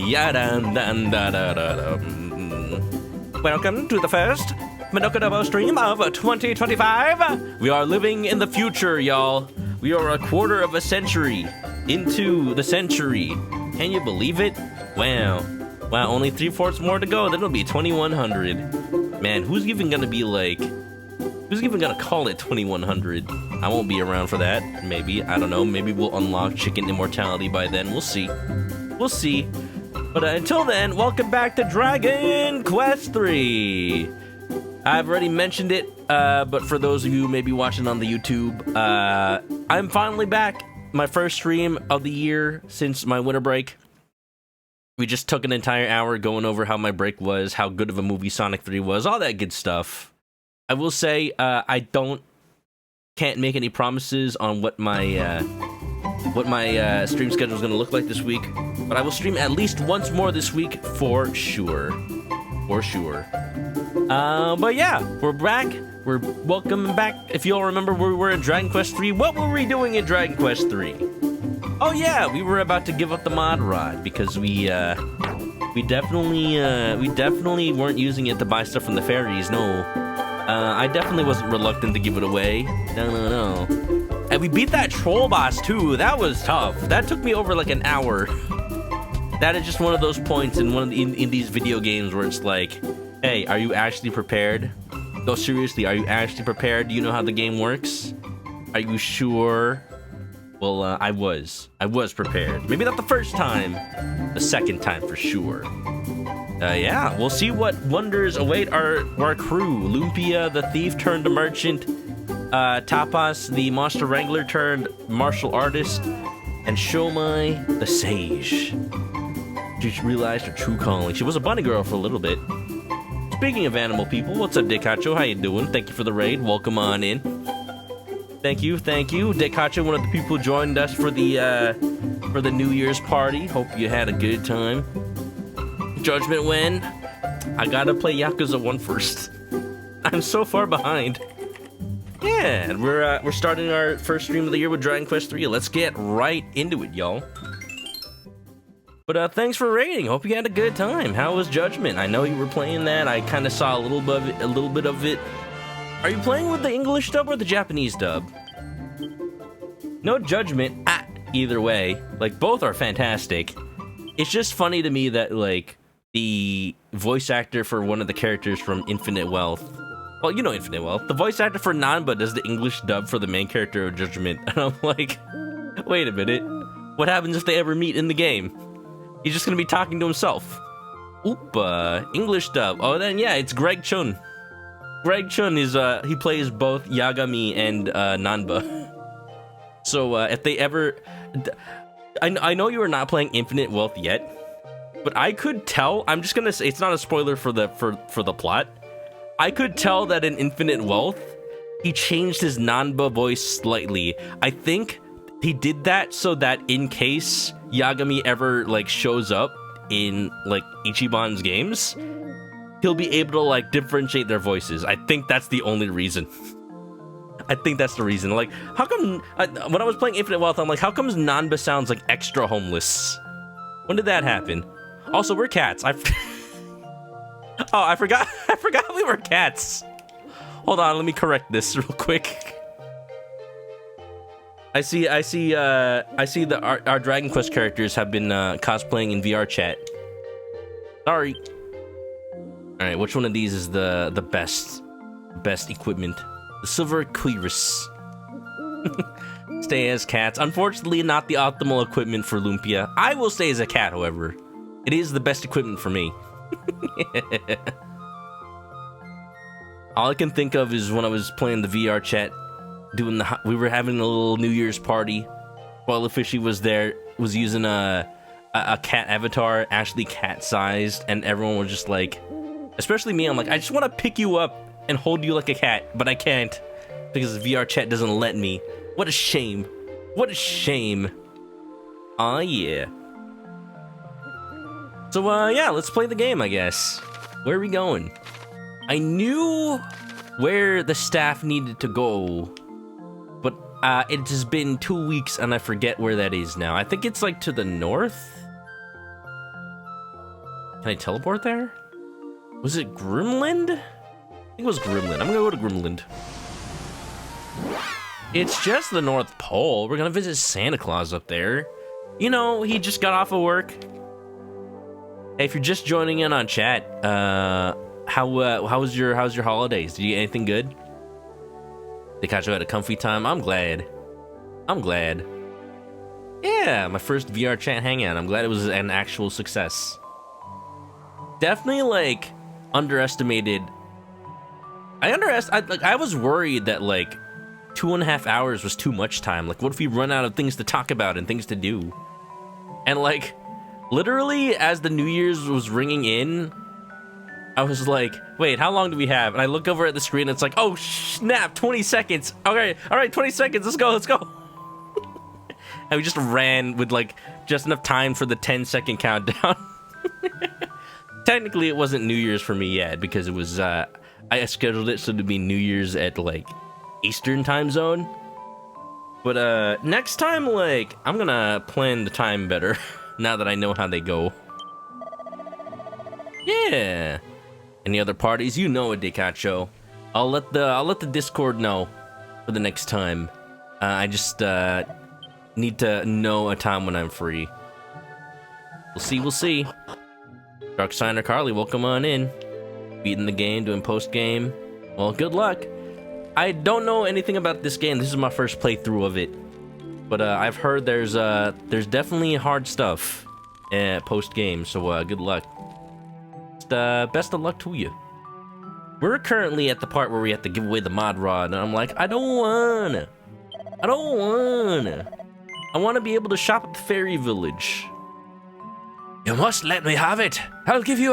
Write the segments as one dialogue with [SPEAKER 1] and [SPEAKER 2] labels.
[SPEAKER 1] Welcome to the first ManokAdobo stream of 2025. We are living in the future, y'all. We are a quarter of a century into the century. Can you believe it? Wow, only 3/4 more to go, then it'll be 2100. Man, who's even gonna call it 2100? I won't be around for that. Maybe, I don't know. Maybe we'll unlock chicken immortality by then. We'll see. But until then, welcome back to Dragon Quest III. I've already mentioned it, but for those of you maybe watching on the YouTube, I'm finally back. My first stream of the year since my winter break. We just took an entire hour going over how my break was, how good of a movie Sonic 3 was, all that good stuff. I will say, I can't make any promises on what my stream schedule is going to look like this week, but I will stream at least once more this week for sure. But yeah, we're back. We're welcome back. If you all remember, we were in Dragon Quest 3. What were we doing in Dragon Quest 3? Oh yeah, we were about to give up the mod rod because we definitely weren't using it to buy stuff from the fairies. No, I definitely wasn't reluctant to give it away. No. And we beat that troll boss too. That was tough. That took me over like an hour. That is just one of those points in these video games where it's like, hey, are you actually prepared? No, seriously, are you actually prepared? Do you know how the game works? Are you sure? Well, I was prepared. Maybe not the first time, the second time for sure. Yeah, we'll see what wonders await our crew. Lumpia, the thief turned merchant. Tapas, the monster wrangler turned martial artist. And Shomai, the sage. She realized her true calling. She was a bunny girl for a little bit. Speaking of animal people, what's up, Dekacho? How you doing? Thank you for the raid. Welcome on in. Thank you. Dekacho, one of the people who joined us for the New Year's party. Hope you had a good time. Judgment when? I gotta play Yakuza 1 first. I'm so far behind. Yeah, and we're starting our first stream of the year with Dragon Quest 3. Let's get right into it, y'all. But thanks for raiding. Hope you had a good time. How was Judgment? I know you were playing that. I kind of saw a little bit of it. Are you playing with the English dub or the Japanese dub? No judgment. Either way, like both are fantastic. It's just funny to me that like the voice actor for one of the characters from Infinite Wealth. Well, you know Infinite Wealth. The voice actor for Nanba does the English dub for the main character of Judgment. And I'm like, wait a minute. What happens if they ever meet in the game? He's just gonna be talking to himself. English dub. Oh, then yeah, it's Greg Chun. Greg Chun is, he plays both Yagami and Nanba. So, if they ever... I know you are not playing Infinite Wealth yet, but I could tell... I'm just gonna say, it's not a spoiler for the plot. I could tell that in Infinite Wealth, he changed his Nanba voice slightly. I think he did that so that in case Yagami ever, like, shows up in, like, Ichiban's games, he'll be able to, like, differentiate their voices. I think that's the only reason. I think that's the reason. Like, how come... when I was playing Infinite Wealth, I'm like, how comes Nanba sounds, like, extra homeless? When did that happen? Also, we're cats. Oh, I forgot we were cats. Hold on, let me correct this real quick. I see that our Dragon Quest characters have been cosplaying in VR chat. Sorry. All right, which one of these is the best equipment? The Silver Cuirass. Stay as cats. Unfortunately, not the optimal equipment for Lumpia. I will stay as a cat, however. It is the best equipment for me. All I can think of is when I was playing the VR chat, we were having a little New Year's party. While the fishy was there, was using a cat avatar, actually cat-sized, and everyone was just like, especially me, I'm like, I just want to pick you up and hold you like a cat, but I can't because the VR chat doesn't let me. What a shame. What a shame. Aw, yeah. So, yeah, let's play the game, I guess. Where are we going? I knew where the staff needed to go, but it has been 2 weeks and I forget where that is now. I think it's like to the north? Can I teleport there? Was it Grimland? I think it was Grimland. I'm gonna go to Grimland. It's just the North Pole. We're gonna visit Santa Claus up there. You know, he just got off of work. Hey, if you're just joining in on chat, how was your holidays? Did you get anything good? They caught you at a comfy time. I'm glad. Yeah, my first VR chat hangout. I'm glad it was an actual success. Definitely like underestimated. I was worried that like 2.5 hours was too much time. Like, what if we run out of things to talk about and things to do? And like, literally, as the New Year's was ringing in, I was like, wait, how long do we have? And I look over at the screen, and it's like, oh, snap, 20 seconds. Okay, all right, 20 seconds, let's go. And we just ran with like just enough time for the 10-second countdown. Technically, it wasn't New Year's for me yet, because it was, I scheduled it so to be New Year's at like Eastern time zone. But next time, like, I'm gonna plan the time better now that I know how they go. Yeah. Any other parties? You know it, Decacho. I'll let the Discord know for the next time. I just need to know a time when I'm free. We'll see. Dark Signer Carly, welcome on in. Beating the game, doing post game. Well, good luck. I don't know anything about this game. This is my first playthrough of it, but I've heard there's definitely hard stuff post game. So good luck. Just, best of luck to you. We're currently at the part where we have to give away the mod rod, and I'm like, I don't wanna. I want to be able to shop at the fairy village.
[SPEAKER 2] You must let me have it. I'll give you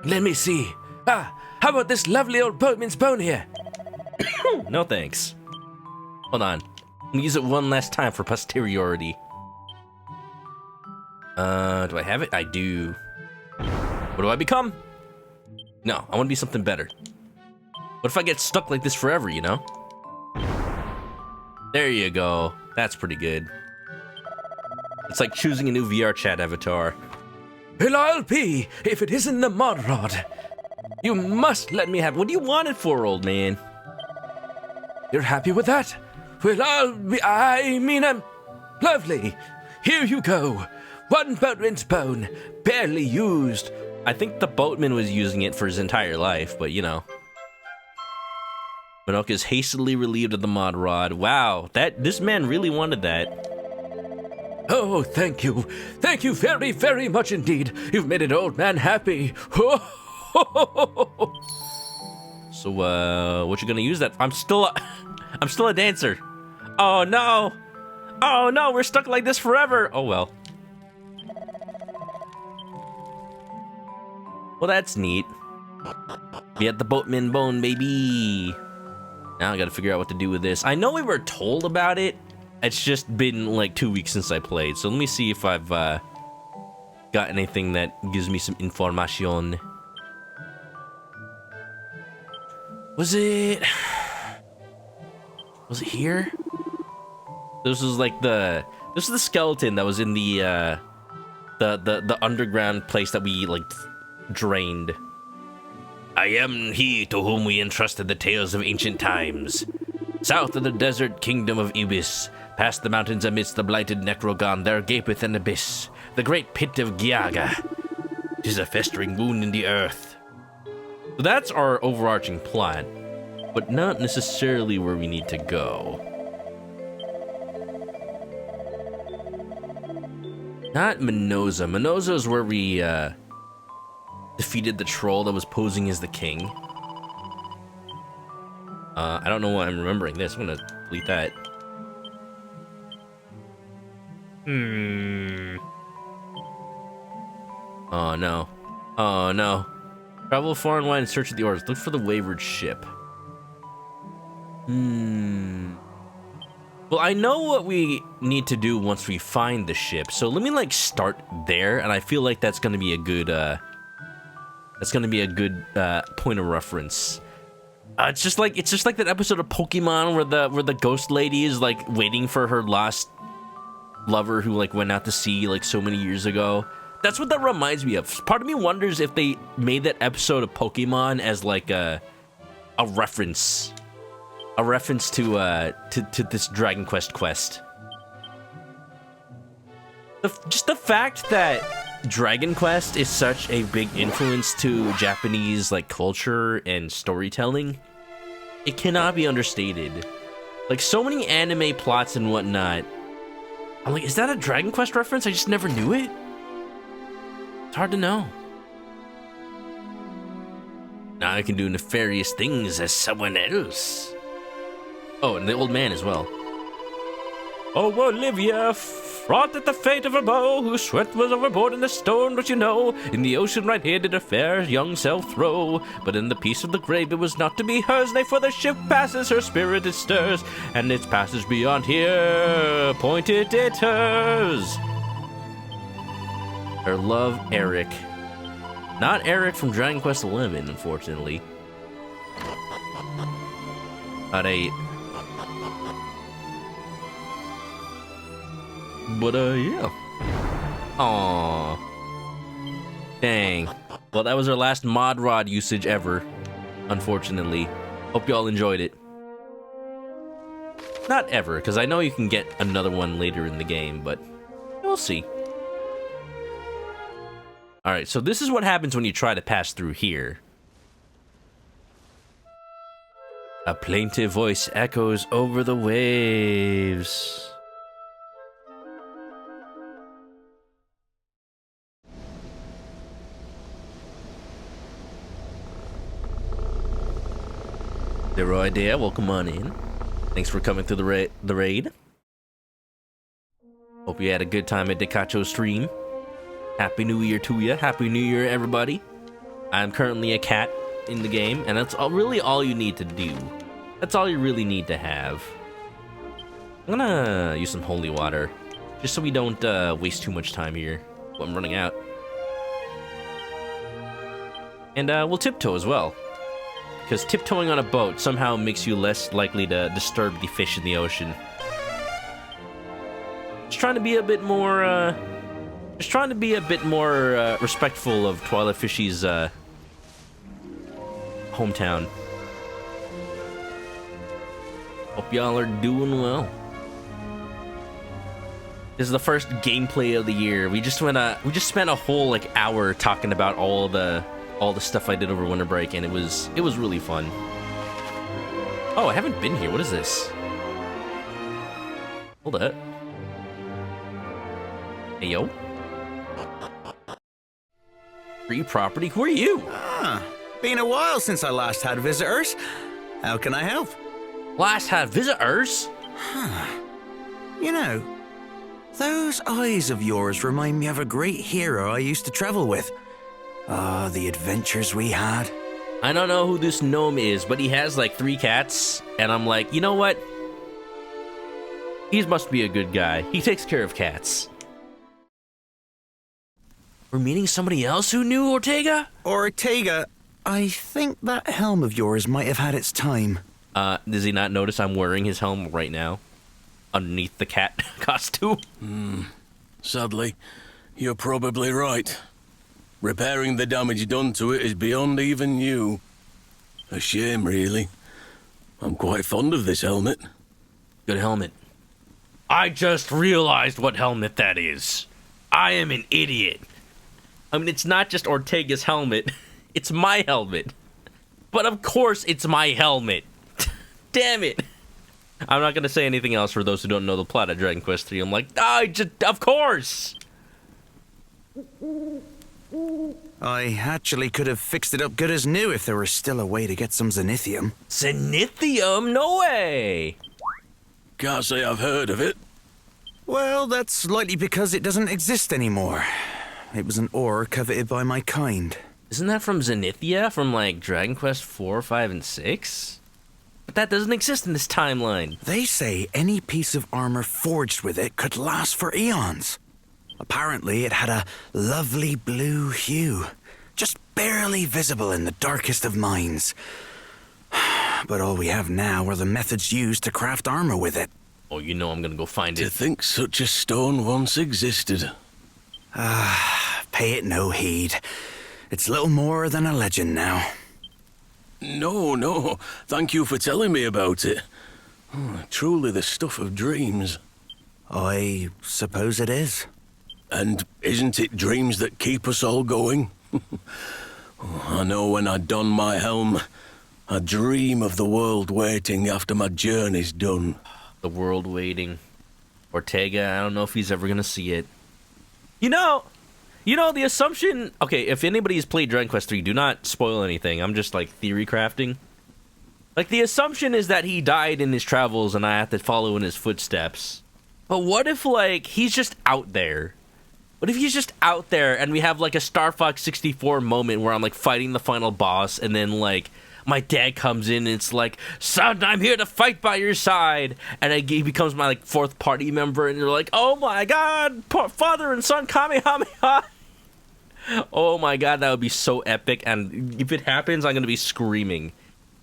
[SPEAKER 2] let me see. How about this lovely old boatman's bone here?
[SPEAKER 1] No thanks. Hold on. Let me use it one last time for posteriority. Do I have it? I do. What do I become? No, I want to be something better. What if I get stuck like this forever, you know? There you go. That's pretty good. It's like choosing a new VR chat avatar.
[SPEAKER 2] Well, I'll be if it isn't the mod rod.
[SPEAKER 1] You must let me have. What do you want it for, old man?
[SPEAKER 2] You're happy with that? Well, lovely. Here you go. One boatman's bone, barely used.
[SPEAKER 1] I think the boatman was using it for his entire life, but you know. Manok is hastily relieved of the mod rod. Wow, this man really wanted that.
[SPEAKER 2] Oh, thank you. Thank you very, very much indeed. You've made an old man happy.
[SPEAKER 1] So, what you gonna use that? I'm still a dancer. Oh no, we're stuck like this forever. Oh well. Well, that's neat. We had the boatman bone, baby. Now I gotta figure out what to do with this. I know we were told about it. It's just been like 2 weeks since I played. So let me see if I've got anything that gives me some information. Was it here? This was the skeleton that was in the underground place that we like drained. I am he to whom we entrusted the tales of ancient times. South of the desert kingdom of Ibis, past the mountains amidst the blighted Necrogon, there gapeth an abyss, the great pit of Giaga. 'Tis a festering wound in the earth. So that's our overarching plot, but not necessarily where we need to go. Not Minoza. Minoza is where we defeated the troll that was posing as the king. I don't know why I'm remembering this. I'm gonna delete that. Oh no. Oh no. Travel far and wide in search of the orders. Look for the wayward ship. Well, I know what we need to do once we find the ship, so let me like start there, and I feel like that's gonna be a good point of reference. It's just like that episode of Pokemon where the ghost lady is like waiting for her lost lover who like went out to sea like so many years ago. That's what that reminds me of. Part of me wonders if they made that episode of Pokemon as like a reference to this Dragon quest. Just the fact that Dragon Quest is such a big influence to Japanese like culture and storytelling, it cannot be understated. Like so many anime plots and whatnot. I'm like, is that a Dragon Quest reference? I just never knew it. It's hard to know. Now I can do nefarious things as someone else. Oh, and the old man as well. Oh, Olivia, fraught at the fate of her beau, whose sweat was overboard in the stone, but you know, in the ocean right here did her fair young self throw. But in the peace of the grave it was not to be hers, nay, for the ship passes, her spirit it stirs, and its passage beyond here, pointed it hers. Her love, Eric. Not Eric from Dragon Quest XI, unfortunately. But yeah. Aww. Dang. Well, that was our last mod rod usage ever, unfortunately. Hope y'all enjoyed it. Not ever, because I know you can get another one later in the game, but we'll see. Alright, so this is what happens when you try to pass through here. A plaintive voice echoes over the waves. Leroy Dare, welcome on in. Thanks for coming through the raid. Hope you had a good time at Decacho's stream. Happy New Year to you. Happy New Year, everybody. I'm currently a cat in the game, and that's really all you need to do. That's all you really need to have. I'm gonna use some holy water, just so we don't waste too much time here. Well, I'm running out. And we'll tiptoe as well. Because tiptoeing on a boat somehow makes you less likely to disturb the fish in the ocean. Just trying to be a bit more, respectful of Twilight Fishy's, hometown. Hope y'all are doing well. This is the first gameplay of the year. We just spent a whole, like, hour talking about all the stuff I did over winter break, and it was really fun. Oh, I haven't been here. What is this? Hold up. Hey, yo. Free property? Who are you?
[SPEAKER 3] Been a while since I last had visitors. How can I help?
[SPEAKER 1] Last had visitors?
[SPEAKER 3] You know, those eyes of yours remind me of a great hero I used to travel with. Ah, the adventures we had.
[SPEAKER 1] I don't know who this gnome is, but he has like 3 cats, and I'm like, you know what? He must be a good guy. He takes care of cats. We're meeting somebody else who knew Ortega?
[SPEAKER 3] Ortega, I think that helm of yours might have had its time.
[SPEAKER 1] Does he not notice I'm wearing his helm right now? Underneath the cat costume?
[SPEAKER 4] Sadly, you're probably right. Repairing the damage done to it is beyond even you. A shame, really. I'm quite fond of this helmet.
[SPEAKER 1] Good helmet. I just realized what helmet that is. I am an idiot. I mean, it's not just Ortega's helmet. It's my helmet. But of course it's my helmet. Damn it. I'm not going to say anything else for those who don't know the plot of Dragon Quest III. I'm like, of course.
[SPEAKER 3] I actually could have fixed it up good as new if there was still a way to get some Zenithium.
[SPEAKER 1] Zenithium? No way.
[SPEAKER 4] Can't say I've heard of it.
[SPEAKER 3] Well, that's likely because it doesn't exist anymore. It was an ore coveted by my kind.
[SPEAKER 1] Isn't that from Zenithia from, like, Dragon Quest 4, 5, and 6? But that doesn't exist in this timeline.
[SPEAKER 3] They say any piece of armor forged with it could last for eons. Apparently, it had a lovely blue hue, just barely visible in the darkest of mines. But all we have now are the methods used to craft armor with it.
[SPEAKER 1] Oh, you know I'm gonna go find
[SPEAKER 4] To
[SPEAKER 1] it.
[SPEAKER 4] think such a stone once existed.
[SPEAKER 3] pay it no heed. It's little more than a legend now.
[SPEAKER 4] No. Thank you for telling me about it. Truly the stuff of dreams.
[SPEAKER 3] I suppose it is.
[SPEAKER 4] And isn't it dreams that keep us all going? I know when I don my helm, I dream of the world waiting after my journey's done.
[SPEAKER 1] The world waiting. Ortega, I don't know if he's ever gonna see it. You know, the assumption... Okay, if anybody's played Dragon Quest 3, do not spoil anything. I'm just, like, theory crafting. Like, the assumption is that he died in his travels and I have to follow in his footsteps. But what if, like, he's just out there? What if he's just out there and we have, like, a Star Fox 64 moment where I'm, like, fighting the final boss and then, like, my dad comes in and it's like, son, I'm here to fight by your side. And he becomes my, like, fourth party member and you're like, oh my god, father and son Kamehameha. Oh my god, that would be so epic. And if it happens, I'm going to be screaming.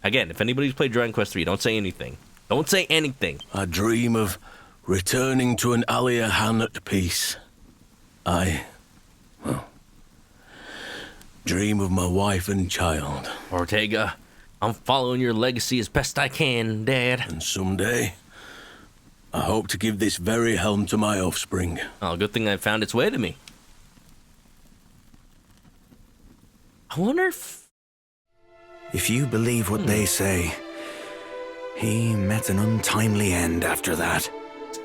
[SPEAKER 1] Again, if anybody's played Dragon Quest 3, don't say anything. Don't say anything.
[SPEAKER 4] I dream of returning to an Alia Han at peace. Dream of my wife and child.
[SPEAKER 1] Ortega, I'm following your legacy as best I can, Dad.
[SPEAKER 4] And someday, I hope to give this very helm to my offspring.
[SPEAKER 1] Oh, good thing I found its way to me. I wonder if...
[SPEAKER 3] If you believe what they say, he met an untimely end after that.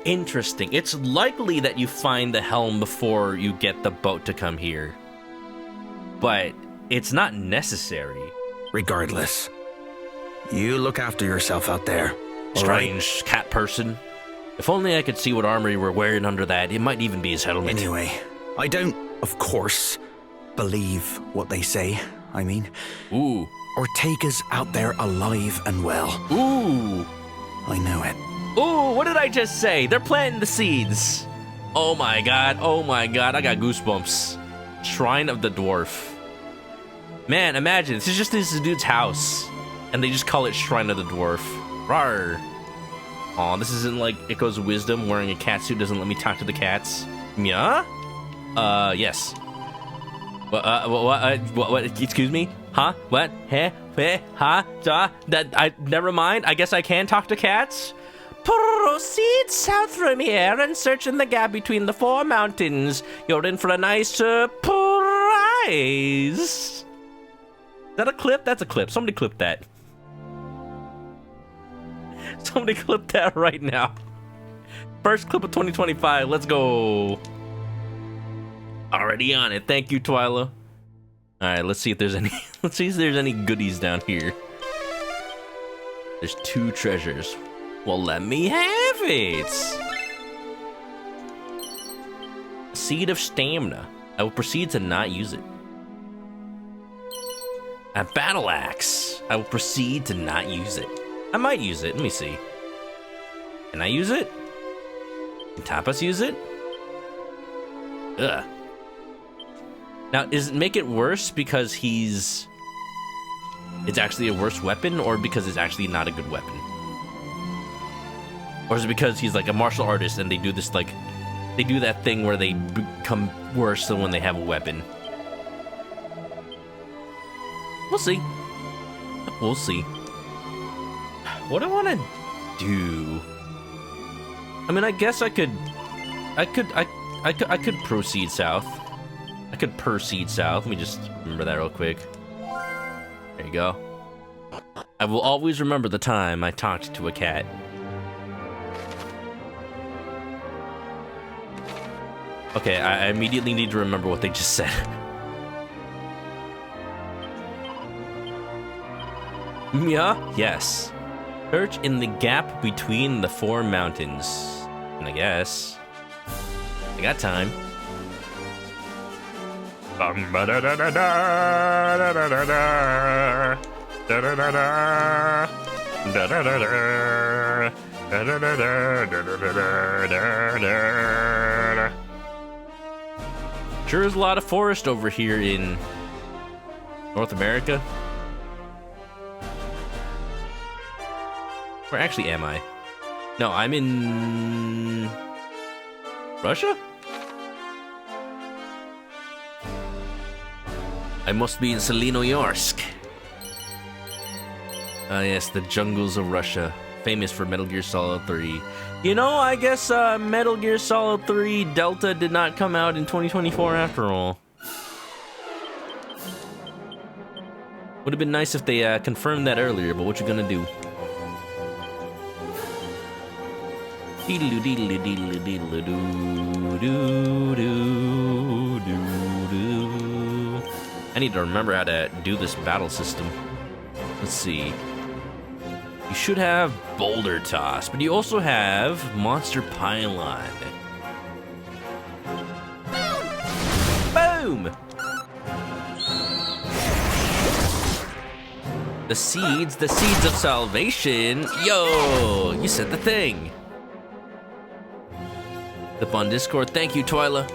[SPEAKER 1] Interesting. It's likely that you find the helm before you get the boat to come here. But it's not necessary.
[SPEAKER 3] Regardless, you look after yourself out there.
[SPEAKER 1] Strange cat person. If only I could see what armor you were wearing under that. It might even be his helmet.
[SPEAKER 3] Anyway, I don't, of course, believe what they say. I mean,
[SPEAKER 1] Ooh.
[SPEAKER 3] Ortega's out there alive and well.
[SPEAKER 1] Ooh.
[SPEAKER 3] I know it.
[SPEAKER 1] Ooh, what did I just say? They're planting the seeds. Oh my god, I got goosebumps. Shrine of the Dwarf. Man, imagine, this is just this dude's house. And they just call it Shrine of the Dwarf. Rawr. Aw, this isn't like Echo's Wisdom wearing a cat suit doesn't let me talk to the cats. Yeah? Yes. What, excuse me? Huh? What? Huh? Huh? Never mind, I guess I can talk to cats? Proceed south from here and search in the gap between the four mountains. You're in for a nice surprise. Is that a clip? That's a clip. Somebody clip that. Somebody clip that right now. First clip of 2025. Let's go. Already on it. Thank you, Twyla. All right, let's see if there's any. Let's see if there's any goodies down here. There's 2 treasures. Well, let me have it. Seed of Stamina. I will proceed to not use it. A battle axe. I will proceed to not use it. I might use it. Let me see. Can I use it? Can Tapas use it? Ugh. Now, does it make it worse because it's actually a worse weapon, or because it's actually not a good weapon? Or is it because he's like a martial artist and they do this, like, they do that thing where they become worse than when they have a weapon? We'll see. We'll see. What do I want to do? I mean, I guess I could proceed south. I could proceed south. Let me just remember that real quick. There you go. I will always remember the time I talked to a cat. Okay, I immediately need to remember what they just said. Yeah? Yes. Search in the gap between the 4 mountains. And I guess I got time. Sure is a lot of forest over here in North America. Where actually am I? No, I'm in Russia? I must be in Selenoyorsk. Ah, yes, the jungles of Russia. Famous for Metal Gear Solid 3. You know, I guess Metal Gear Solid 3 Delta did not come out in 2024 after all. Would have been nice if they confirmed that earlier, but what you gonna do? I need to remember how to do this battle system. Let's see. You should have Boulder Toss, but you also have Monster Pylon. Boom! The seeds of salvation. Yo, you said the thing. Up on Discord, thank you, Twyla.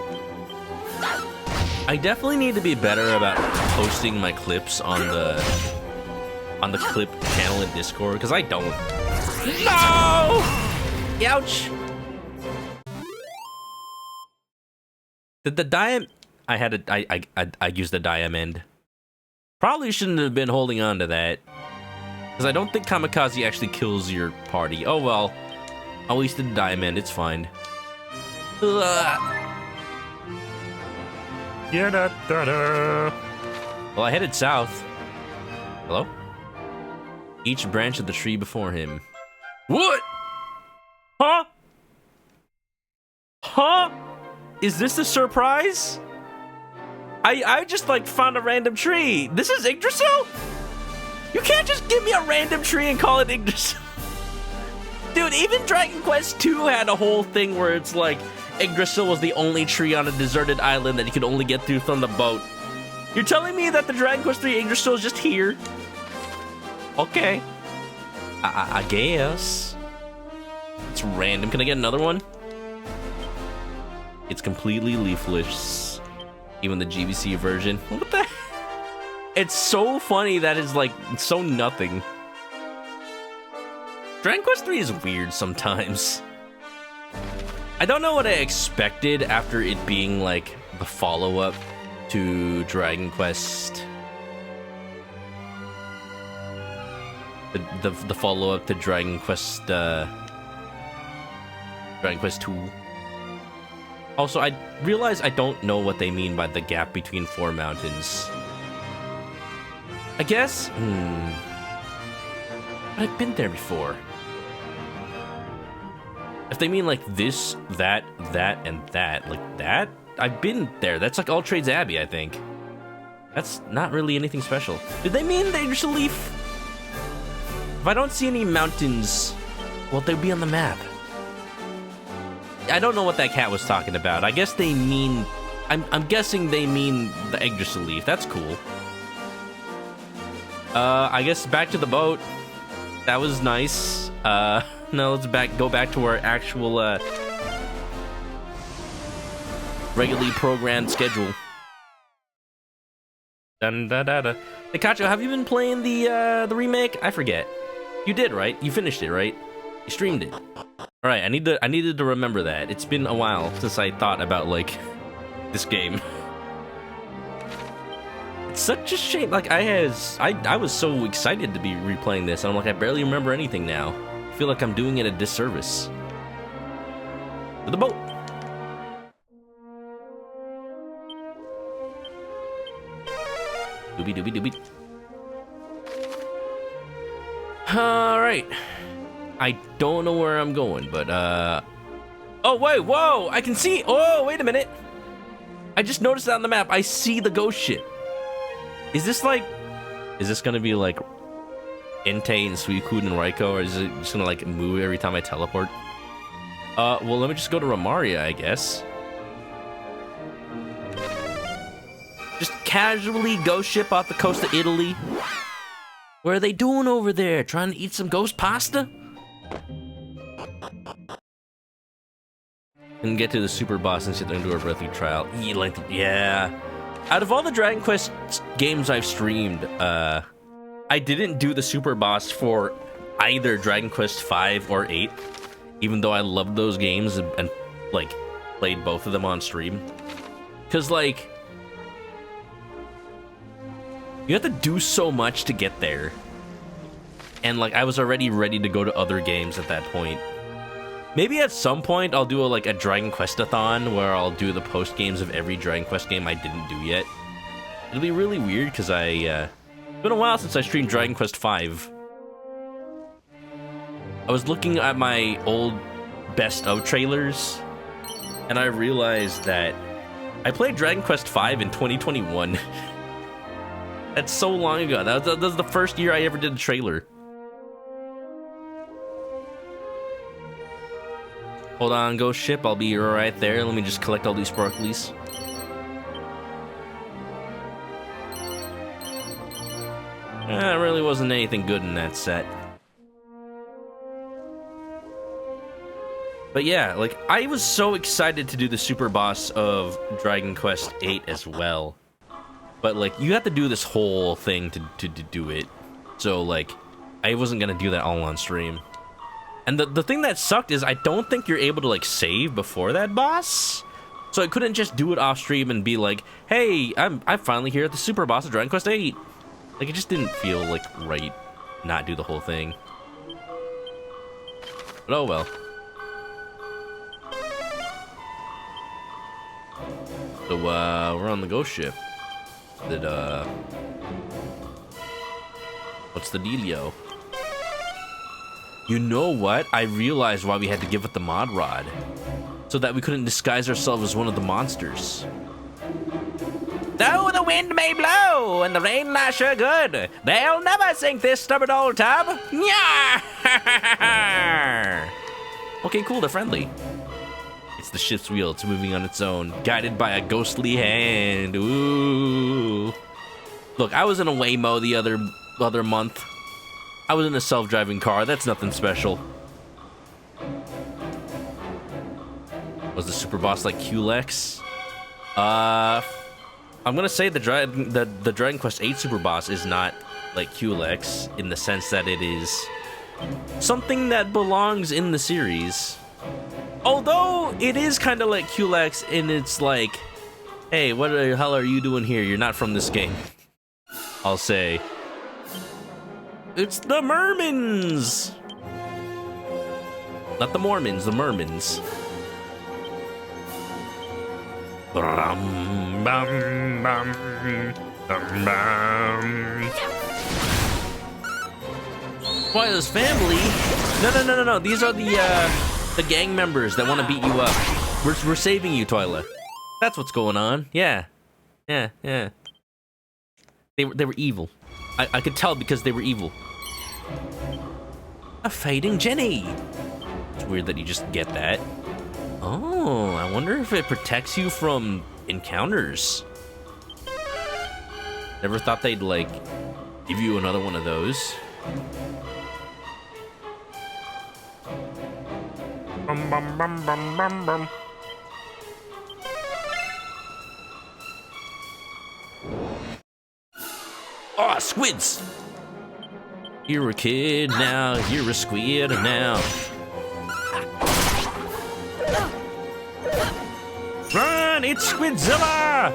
[SPEAKER 1] I definitely need to be better about posting my clips on the clip channel in Discord, because I don't. No! Ouch! Did the diamond? I used the diamond. Probably shouldn't have been holding on to that, because I don't think Kamikaze actually kills your party. Oh well, at least the diamond, it's fine. Yeah, da, da, da. Well, I headed south. Hello? Each branch of the tree before him. What? Huh? Huh? Is this a surprise? I just like found a random tree. This is Yggdrasil? You can't just give me a random tree and call it Yggdrasil. Dude, even Dragon Quest 2 had a whole thing where it's like Yggdrasil was the only tree on a deserted island that you could only get through from the boat. You're telling me that the Dragon Quest 3 Yggdrasil is just here? Okay. I guess. It's random. Can I get another one? It's completely leafless. Even the GBC version. What the heck? It's so funny that it's like, it's so nothing. Dragon Quest 3 is weird sometimes. I don't know what I expected after it being like the follow-up to Dragon Quest. The follow-up to Dragon Quest 2. Also, I realize I don't know what they mean by the gap between four mountains. I guess, but I've been there before. If they mean like this, that, and that, like that, I've been there. That's like All Trades Abbey, I think. That's not really anything special. Did they mean the Yggdrasil Leaf? If I don't see any mountains, well, they'd be on the map. I don't know what that cat was talking about. I guess they mean... I'm guessing they mean the Yggdrasil Leaf. That's cool. I guess back to the boat. That was nice. No, let's go back to our actual, regularly programmed schedule. Dun da da da. Hey, Kacho, have you been playing the remake? I forget. You did, right? You finished it, right? You streamed it. All right, I needed to remember that. It's been a while since I thought about like this game. It's such a shame. Like I was so excited to be replaying this, and I'm like, I barely remember anything now. I feel like I'm doing it a disservice. To the boat. Doobie doobie doobie. All right. I don't know where I'm going, but oh wait, whoa! I can see. Oh, wait a minute. I just noticed that on the map. I see the ghost ship. Is this gonna be like Entei and Suicune and Raikou, or is it just gonna like move every time I teleport? Well, let me just go to Romaria, I guess. Just casually ghost ship off the coast of Italy. What are they doing over there? Trying to eat some ghost pasta? And get to the super boss and sit there and do a breathly trial. Yeah. Out of all the Dragon Quest games I've streamed, I didn't do the super boss for either Dragon Quest 5 or 8, even though I loved those games and like played both of them on stream. Cause like You have to do so much to get there. And like I was already ready to go to other games at that point. Maybe at some point I'll do a Dragon Quest-a-thon where I'll do the post games of every Dragon Quest game I didn't do yet. It'll be really weird because it's been a while since I streamed Dragon Quest V. I was looking at my old best of trailers and I realized that I played Dragon Quest V in 2021. That's so long ago. That was the first year I ever did a trailer. Hold on, ghost ship. I'll be right there. Let me just collect all these sparklies. There really wasn't anything good in that set. But yeah, like, I was so excited to do the super boss of Dragon Quest VIII as well. But, like, you have to do this whole thing to do it. So, like, I wasn't gonna do that all on stream. And the thing that sucked is I don't think you're able to, like, save before that boss. So I couldn't just do it off stream and be like, hey, I'm finally here at the super boss of Dragon Quest VIII. Like, it just didn't feel, like, right not do the whole thing. But oh well. So, we're on the ghost ship. What's the dealio? You know what? I realized why we had to give it the mod rod. So that we couldn't disguise ourselves as one of the monsters. Though the wind may blow and the rain lash are good, they'll never sink this stubborn old tub. Nyah! Okay, cool, they're friendly. It's the ship's wheel, it's moving on its own, guided by a ghostly hand. Ooh. Look, I was in a Waymo the other month. I was in a self-driving car, that's nothing special. Was the super boss like Culex? I'm gonna say the Dragon Quest VIII super boss is not like Culex in the sense that it is something that belongs in the series. Although it is kind of like Culex, and it's like, hey, what the hell are you doing here? You're not from this game. I'll say. It's the Mermans! Not the Mormons, the Mermans. Twyla's family? No. These are the gang members that want to beat you up. We're saving you, Twyla. That's what's going on. Yeah. They were evil. I could tell because they were evil. A fading Jenny. It's weird that you just get that. Oh, I wonder if it protects you from encounters. Never thought they'd, like, give you another one of those. Bum, bum, bum, bum, bum, bum. Oh, squids! You're a kid now, you're a squid now. Run! It's Squidzilla!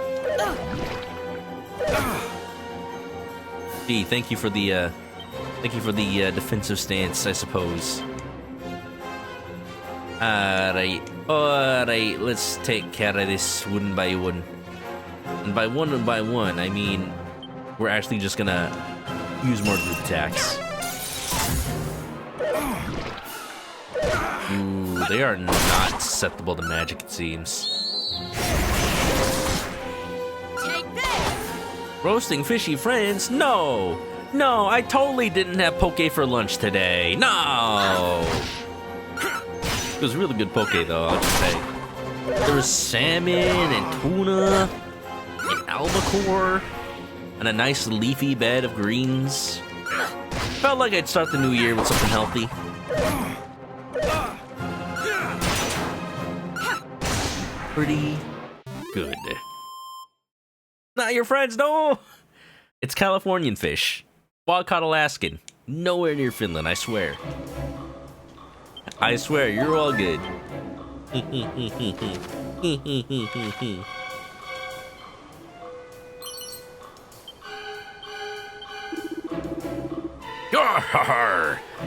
[SPEAKER 1] Gee, thank you for the defensive stance, I suppose. Alright, let's take care of this one by one. And by one, I mean we're actually just gonna use more group attacks. Ooh, they are not susceptible to magic, it seems.
[SPEAKER 5] Take this!
[SPEAKER 1] Roasting fishy friends? No! No, I totally didn't have poke for lunch today. No! It was really good poke, though, I'll just say. There was salmon and tuna and albacore and a nice leafy bed of greens. Felt like I'd start the new year with something healthy. Pretty good. Not your friends, no! It's Californian fish. Wild caught Alaskan. Nowhere near Finland, I swear. I swear, you're all good.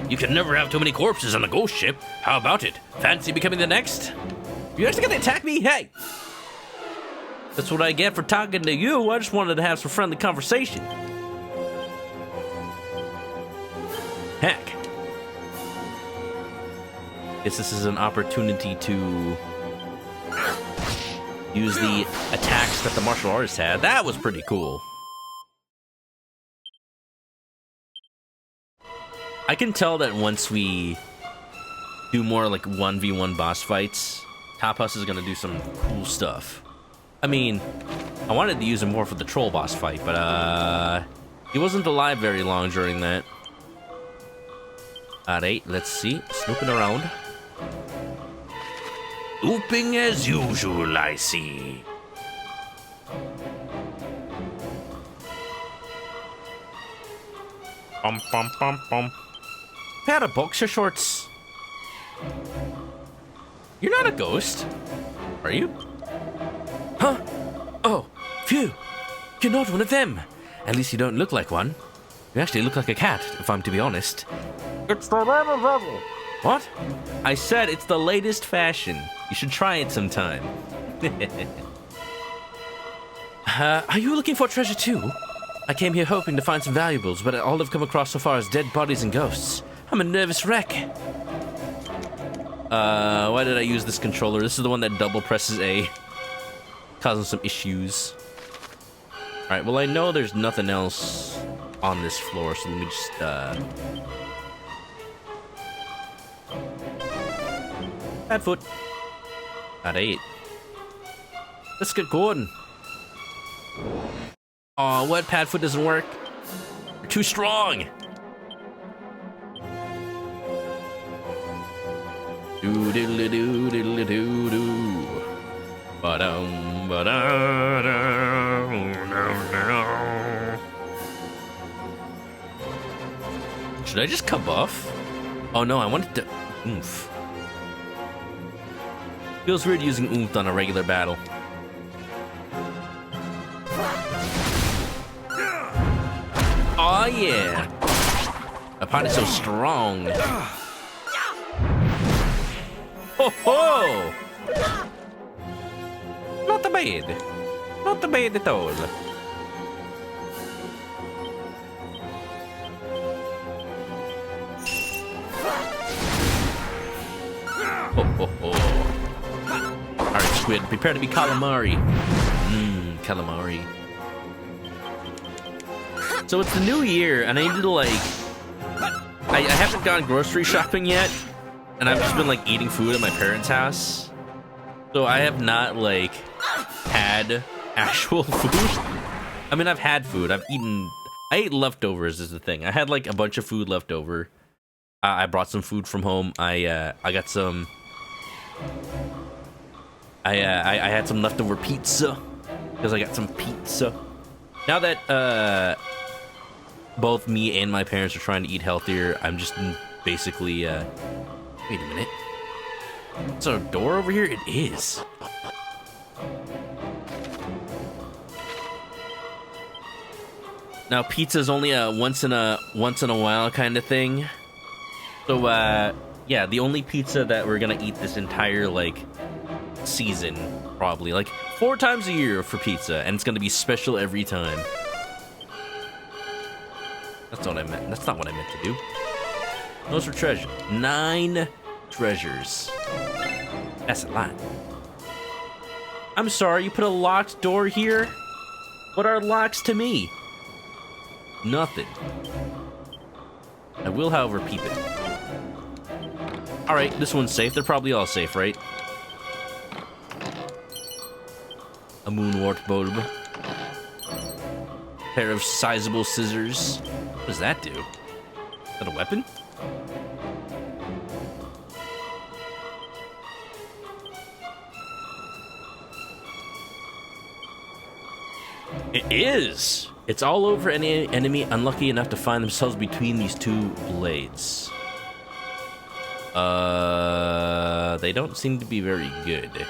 [SPEAKER 1] You can never have too many corpses on a ghost ship. How about it? Fancy becoming the next? You actually gonna attack me? Hey! That's what I get for talking to you. I just wanted to have some friendly conversation. Heck. Guess this is an opportunity to use the attacks that the martial artist had. That was pretty cool. I can tell that once we do more like 1v1 boss fights, Tapas is gonna do some cool stuff. I mean, I wanted to use him more for the troll boss fight, but he wasn't alive very long during that. Alright, let's see. Snooping around. Snooping as usual, I see. Bum bum bum bum. Pair of boxer shorts. You're not a ghost, are you? Huh? Oh, phew. You're not one of them. At least you don't look like one. You actually look like a cat, if I'm to be honest. It's the level. What? I said it's the latest fashion. You should try it sometime. Are you looking for treasure too? I came here hoping to find some valuables, but all I've come across so far is dead bodies and ghosts. I'm a nervous wreck. Why did I use this controller? This is the one that double presses A. Causing some issues. Alright, well I know there's nothing else on this floor, so let me just, bad foot. At 8. Let's get going. Aw, what? Padfoot doesn't work? You're too strong! Do diddly do diddly do do. Ba-dum ba-dum. Should I just cut off? Oh no, I wanted to oomph. Feels weird using oomph on a regular battle. Oh yeah! My party's so strong. Ho ho! Not bad. Not bad at all. Ho ho ho. Alright, squid, prepare to be calamari. Calamari. So it's the new year, and I need to, like... I haven't gone grocery shopping yet, and I've just been, like, eating food at my parents' house. So I have not, like, had actual food. I mean, I've had food. I ate leftovers is the thing. I had, like, a bunch of food left over. I brought some food from home. I got some... I had some leftover pizza because I got some pizza. Now that both me and my parents are trying to eat healthier, I'm just basically wait a minute. Is there a door over here? It is. Now pizza's only a once in a while kind of thing. So yeah, the only pizza that we're gonna eat this entire like season, probably like 4 times a year for pizza, and it's gonna be special every time. That's not what I meant. That's not what I meant to do. Those are treasure. 9 treasures. That's a lot. I'm sorry, you put a locked door here? What are locks to me? Nothing. I will, however, peep it. Alright, this one's safe. They're probably all safe, right? A moonwort bulb. Pair of sizable scissors. What does that do? Is that a weapon? It is! It's all over any enemy unlucky enough to find themselves between these 2 blades. They don't seem to be very good.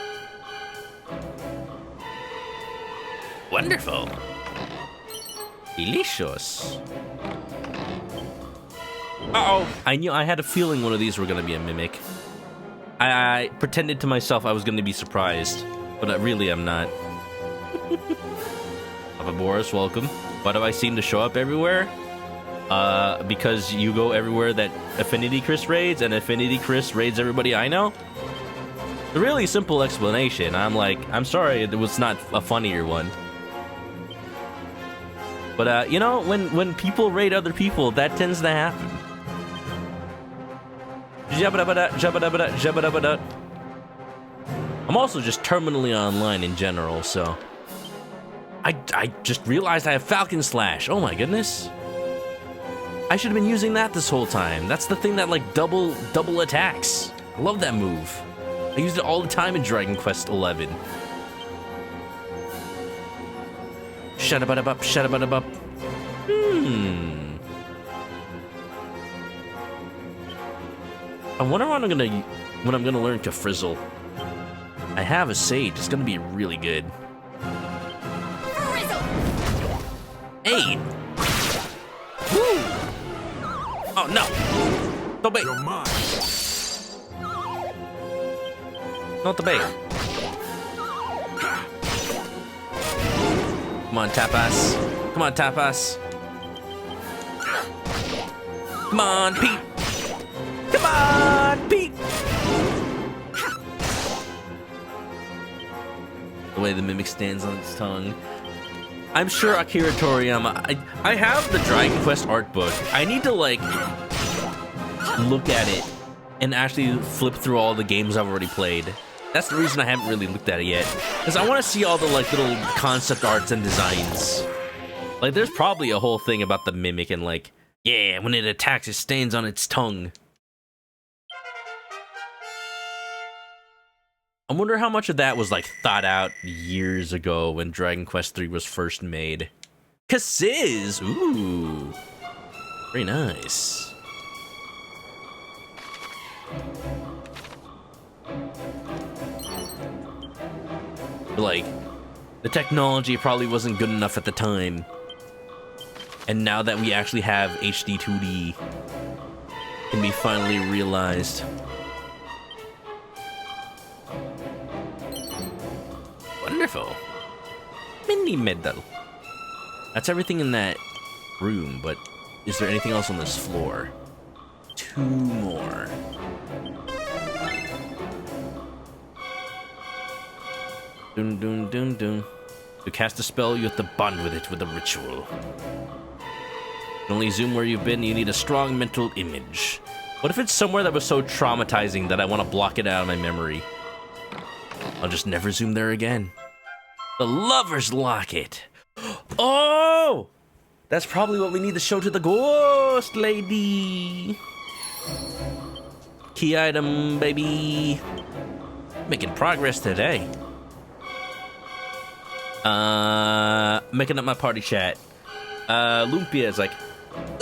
[SPEAKER 1] Wonderful. Delicious. Uh-oh. I had a feeling one of these were gonna be a mimic. I pretended to myself I was gonna be surprised, but really I'm not. Papa Boris, welcome. Why do I seem to show up everywhere? Because you go everywhere that Affinity Chris raids, and Affinity Chris raids everybody I know? A really simple explanation. I'm sorry, it was not a funnier one. But, you know, when people raid other people, that tends to happen. Jabba-dabba-da, jabba-dabba-da, jabba-dabba-da. I'm also just terminally online in general, so... I just realized I have Falcon Slash. Oh my goodness. I should have been using that this whole time. That's the thing that, like, double attacks. I love that move. I used it all the time in Dragon Quest XI. Shut-a-ba-da-bup, shut-a-ba-da-bup. I wonder when I'm gonna learn to frizzle. I have a sage. It's gonna be really good.
[SPEAKER 5] Frizzle!
[SPEAKER 1] 8. Woo! Oh no! Don't bait. Not the bait. Come on, Tapas. Come on, Tapas. Come on, Pete. Come on, Pete. The way the mimic stands on its tongue. I'm sure Akira Toriyama... I have the Dragon Quest art book. I need to, like, look at it and actually flip through all the games I've already played. That's the reason I haven't really looked at it yet. Because I want to see all the, like, little concept arts and designs. Like, there's probably a whole thing about the mimic and, like, yeah, when it attacks, it stains on its tongue. I wonder how much of that was, like, thought out years ago when Dragon Quest III was first made. Cassis! Ooh. Very nice. Like, the technology probably wasn't good enough at the time. And now that we actually have HD-2D, it can be finally realized. Wonderful. Mini medal. That's everything in that room, but is there anything else on this floor? 2 more. Dun dun dun dun. To cast a spell, you have to bond with it with a ritual. You can only zoom where you've been, you need a strong mental image. What if it's somewhere that was so traumatizing that I want to block it out of my memory? I'll just never zoom there again. The Lover's Locket. Oh! That's probably what we need to show to the ghost lady. Key item, baby. Making progress today. Making up my party chat. Lumpia is like,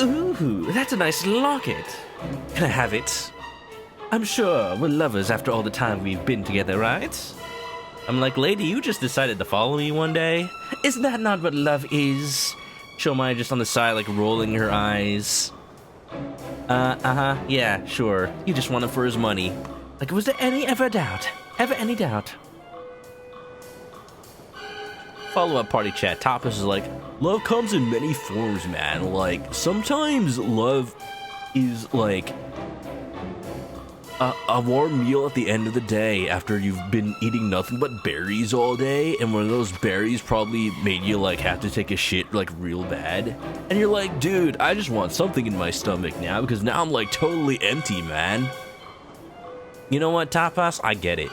[SPEAKER 1] ooh, that's a nice locket. Can I have it? I'm sure we're lovers after all the time we've been together, right? I'm like, lady, you just decided to follow me one day? Isn't that not what love is? Shomai just on the side, like, rolling her eyes. Yeah, sure. You just want him for his money. Like, was there ever doubt? Ever any doubt? Follow-up party chat. Tapas is like, love comes in many forms, man. Like, sometimes love is, like, a warm meal at the end of the day after you've been eating nothing but berries all day, and one of those berries probably made you, like, have to take a shit, like, real bad. And you're like, dude, I just want something in my stomach now, because now I'm, like, totally empty, man. You know what, Tapas? I get it.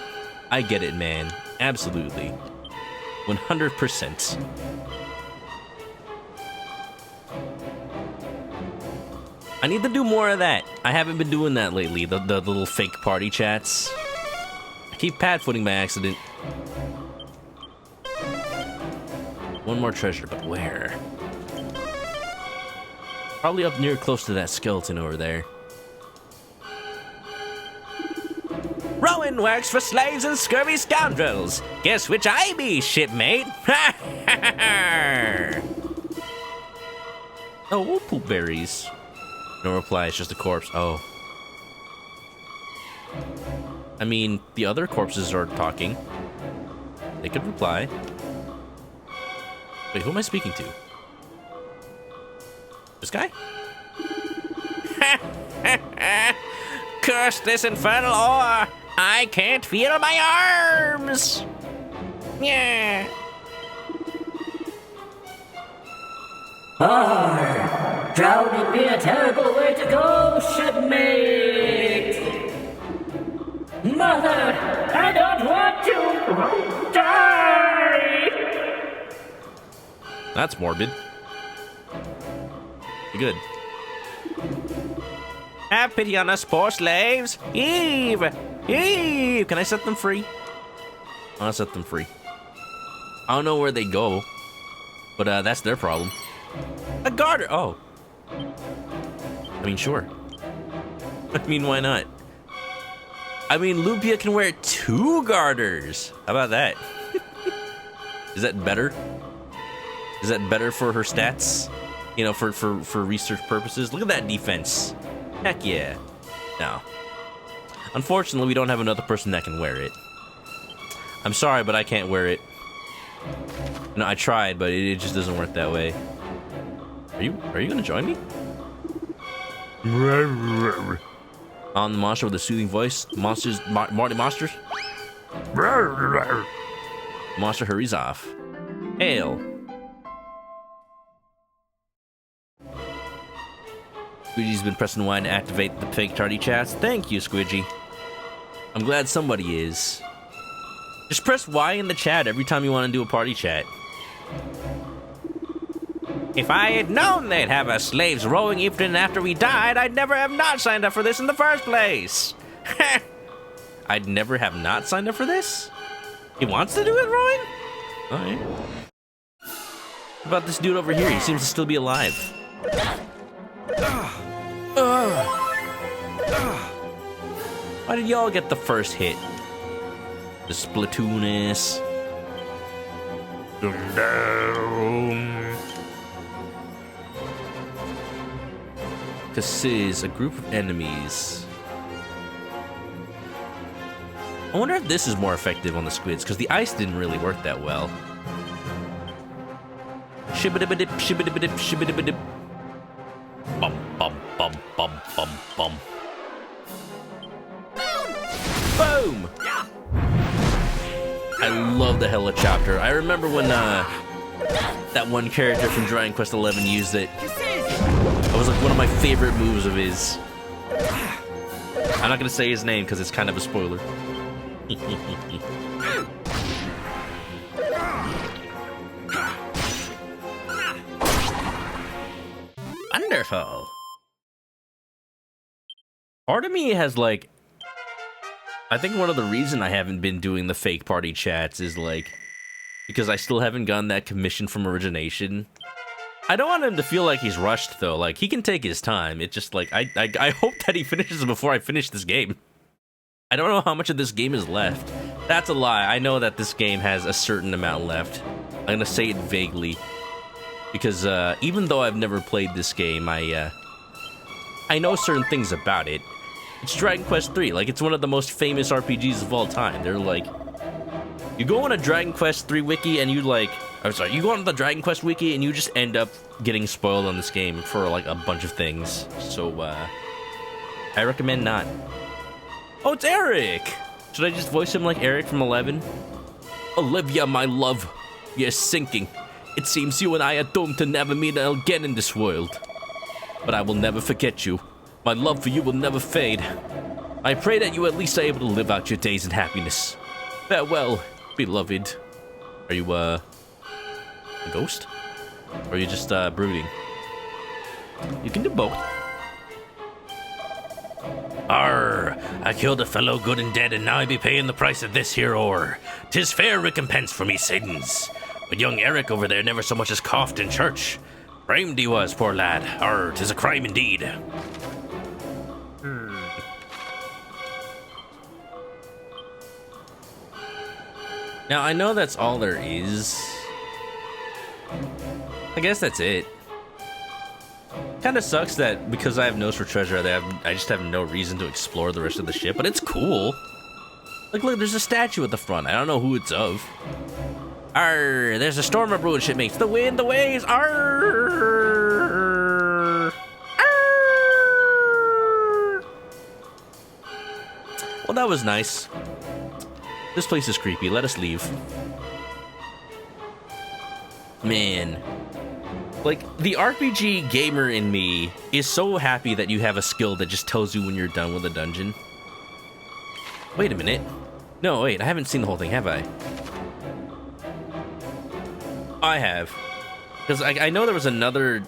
[SPEAKER 1] I get it, man. Absolutely. 100%. I need to do more of that. I haven't been doing that lately, the little fake party chats. I keep pad-footing by accident. One more treasure, but where? Probably up near close to that skeleton over there. Rowan works for slaves and scurvy scoundrels. Guess which I be, shipmate? Oh, we'll poop berries. No reply, it's just a corpse. Oh. I mean, the other corpses are talking. They could reply. Wait, who am I speaking to? This guy? Curse this infernal ore! I can't feel my arms! Yeah.
[SPEAKER 6] Drowning be a terrible way to go, shipmate! Mother, I don't want to die!
[SPEAKER 1] That's morbid. Good. Have pity on us poor slaves! Eve! Eve! Can I set them free? I want to set them free. I don't know where they go, but that's their problem. A garter! Oh. I mean, sure. I mean, why not? I mean, Lupia can wear 2 garters. How about that? Is that better? Is that better for her stats? You know, for research purposes? Look at that defense. Heck yeah. No. Unfortunately, we don't have another person that can wear it. I'm sorry, but I can't wear it. No, I tried, but it just doesn't work that way. Are you gonna join me? On the monster with a soothing voice. Monsters, Marty Monsters. Monster hurries off. Hail. Squidgy's been pressing Y to activate the fake tardy chats. Thank you, Squidgy. I'm glad somebody is. Just press Y in the chat every time you want to do a party chat. If I had known they'd have us slaves rowing even after we died, I'd never have not signed up for this in the first place. I'd never have not signed up for this? He wants to do it rowing? Alright. What about this dude over here? He seems to still be alive. Why did y'all get the first hit? The Splatoonus. This is a group of enemies. I wonder if this is more effective on the squids, because the ice didn't really work that well. Shibbidibidip, shibbidibidip, shibbidibidip. Bum, bum, bum, bum, bum, bum. Boom! I love the helicopter. I remember when that one character from Dragon Quest XI used it. It was like one of my favorite moves of his. I'm not gonna say his name because it's kind of a spoiler. Wonderful. Part of me has like, I think one of the reason I haven't been doing the fake party chats is like, because I still haven't gotten that commission from Origination. I don't want him to feel like he's rushed though. Like, he can take his time. It's just like, I hope that he finishes before I finish this game. I don't know how much of this game is left. That's a lie. I know that this game has a certain amount left. I'm gonna say it vaguely. Because even though I've never played this game, I know certain things about it. It's Dragon Quest III. Like, it's one of the most famous RPGs of all time. They're like, you go on a Dragon Quest III wiki and you like, I'm sorry, you go on the Dragon Quest wiki and you just end up getting spoiled on this game for like a bunch of things. So, I recommend not. Oh, it's Eric! Should I just voice him like Eric from 11? Olivia, my love, you're sinking. It seems you and I are doomed to never meet again in this world. But I will never forget you. My love for you will never fade. I pray that you at least are able to live out your days in happiness. Farewell, beloved. Are you, a ghost? Or are you just, brooding? You can do both.
[SPEAKER 2] Arr! I killed a fellow good and dead, and now I be paying the price of this here ore. 'Tis fair recompense for me sins. But young Eric over there never so much as coughed in church. Framed he was, poor lad. Arr, 'tis a crime indeed.
[SPEAKER 1] Now, I know that's all there is. I guess that's it. Kind of sucks that because I have nose for treasure, I just have no reason to explore the rest of the ship, but it's cool. Like, look, there's a statue at the front. I don't know who it's of. Arr, there's a storm of brewing shipmates. The wind, the waves, arr. Arr. Well, that was nice. This place is creepy. Let us leave. Man. Like, the RPG gamer in me is so happy that you have a skill that just tells you when you're done with a dungeon. Wait a minute. No, wait, I haven't seen the whole thing, have I? I have. Because I know there was another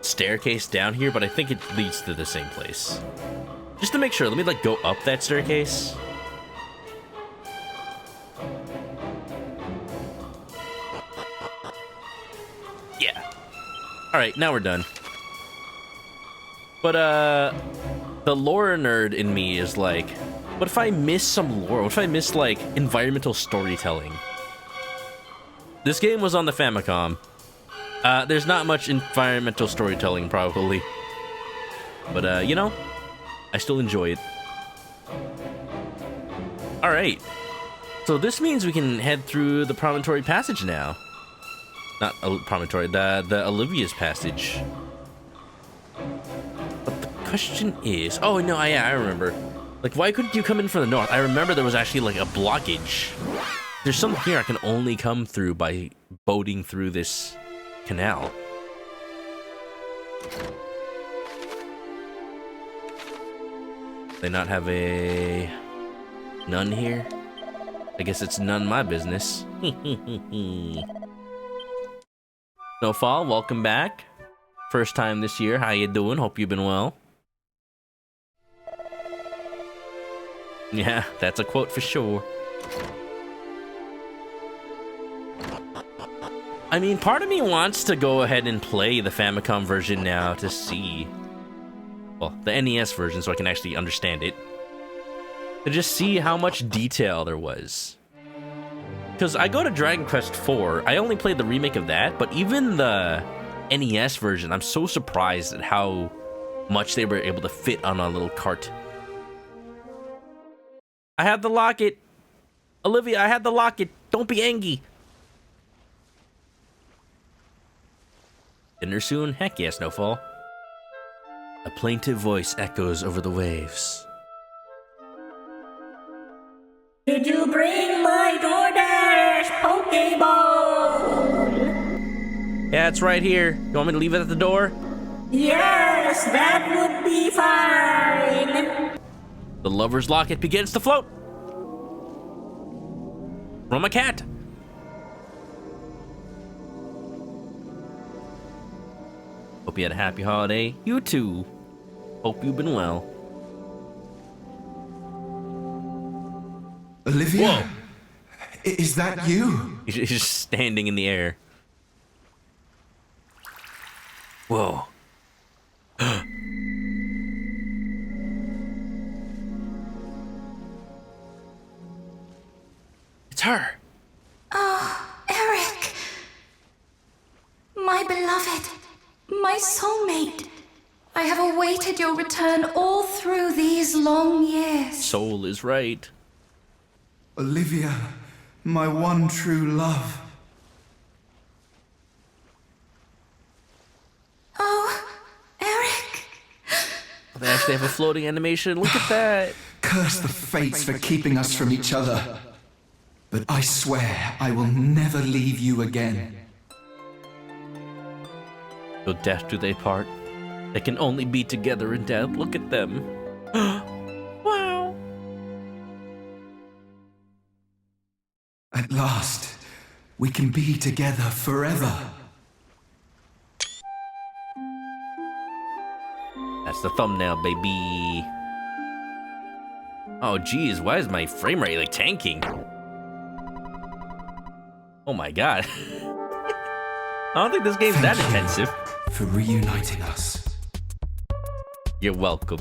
[SPEAKER 1] staircase down here, but I think it leads to the same place. Just to make sure, let me, like, go up that staircase. Yeah. Alright, now we're done. But, the lore nerd in me is like, what if I miss some lore? What if I miss, like, environmental storytelling? This game was on the Famicom. There's not much environmental storytelling, probably. But, you know, I still enjoy it. Alright. So this means we can head through the Promontory Passage now. Not Promontory, the Olivia's Passage. But the question is... Oh, no, I remember. Like, why couldn't you come in from the north? I remember there was actually, like, a blockage. There's something here I can only come through by boating through this canal. They not have a nun here? I guess it's none my business. Snowfall, welcome back. First time this year. How you doing? Hope you've been well. Yeah, that's a quote for sure. I mean, part of me wants to go ahead and play the Famicom version now to see... Well, the NES version, so I can actually understand it. To just see how much detail there was. Because I go to Dragon Quest IV, I only played the remake of that, but even the NES version, I'm so surprised at how much they were able to fit on a little cart. I had the locket! Olivia, I had the locket! Don't be angry! Dinner soon? Heck yeah, Snowfall. A plaintive voice echoes over the waves.
[SPEAKER 6] Did you bring my DoorDash Pokeball?
[SPEAKER 1] Yeah, it's right here. You want me to leave it at the door?
[SPEAKER 6] Yes, that would be fine.
[SPEAKER 1] The lover's locket begins to float. From a cat. Hope you had a happy holiday. You too. Hope you've been well.
[SPEAKER 7] Olivia?
[SPEAKER 1] Whoa.
[SPEAKER 7] Is that you?
[SPEAKER 1] He's just standing in the air. Whoa. It's her.
[SPEAKER 5] Oh, Eric. My beloved. My soulmate. I have awaited your return all through these long years.
[SPEAKER 1] Soul is right.
[SPEAKER 7] Olivia, my one true love.
[SPEAKER 5] Oh, Eric.
[SPEAKER 1] They actually have a floating animation. Look at that.
[SPEAKER 7] Curse the fates for keeping us from each other. But I swear I will never leave you again.
[SPEAKER 1] Till death do they part. They can only be together in death. Look at them. Wow.
[SPEAKER 7] At last, we can be together forever.
[SPEAKER 1] That's the thumbnail, baby. Oh, geez. Why is my frame rate, like, tanking? Oh, my God. I don't think this game's that intensive.
[SPEAKER 7] For reuniting us.
[SPEAKER 1] You're welcome.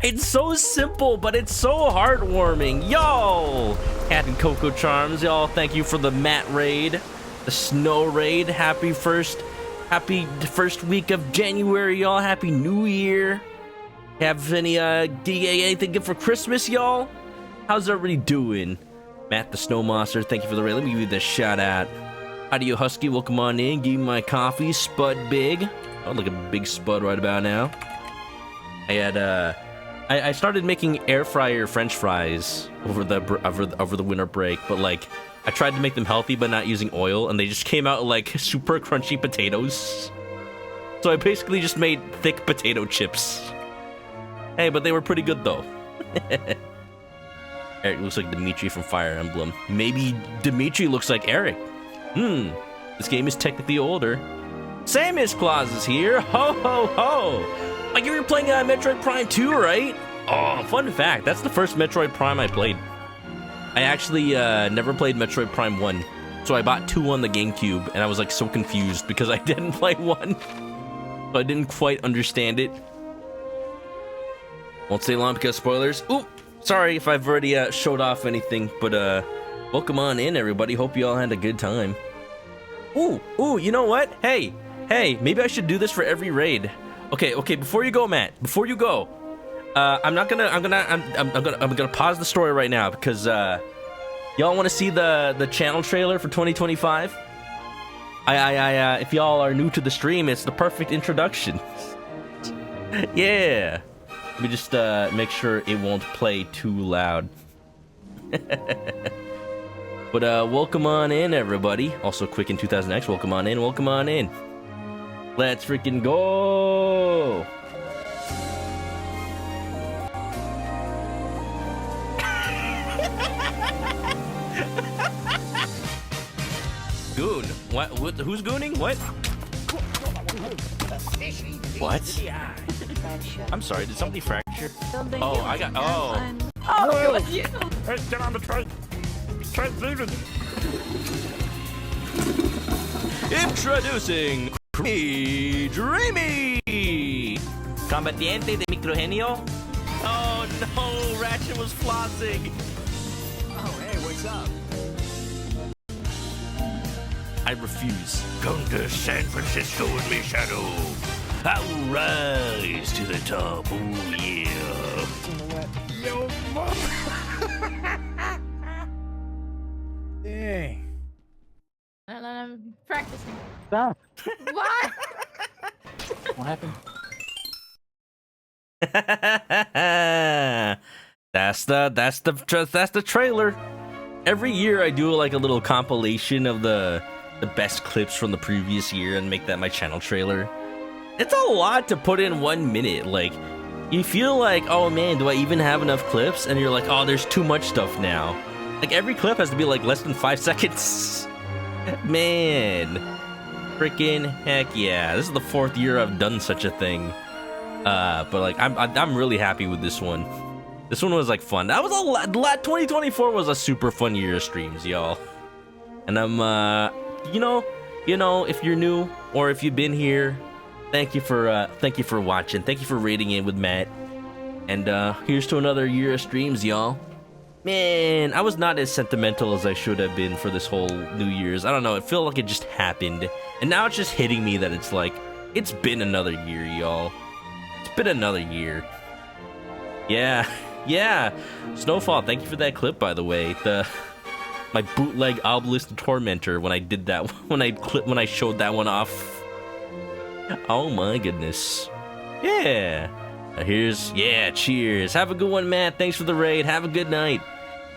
[SPEAKER 1] It's so simple, but it's so heartwarming. Yo! Captain Coco Charms, y'all, thank you for the mat raid, the snow raid. Happy first Happy first week of January, y'all. Happy New Year. Have any anything good for Christmas, y'all? How's everybody doing? Matt the Snow Monster, thank you for the raid. Let me give you the shout out. Audio Husky, welcome on in. Give me my coffee. Spud Big. Oh, look at Big Spud right about now. I had I started making air fryer French fries over the winter break, but like I tried to make them healthy but not using oil, and they just came out like super crunchy potatoes. So I basically just made thick potato chips. Hey, but they were pretty good though. Eric looks like Dimitri from Fire Emblem. Maybe Dimitri looks like Eric. This game is technically older. Samus Claus is here. Ho ho ho! Like you were playing Metroid Prime 2, right? Oh, fun fact, that's the first Metroid Prime I played. I actually never played Metroid Prime 1, so I bought 2 on the GameCube, and I was like so confused because I didn't play 1. So I didn't quite understand it. Won't stay long because spoilers. Ooh, sorry if I've already showed off anything, but welcome on in, everybody. Hope you all had a good time. Ooh, you know what? Hey, maybe I should do this for every raid. Okay, before you go, Matt, before you go, I'm gonna pause the story right now because y'all want to see the channel trailer for 2025? If y'all are new to the stream, it's the perfect introduction. Yeah. Let me just make sure it won't play too loud. But welcome on in, everybody. Also, Quick in 2000X, welcome on in, welcome on in. Let's freaking go! Goon. What? Who's gooning? What? What? I'm sorry, did somebody fracture? Oh, I got. Oh.
[SPEAKER 6] Oh, it was you.
[SPEAKER 2] Hey, get on the train. Train's leaving.
[SPEAKER 1] Introducing Dreamy! Combatiente de microgenio? Oh no, Ratchet was flossing!
[SPEAKER 3] Oh, hey, what's up?
[SPEAKER 1] I refuse.
[SPEAKER 2] Come to San Francisco with me, Shadow. I will rise to the top. Oh, yeah.
[SPEAKER 8] Yo, dang.
[SPEAKER 6] I'm practicing.
[SPEAKER 8] Stop.
[SPEAKER 6] What?
[SPEAKER 8] What happened?
[SPEAKER 1] That's the trailer. Every year I do like a little compilation of the best clips from the previous year and make that my channel trailer. It's a lot to put in 1 minute. Like, you feel like, oh man, do I even have enough clips? And you're like, oh, there's too much stuff now. Like, every clip has to be like less than 5 seconds. Man, freaking heck yeah! This is the 4th year I've done such a thing. But like, I'm really happy with this one. This one was like fun. That was a lot. 2024 was a super fun year of streams, y'all. And I'm, you know, if you're new or if you've been here, thank you for watching. Thank you for rating in with Matt. And here's to another year of streams, y'all. Man, I was not as sentimental as I should have been for this whole New Year's. I don't know, it felt like it just happened. And now it's just hitting me that it's like, it's been another year, y'all. It's been another year. Yeah. Snowfall, thank you for that clip, by the way. My bootleg Obelisk the Tormentor when I did that, when I showed that one off. Oh my goodness. Yeah. Cheers. Have a good one, Matt. Thanks for the raid. Have a good night.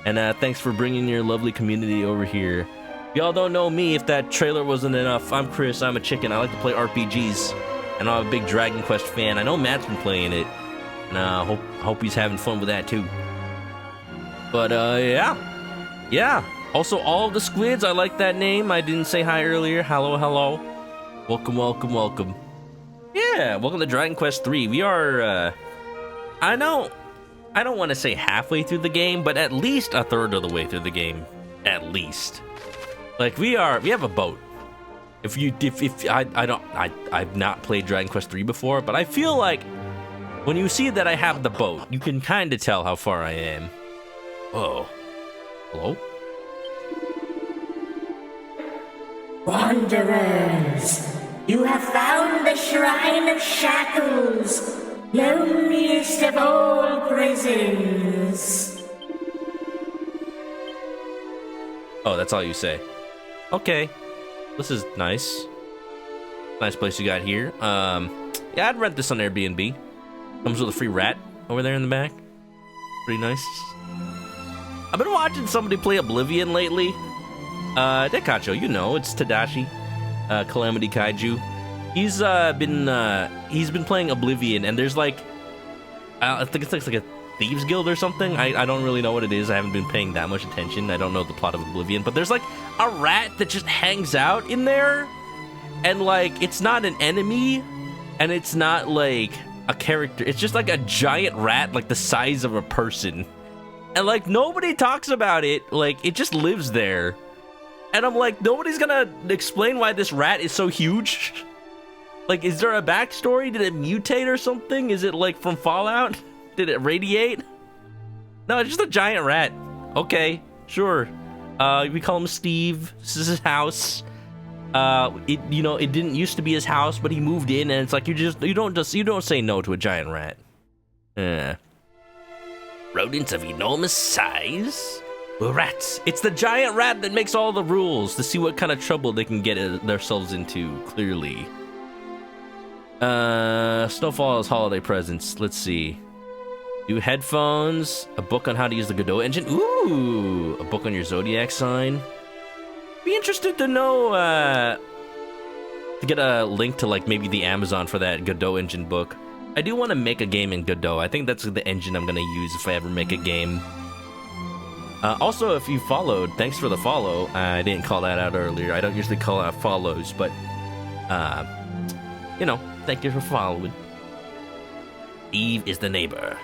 [SPEAKER 1] And thanks for bringing your lovely community over here. If y'all don't know me, if that trailer wasn't enough, I'm Chris. I'm a chicken. I like to play RPGs. And I'm a big Dragon Quest fan. I know Matt's been playing it. And I hope he's having fun with that, too. But, yeah. Also, all of the squids, I like that name. I didn't say hi earlier. Hello. Welcome. Yeah, welcome to Dragon Quest 3. We are, I don't want to say halfway through the game, but at least a third of the way through the game. At least. Like, we have a boat. I've not played Dragon Quest 3 before, but I feel like when you see that I have the boat, you can kind of tell how far I am. Oh. Hello?
[SPEAKER 6] Wanderers, You have found the Shrine of Shackles, loneliest of all prisons.
[SPEAKER 1] Oh, that's all you say. Okay. This is nice. Nice place you got here. Yeah, I'd rent this on Airbnb. Comes with a free rat over there in the back. Pretty nice. I've been watching somebody play Oblivion lately. Dekacho, you know, it's Tadashi. Calamity Kaiju. He's been playing Oblivion, and there's like, I think it's like a thieves guild or something. I don't really know what it is. I haven't been paying that much attention. I don't know the plot of Oblivion, but there's like a rat that just hangs out in there, and like it's not an enemy, and it's not like a character. It's just like a giant rat, like the size of a person, and like nobody talks about it. Like it just lives there. And I'm like, nobody's gonna explain why this rat is so huge? Like, is there a backstory? Did it mutate or something? Is it, like, from Fallout? Did it radiate? No, it's just a giant rat. Okay, sure. We call him Steve. This is his house. It didn't used to be his house, but he moved in, and it's like, you don't say no to a giant rat.
[SPEAKER 2] Rodents of enormous size?
[SPEAKER 1] Rats. It's the giant rat that makes all the rules to see what kind of trouble they can get themselves into, clearly. Snowfall's holiday presents. Let's see. New headphones, a book on how to use the Godot engine. Ooh, a book on your zodiac sign. Be interested to know, to get a link to, like, maybe the Amazon for that Godot engine book. I do want to make a game in Godot. I think that's the engine I'm going to use if I ever make a game. Also, if you followed, thanks for the follow. I didn't call that out earlier. I don't usually call out follows, but, thank you for following.
[SPEAKER 2] Steve is the neighbor.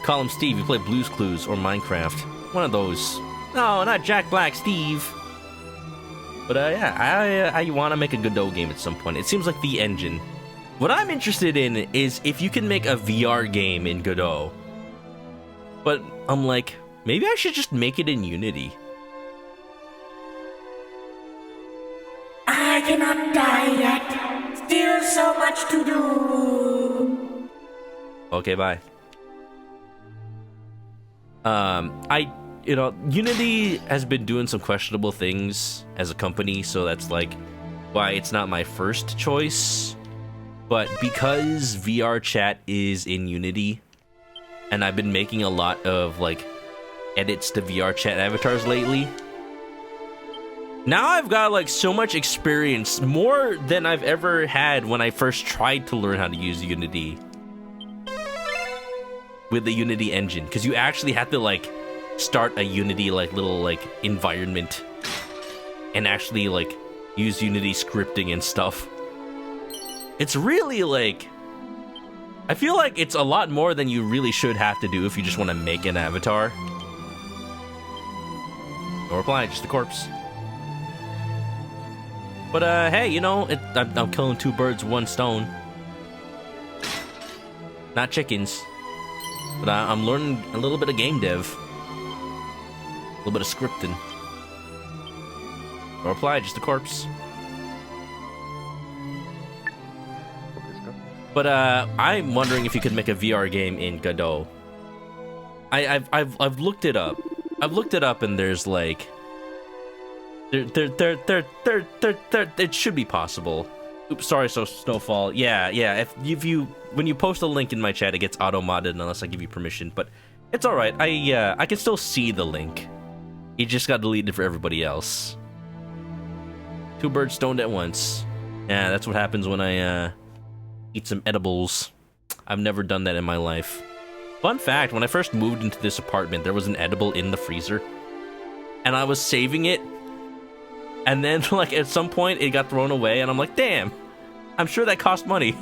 [SPEAKER 1] Call him Steve. You play Blue's Clues or Minecraft. One of those. No, not Jack Black, Steve. But, I want to make a Godot game at some point. It seems like the engine. What I'm interested in is if you can make a VR game in Godot. But I'm like, maybe I should just make it in Unity.
[SPEAKER 6] I cannot die yet. Still so much to do.
[SPEAKER 1] Okay, bye. Unity has been doing some questionable things as a company, so that's like why it's not my first choice. But because VR chat is in Unity, and I've been making a lot of like edits to VR chat avatars lately, now I've got like so much experience, more than I've ever had when I first tried to learn how to use Unity with the Unity engine, because you actually have to like start a Unity like little like environment and actually like use Unity scripting and stuff. It's really like, I feel like it's a lot more than you really should have to do if you just want to make an avatar. No reply, just a corpse. But hey, I'm killing two birds with one stone. Not chickens. But I'm learning a little bit of game dev. A little bit of scripting. No reply, just a corpse. But I'm wondering if you could make a VR game in Godot. I've looked it up. I've looked it up, and there's like, it should be possible. Oops, sorry, so Snowfall. Yeah. If you when you post a link in my chat, it gets auto-modded unless I give you permission. But it's all right. I can still see the link. You just got deleted for everybody else. Two birds stoned at once. Yeah, that's what happens when I eat some edibles. I've never done that in my life. Fun fact, when I first moved into this apartment, there was an edible in the freezer. And I was saving it. And then, like, at some point, it got thrown away, and I'm like, damn, I'm sure that cost money.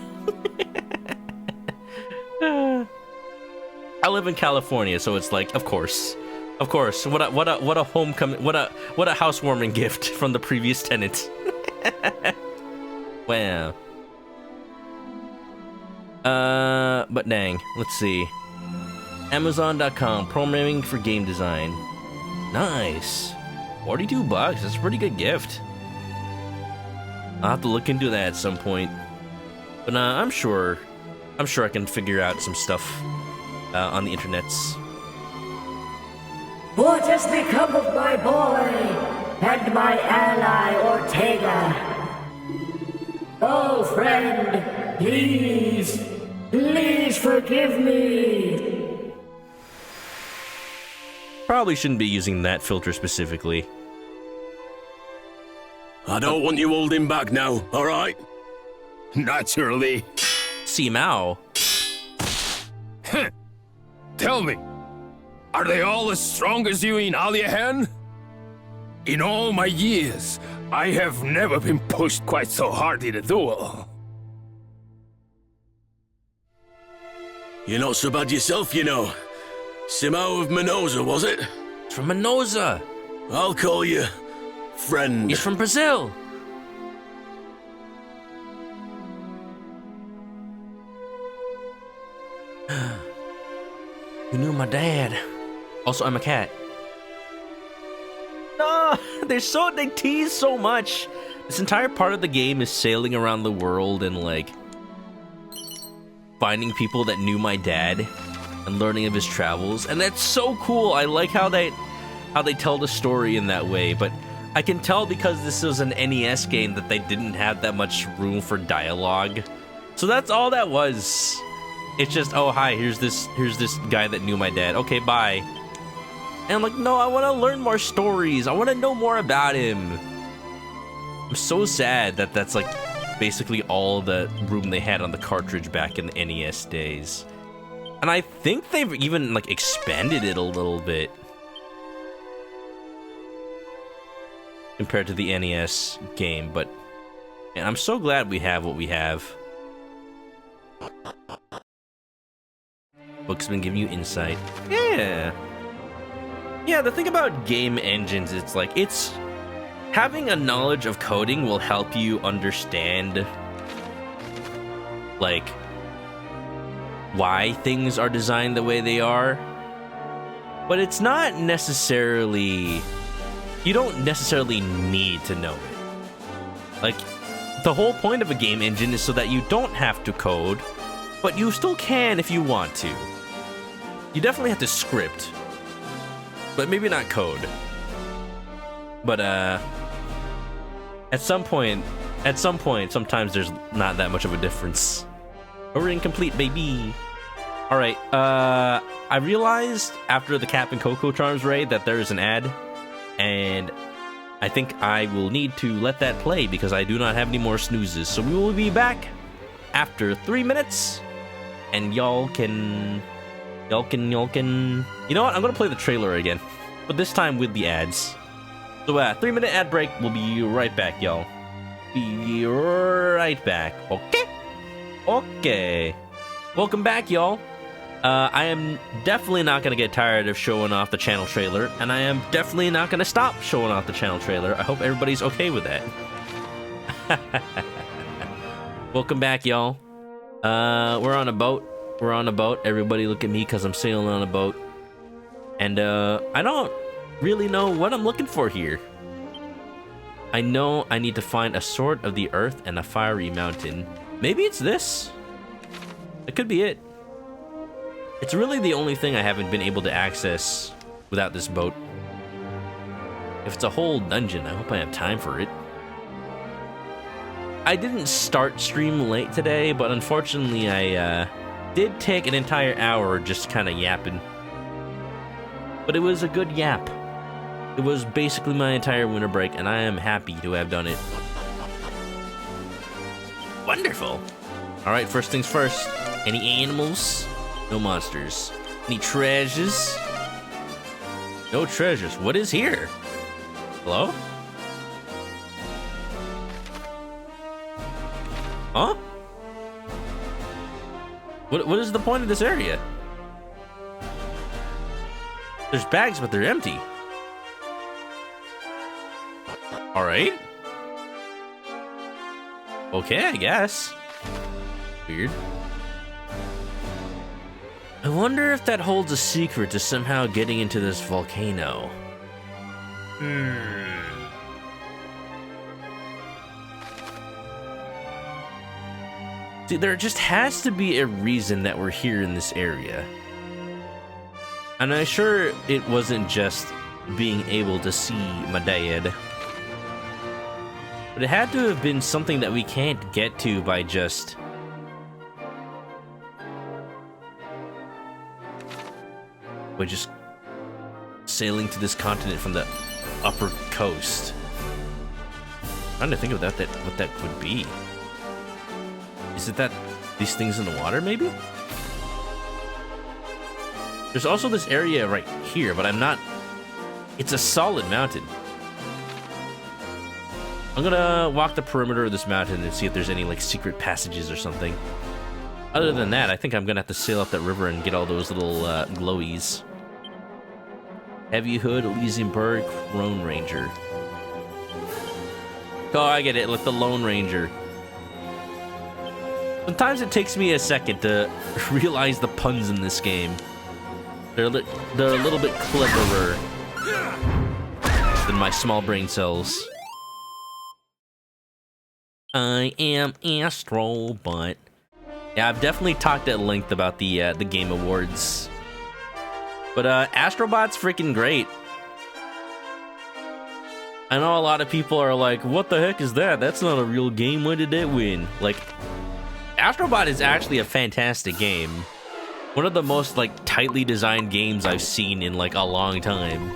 [SPEAKER 1] I live in California, so it's like, of course. What a homecoming, what a housewarming gift from the previous tenant. Wow. But dang, let's see. Amazon.com, programming for game design. Nice. $42, that's a pretty good gift. I'll have to look into that at some point. But I'm sure I can figure out some stuff on the internets.
[SPEAKER 6] What has become of my boy and my ally Ortega? Oh, friend, please forgive me.
[SPEAKER 1] Probably shouldn't be using that filter specifically.
[SPEAKER 4] I don't want you holding back now, all right?
[SPEAKER 9] Naturally.
[SPEAKER 1] See Mao.
[SPEAKER 9] Tell me, are they all as strong as you in Aliahan? In all my years, I have never been pushed quite so hard in a duel.
[SPEAKER 4] You're not so bad yourself, you know. Simao of Minosa, was it?
[SPEAKER 1] It's from Minosa.
[SPEAKER 4] I'll call you friend.
[SPEAKER 1] He's from Brazil. You knew my dad. Also, I'm a cat. No, they tease so much. This entire part of the game is sailing around the world and like finding people that knew my dad and learning of his travels, and that's so cool. I like how they tell the story in that way, but I can tell because this was an NES game that they didn't have that much room for dialogue. So that's all that was. It's just, oh hi, here's this guy that knew my dad. Okay, bye. And I'm like, no, I want to learn more stories. I want to know more about him. I'm so sad that that's like basically all the room they had on the cartridge back in the NES days. And I think they've even like expanded it a little bit compared to the NES game, but man, I'm so glad we have what we have. Book's been giving you insight. Yeah. Yeah, the thing about game engines, it's like, having a knowledge of coding will help you understand, like, why things are designed the way they are. But it's not necessarily, you don't necessarily need to know it. Like, the whole point of a game engine is so that you don't have to code, but you still can if you want to. You definitely have to script, but maybe not code. But at some point, sometimes there's not that much of a difference. We're incomplete, baby. All right. I realized after the Cap and Coco Charms raid that there is an ad, and I think I will need to let that play because I do not have any more snoozes. So we will be back after 3 minutes, and y'all can. You know what? I'm gonna play the trailer again, but this time with the ads. So 3-minute ad break. We'll be right back, y'all. Be right back. Okay. Welcome back, y'all. I am definitely not gonna get tired of showing off the channel trailer, and I am definitely not gonna stop showing off the channel trailer. I hope everybody's okay with that. Welcome back, y'all. We're on a boat. Everybody look at me because I'm sailing on a boat. And I don't really know what I'm looking for here. I know I need to find a sword of the earth and a fiery mountain. Maybe it's this. That could be it. It's really the only thing I haven't been able to access without this boat. If it's a whole dungeon, I hope I have time for it. I didn't start stream late today, but unfortunately I did take an entire hour just kind of yapping. But it was a good yap. It was basically my entire winter break, and I am happy to have done it. Wonderful. All right, first things first. Any animals? No monsters. Any treasures? No treasures. What is here? Hello? Huh? What is the point of this area? There's bags, but they're empty. All right. Okay, I guess. Weird. I wonder if that holds a secret to somehow getting into this volcano. See, there just has to be a reason that we're here in this area. And I'm sure it wasn't just being able to see my dad. But it had to have been something that we can't get to by just... sailing to this continent from the upper coast. I'm trying to think of what that could be. Is it that these things in the water, maybe? There's also this area right here, but I'm not... It's a solid mountain. I'm gonna walk the perimeter of this mountain and see if there's any, like, secret passages or something. Other than that, I think I'm gonna have to sail up that river and get all those little, glowies. Heavy Hood, Elysiumburg, Lone Ranger. Oh, I get it, like the Lone Ranger. Sometimes it takes me a second to realize the puns in this game. They're a little bit cleverer than my small brain cells. I am Astro, but yeah, I've definitely talked at length about the Game Awards. But Astrobot's freaking great. I know a lot of people are like, "What the heck is that? That's not a real game. Why did it win?" Like, Astrobot is actually a fantastic game. One of the most, like, tightly designed games I've seen in, like, a long time.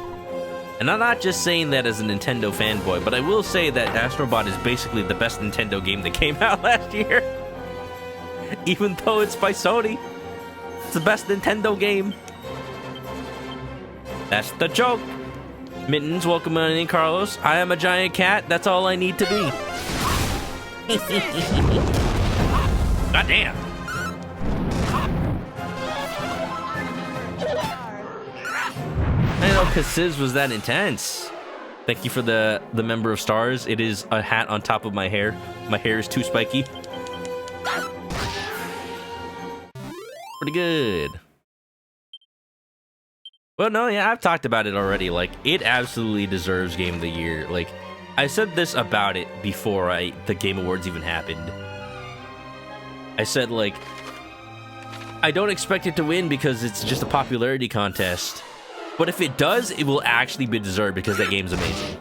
[SPEAKER 1] And I'm not just saying that as a Nintendo fanboy, but I will say that Astrobot is basically the best Nintendo game that came out last year. Even though it's by Sony. It's the best Nintendo game. That's the joke. Mittens, welcome in, Carlos. I am a giant cat. That's all I need to be. God damn. I didn't know Kassiz was that intense. Thank you for the member of stars. It is a hat on top of my hair. My hair is too spiky. Pretty good. Well, no, yeah, I've talked about it already. Like, it absolutely deserves Game of the Year. Like, I said this about it before the Game Awards even happened. I said, like, I don't expect it to win because it's just a popularity contest. But if it does, it will actually be deserved because that game's amazing.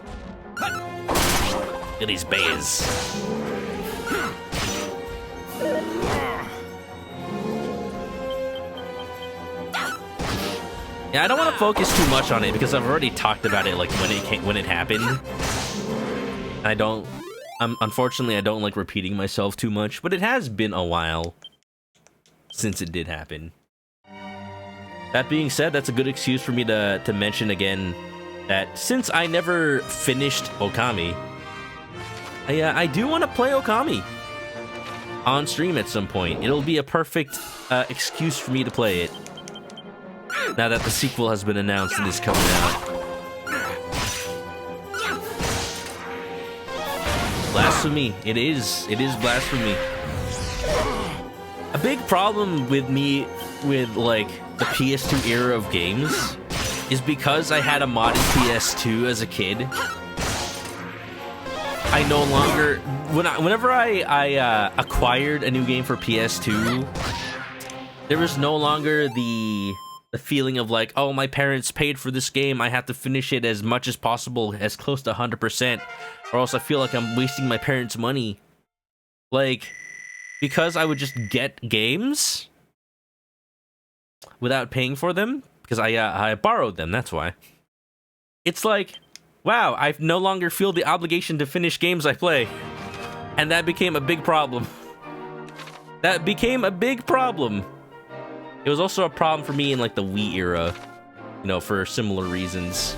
[SPEAKER 1] Look at these bears. Yeah, I don't want to focus too much on it because I've already talked about it, like, when it happened. Unfortunately, I don't like repeating myself too much, but it has been a while since it did happen. That being said, that's a good excuse for me to mention again that since I never finished Okami, I do want to play Okami on stream at some point. It'll be a perfect excuse for me to play it. Now that the sequel has been announced and is coming out. Blasphemy. It is blasphemy. A big problem with me with, like, the PS2 era of games is because I had a modded PS2 as a kid. I no longer... Whenever I acquired a new game for PS2, there was no longer the feeling of, like, oh, my parents paid for this game, I have to finish it as much as possible, as close to 100%, or else I feel like I'm wasting my parents' money. Like, because I would just get games without paying for them, because I borrowed them, that's why. It's like, wow, I no longer feel the obligation to finish games I play. And that became a big problem. That became a big problem. It was also a problem for me in, like, the Wii era, you know, for similar reasons.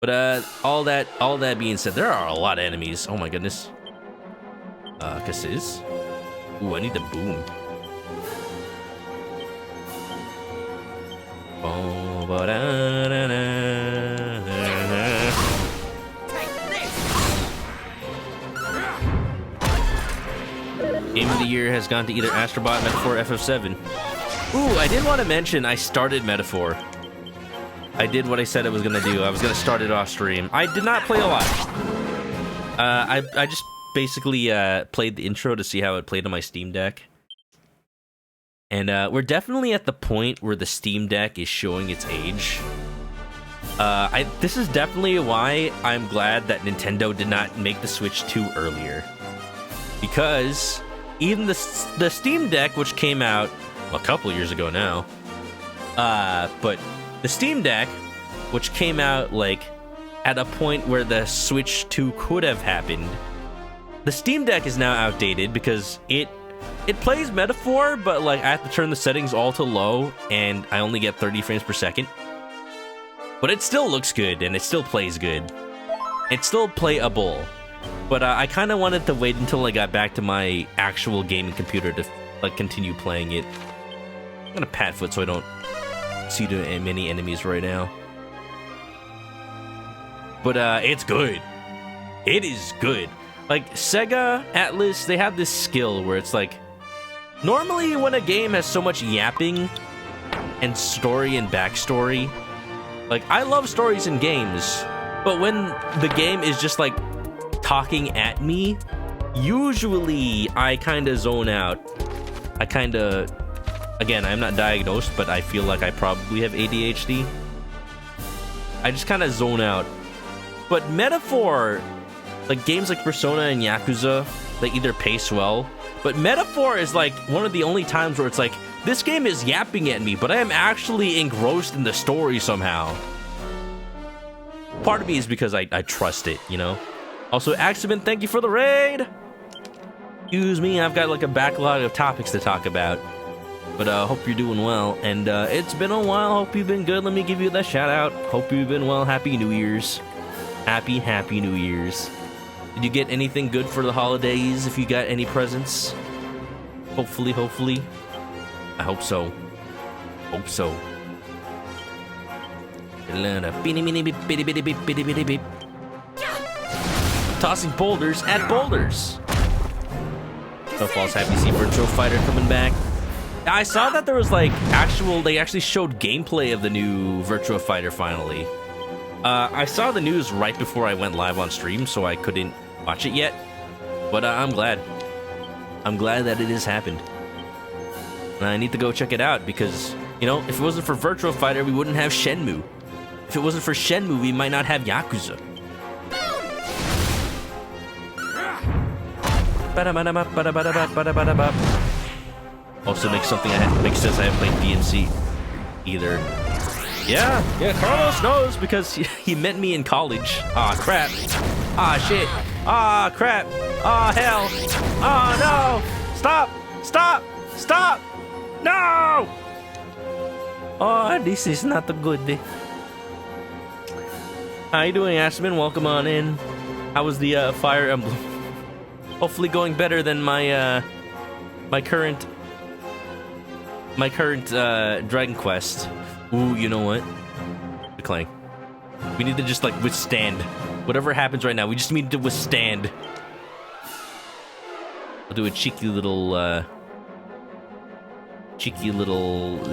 [SPEAKER 1] But all that being said, there are a lot of enemies. Oh my goodness. Kassiz? Ooh, I need the boom. Oh, Game of the Year has gone to either Astrobot, Metaphor, or FF7. Ooh, I did want to mention I started Metaphor. I did what I said I was going to do. I was going to start it off stream. I did not play a lot. I just basically played the intro to see how it played on my Steam Deck. And we're definitely at the point where the Steam Deck is showing its age. This is definitely why I'm glad that Nintendo did not make the Switch 2 earlier. Because even the Steam Deck, which came out a couple years ago now, but the Steam Deck, which came out like at a point where the Switch 2 could have happened, the Steam Deck is now outdated because it plays Metaphor, but like I have to turn the settings all to low, and I only get 30 frames per second. But it still looks good, and it still plays good. It's still playable. But I kind of wanted to wait until I got back to my actual gaming computer to like continue playing it. I'm gonna pat foot so I don't see too many enemies right now. But it's good. It is good. Like Sega, Atlas, they have this skill where it's like, normally when a game has so much yapping and story and backstory, like I love stories in games, but when the game is just like talking at me, usually I kind of zone out. I kind of, again, I'm not diagnosed, but I feel like I probably have ADHD. I just kind of zone out. But Metaphor, like games like Persona and Yakuza, they either pace well, but Metaphor is like one of the only times where it's like, this game is yapping at me, but I am actually engrossed in the story somehow. Part of me is because I trust it, you know? Also, Axeman, thank you for the raid! Excuse me, I've got like a backlog of topics to talk about. But hope you're doing well. And it's been a while, hope you've been good. Let me give you that shout out. Hope you've been well. Happy New Year's. Happy New Year's. Did you get anything good for the holidays? If you got any presents? Hopefully. I hope so. Tossing boulders at boulders. Snowfall's happy to see Virtual Fighter coming back. I saw that there was like they actually showed gameplay of the new Virtua Fighter finally. I saw the news right before I went live on stream, so I couldn't watch it yet. But I'm glad. I'm glad that it has happened. And I need to go check it out because, you know, if it wasn't for Virtua Fighter, we wouldn't have Shenmue. If it wasn't for Shenmue, we might not have Yakuza. Also makes sense I haven't played DMC either. Yeah, Carlos knows because he met me in college. Aw, crap. Ah, shit. Ah, crap. Ah, hell. Ah, no. Stop. No! Oh, this is not a good day. How you doing, Ashman? Welcome on in. How was the Fire Emblem? Hopefully going better than my current Dragon Quest. Ooh, you know what? Clang. We need to just like withstand whatever happens right now. We just need to withstand. I'll do a cheeky little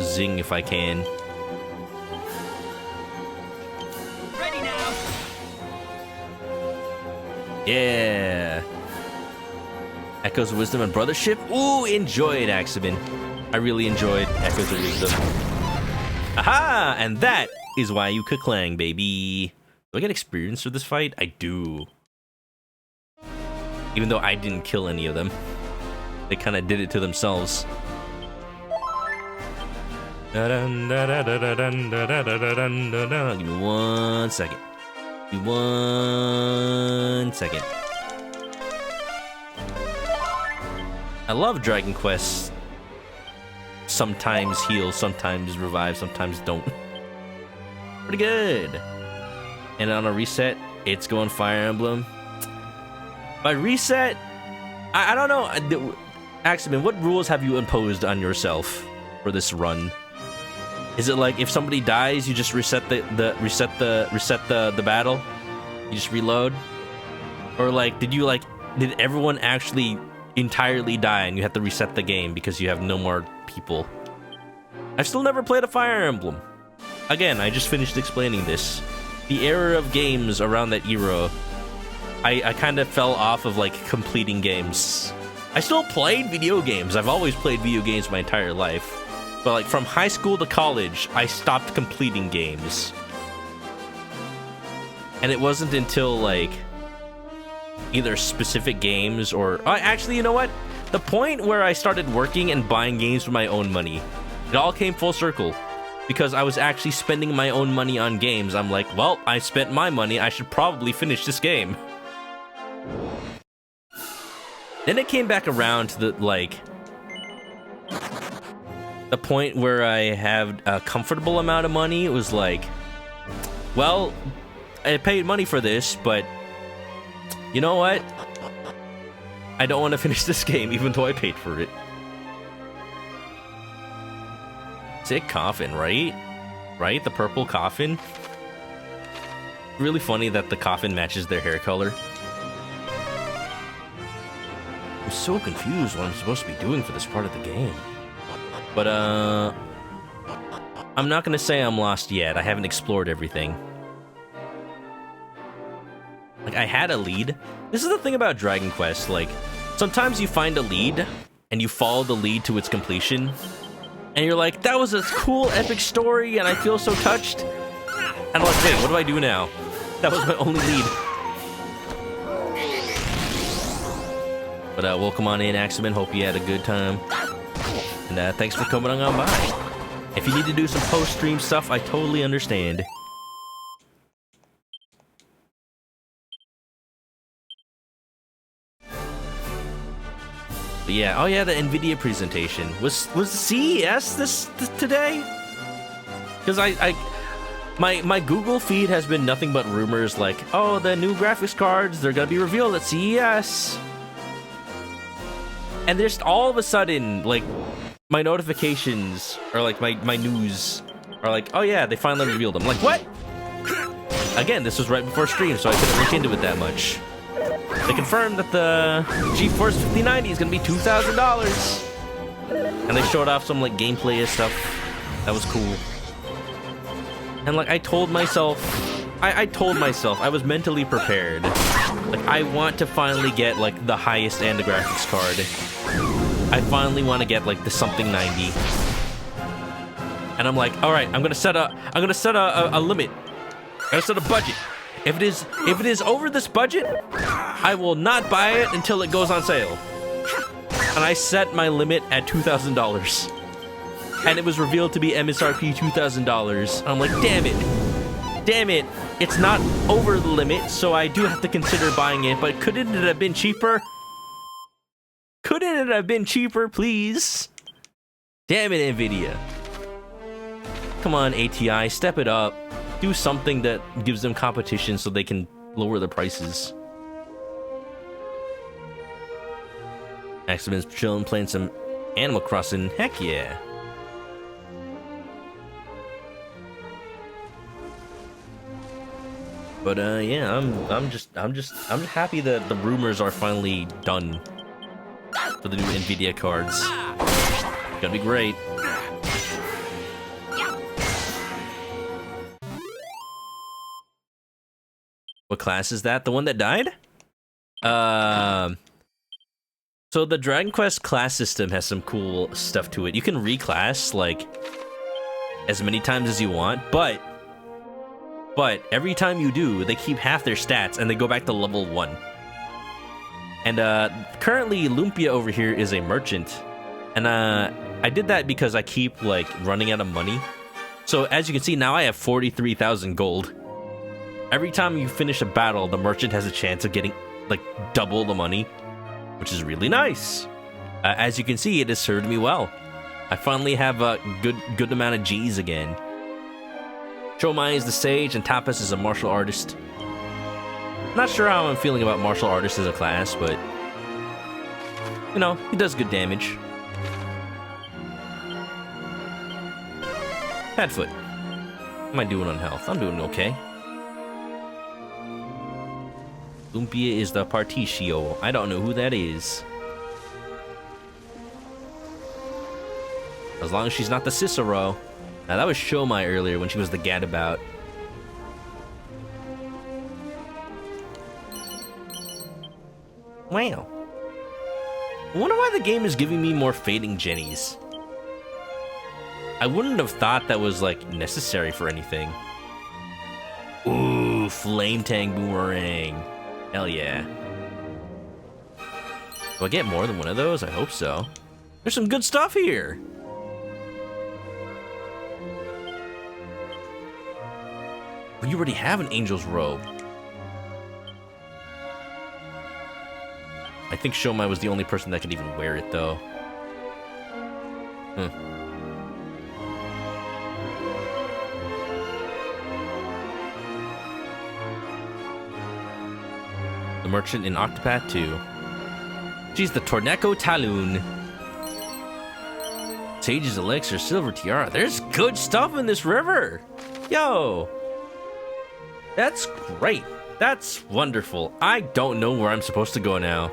[SPEAKER 1] zing if I can.
[SPEAKER 6] Ready now.
[SPEAKER 1] Yeah. Echoes of Wisdom and Brothership. Ooh, enjoy it, Axeman. I really enjoyed Echoes of Wisdom. Aha! And that is why you could clang, baby. Do I get experience for this fight? I do. Even though I didn't kill any of them. They kind of did it to themselves. Give me 1 second. Give me 1 second. I love Dragon Quest. Sometimes heal, sometimes revive, sometimes don't. Pretty good. And on a reset, it's going Fire Emblem. By reset, I don't know. Axeman, what rules have you imposed on yourself for this run? Is it like if somebody dies, you just reset the battle? You just reload? Or like did everyone actually entirely die and you have to reset the game because you have no more people? I've still never played a Fire Emblem. Again, I just finished explaining this. The era of games around that era I kind of fell off of like completing games. I still played video games. I've always played video games my entire life. But like from high school to college, I stopped completing games. And it wasn't until like either specific games or actually, you know what? The point where I started working and buying games with my own money. It all came full circle. Because I was actually spending my own money on games. I'm like, well, I spent my money. I should probably finish this game. Then it came back around to the, like, the point where I have a comfortable amount of money. It was like, well, I paid money for this, but you know what? I don't want to finish this game, even though I paid for it. Sick coffin, right? Right? The purple coffin? Really funny that the coffin matches their hair color. I'm so confused what I'm supposed to be doing for this part of the game. But, I'm not gonna say I'm lost yet. I haven't explored everything. Like, I had a lead. This is the thing about Dragon Quest, like, sometimes you find a lead, and you follow the lead to its completion, and you're like, that was a cool, epic story, and I feel so touched. And I'm like, wait, what do I do now? That was my only lead. But welcome on in, Axeman. Hope you had a good time. And thanks for coming on by. If you need to do some post-stream stuff, I totally understand. But yeah, oh yeah, the NVIDIA presentation. Was CES this today? Because my Google feed has been nothing but rumors like, oh, the new graphics cards, they're gonna be revealed at CES. And there's all of a sudden, like, my notifications, or like my news, are like, oh yeah, they finally revealed them. I'm like, what? Again, this was right before stream, so I couldn't look into it that much. They confirmed that the GeForce 5090 is gonna be $2,000. And they showed off some like gameplay and stuff. That was cool. And like I told myself I was mentally prepared. Like I want to finally get like the highest end graphics card. I finally want to get like the something 90. And I'm like, all right, I'm gonna set a limit. I'm gonna set a budget. If it is over this budget, I will not buy it until it goes on sale. And I set my limit at $2,000. And it was revealed to be MSRP $2,000. I'm like, damn it, it's not over the limit, so I do have to consider buying it, but couldn't it have been cheaper? Couldn't it have been cheaper, please? Damn it, NVIDIA. Come on, ATI, step it up. Do something that gives them competition so they can lower the prices. Axeman's chilling, playing some Animal Crossing. Heck yeah. But yeah, I'm just happy that the rumors are finally done for the new NVIDIA cards. Gonna be great. What class is that? The one that died? So the Dragon Quest class system has some cool stuff to it. You can reclass like as many times as you want, but every time you do, they keep half their stats and they go back to level 1. And currently Lumpia over here is a merchant, and I did that because I keep like running out of money. So as you can see now, I have 43,000 gold. Every time you finish a battle, the merchant has a chance of getting like double the money, which is really nice. As you can see, it has served me well. I finally have a good amount of G's again. Chomai is the sage, and Tapas is a martial artist. Not sure how I'm feeling about martial artist as a class, but you know, he does good damage. Padfoot. How am I doing on health? I'm doing okay. Lumpia is the Particio. I don't know who that is. As long as she's not the Cicero. Now that was Shomai earlier when she was the gadabout. Wow. I wonder why the game is giving me more fading jennies. I wouldn't have thought that was, like, necessary for anything. Ooh, Flame Tang Boomerang. Hell yeah. Do I get more than one of those? I hope so. There's some good stuff here. You already have an angel's robe. I think Shomai was the only person that could even wear it, though. The merchant in Octopath 2. She's the Torneko Talon. Sage's Elixir, Silver Tiara. There's good stuff in this river. Yo. That's great. That's wonderful. I don't know where I'm supposed to go now.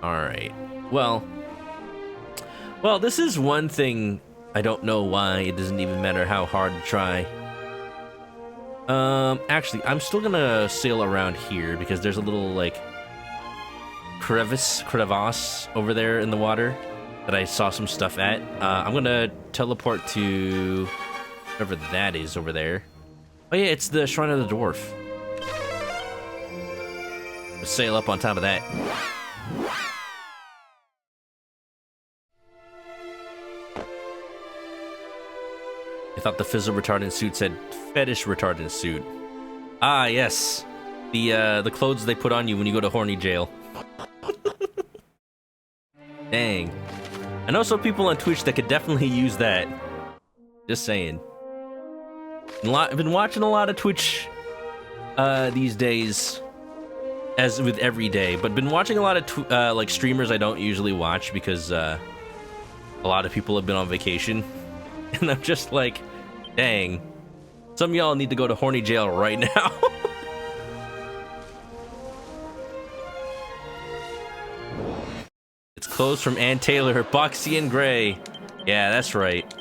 [SPEAKER 1] Alright. Well, this is one thing I don't know why it doesn't even matter how hard to try. Actually, I'm still gonna sail around here because there's a little, like, crevasse over there in the water that I saw some stuff at. I'm gonna teleport to whatever that is over there. Oh yeah, it's the Shrine of the Dwarf. Let's sail up on top of that. I thought the fizzle retardant suit said fetish retardant suit. Ah, yes. The clothes they put on you when you go to horny jail. Dang. I know some people on Twitch that could definitely use that. Just saying. I've been watching a lot of Twitch these days, as with every day, but been watching a lot of like streamers I don't usually watch because a lot of people have been on vacation. And I'm just like, dang. Some of y'all need to go to horny jail right now. It's clothes from Ann Taylor, boxy and gray. Yeah, that's right.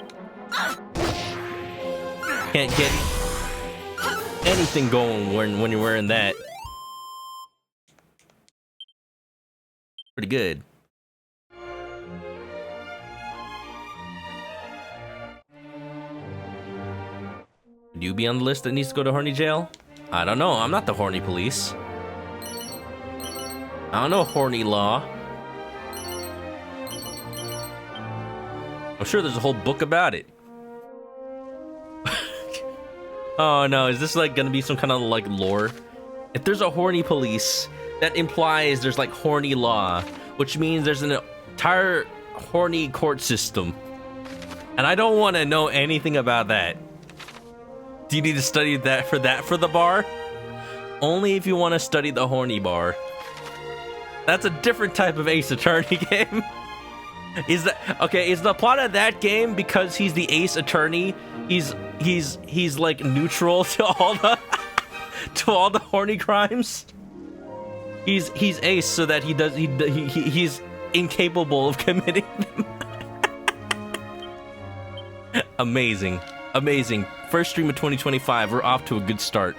[SPEAKER 1] Can't get anything going when you're wearing that. Pretty good. Would you be on the list that needs to go to horny jail? I don't know. I'm not the horny police. I don't know horny law. I'm sure there's a whole book about it. Oh no, is this like gonna be some kind of like lore? If there's a horny police, that implies there's like horny law, which means there's an entire horny court system. And I don't want to know anything about that. Do you need to study that for the bar? Only if you want to study the horny bar. That's a different type of Ace Attorney game. Is the plot of that game because he's the Ace Attorney? He's like neutral to all the horny crimes. He's Ace so that he's incapable of committing them. Amazing. First stream of 2025. We're off to a good start.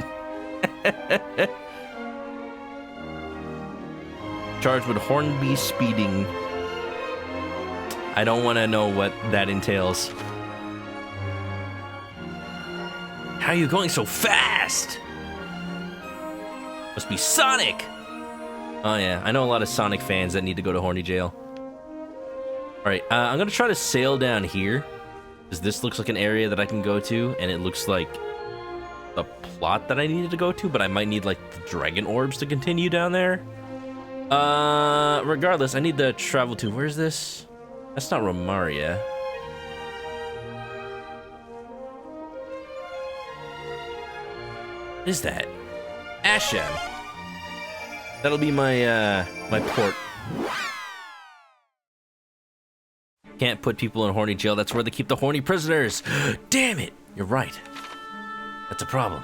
[SPEAKER 1] Charged with Hornby speeding. I don't want to know what that entails. How are you going so fast? Must be Sonic. Oh yeah, I know a lot of Sonic fans that need to go to horny jail. Alright, I'm gonna try to sail down here, because this looks like an area that I can go to, and it looks like the plot that I needed to go to, but I might need like the dragon orbs to continue down there. Regardless, I need to travel to, where's this? That's not Romaria. What is that? Asham. That'll be my my port. Can't put people in horny jail. That's where they keep the horny prisoners. Damn it! You're right. That's a problem.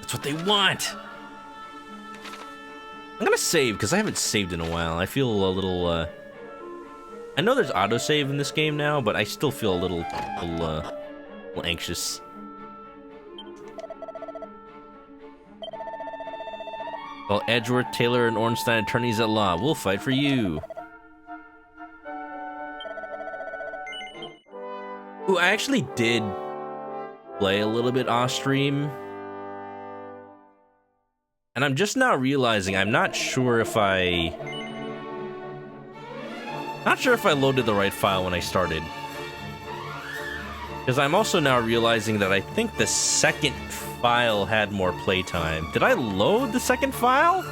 [SPEAKER 1] That's what they want. I'm gonna save because I haven't saved in a while. I feel a little. I know there's autosave in this game now, but I still feel a little anxious. Well, Edgeworth, Taylor, and Ornstein attorneys at law. We'll fight for you. Ooh, I actually did play a little bit off stream. And I'm just now realizing I'm not sure if I loaded the right file when I started. Because I'm also now realizing that I think the second file had more playtime. Did I load the second file?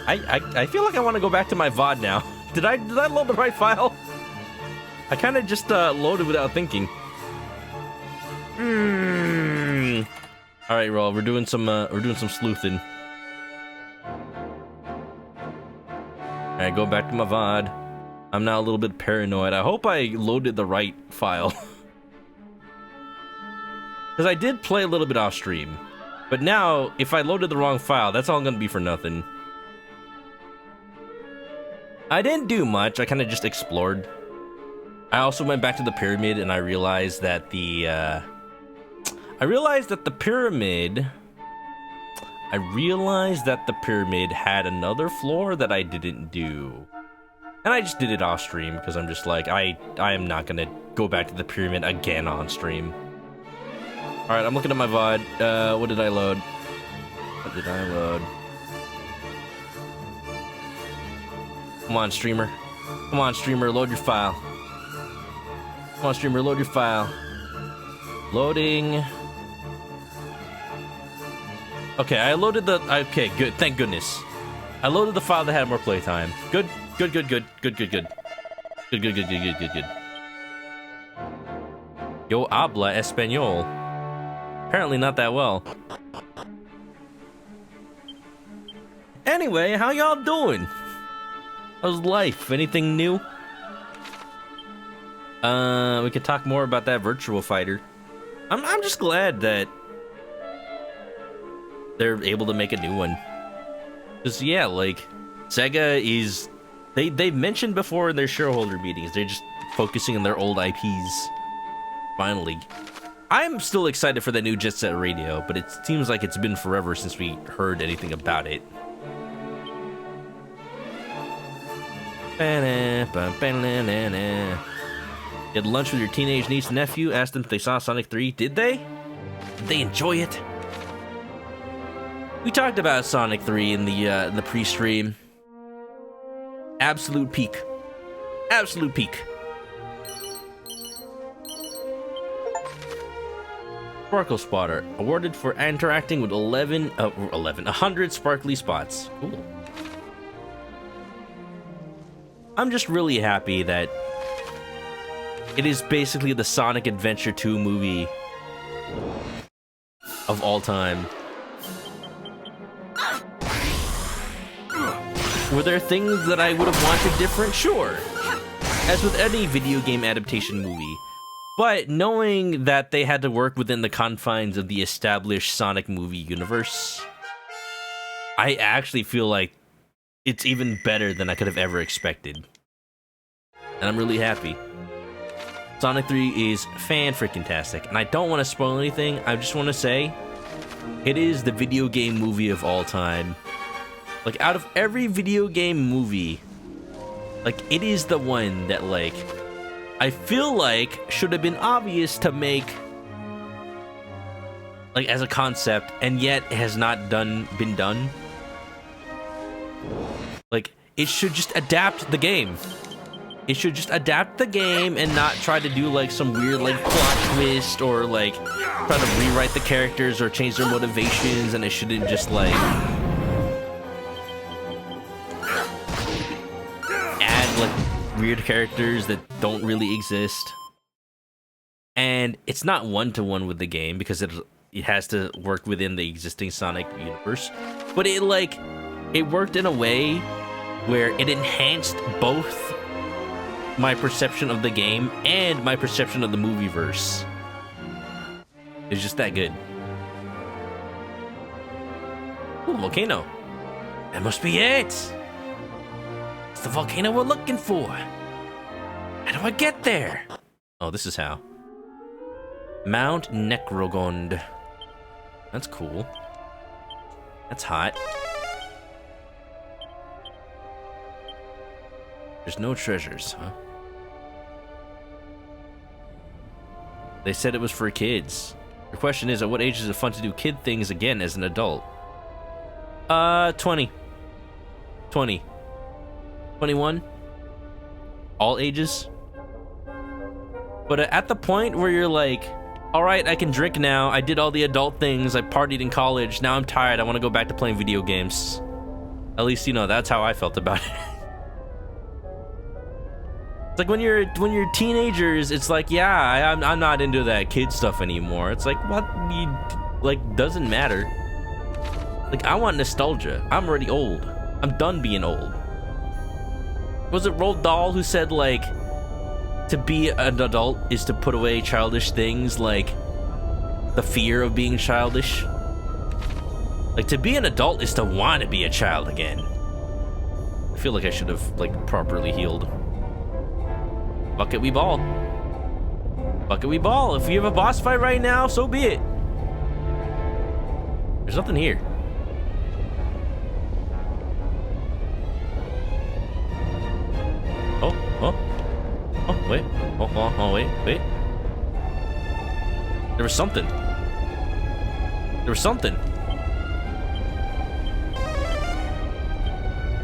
[SPEAKER 1] I feel like I want to go back to my VOD now. Did I load the right file? I kind of just loaded without thinking. All right, Roll. We're doing some sleuthing. All right, go back to my VOD. I'm now a little bit paranoid. I hope I loaded the right file. Because I did play a little bit off stream. But now, if I loaded the wrong file, that's all gonna be for nothing. I didn't do much. I kind of just explored. I also went back to the pyramid and I realized that the pyramid had another floor that I didn't do. And I just did it off stream because I'm just like, I am not gonna go back to the pyramid again on stream. Alright, I'm looking at my VOD. What did I load? Come on, streamer. Come on, streamer, load your file. Come on, streamer, load your file. Loading. Okay, I loaded the... Okay, good. Thank goodness. I loaded the file that had more playtime. Good. Good. Yo habla español. Apparently not that well. Anyway, how y'all doing? How's life? Anything new? We could talk more about that virtual fighter. I'm just glad that they're able to make a new one. Cause yeah, like Sega is they've mentioned before in their shareholder meetings they're just focusing on their old IPs. Finally, I'm still excited for the new Jet Set Radio, but it seems like it's been forever since we heard anything about it. You had lunch with your teenage niece and nephew, asked them if they saw Sonic 3. Did they? Did they enjoy it? We talked about Sonic 3 in the pre-stream. Absolute peak. Absolute peak. Sparkle Spotter, awarded for interacting with 100 sparkly spots. Cool. I'm just really happy that it is basically the Sonic Adventure 2 movie of all time. Were there things that I would have wanted different? Sure. As with any video game adaptation movie. But knowing that they had to work within the confines of the established Sonic movie universe, I actually feel like it's even better than I could have ever expected. And I'm really happy. Sonic 3 is fan-freaking-tastic. And I don't want to spoil anything, I just want to say, it is the video game movie of all time. Like, out of every video game movie, like, it is the one that, like, I feel like should have been obvious to make, like, as a concept, and yet it has not been done. Like, it should just adapt the game. It should just adapt the game and not try to do, like, some weird, like, plot twist or, like, try to rewrite the characters or change their motivations, and it shouldn't just, like, add, like, weird characters that don't really exist. And it's not one-to-one with the game because it has to work within the existing Sonic universe. But it, like, it worked in a way where it enhanced both my perception of the game and my perception of the movieverse. It's just that good. Ooh, volcano. That must be it. It's the volcano we're looking for. How do I get there? Oh, this is how. Mount Necrogond. That's cool. That's hot. There's no treasures, huh? They said it was for kids. The question is, at what age is it fun to do kid things again as an adult? 20. 20. 21. All ages. But at the point where you're like, all right, I can drink now. I did all the adult things. I partied in college. Now I'm tired. I want to go back to playing video games. At least, you know, that's how I felt about it. It's like when you're teenagers, it's like, yeah, I'm not into that kid stuff anymore. It's like, what? Like, doesn't matter. Like, I want nostalgia. I'm already old. I'm done being old. Was it Roald Dahl who said, like, to be an adult is to put away childish things, like the fear of being childish? Like, to be an adult is to want to be a child again. I feel like I should have, like, properly healed. Bucket we ball. Bucket we ball. If you have a boss fight right now, so be it. There's nothing here. Oh, wait. Oh, wait. There was something.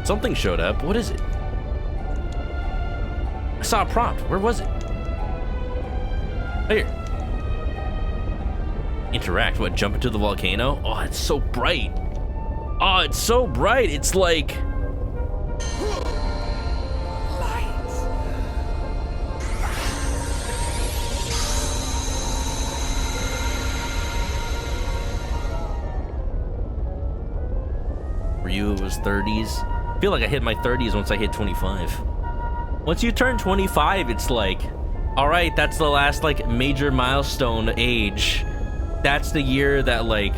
[SPEAKER 1] Something showed up. What is it? I saw a prompt. Where was it? Here. Interact. What? Jump into the volcano? Oh, it's so bright. Oh, it's so bright. It's like... Ryu was 30s. I feel like I hit my 30s once I hit 25. Once you turn 25, it's like, all right, that's the last like major milestone age. That's the year that like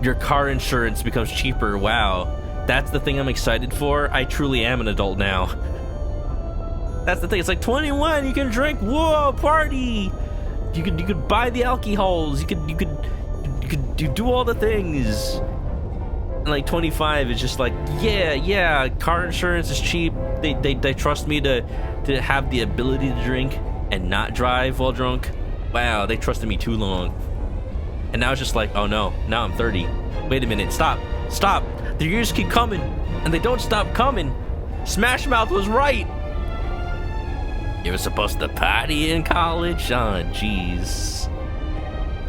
[SPEAKER 1] your car insurance becomes cheaper. Wow, that's the thing I'm excited for. I truly am an adult now. That's the thing. It's like 21. You can drink. Whoa, party! You could buy the alcohols. You could do all the things. And like 25 is just like, yeah, car insurance is cheap. They trust me to have the ability to drink and not drive while drunk. Wow, they trusted me too long. And now it's just like, oh no, now I'm 30. Wait a minute, stop. The years keep coming, and they don't stop coming. Smash Mouth was right. You were supposed to party in college? Oh, jeez.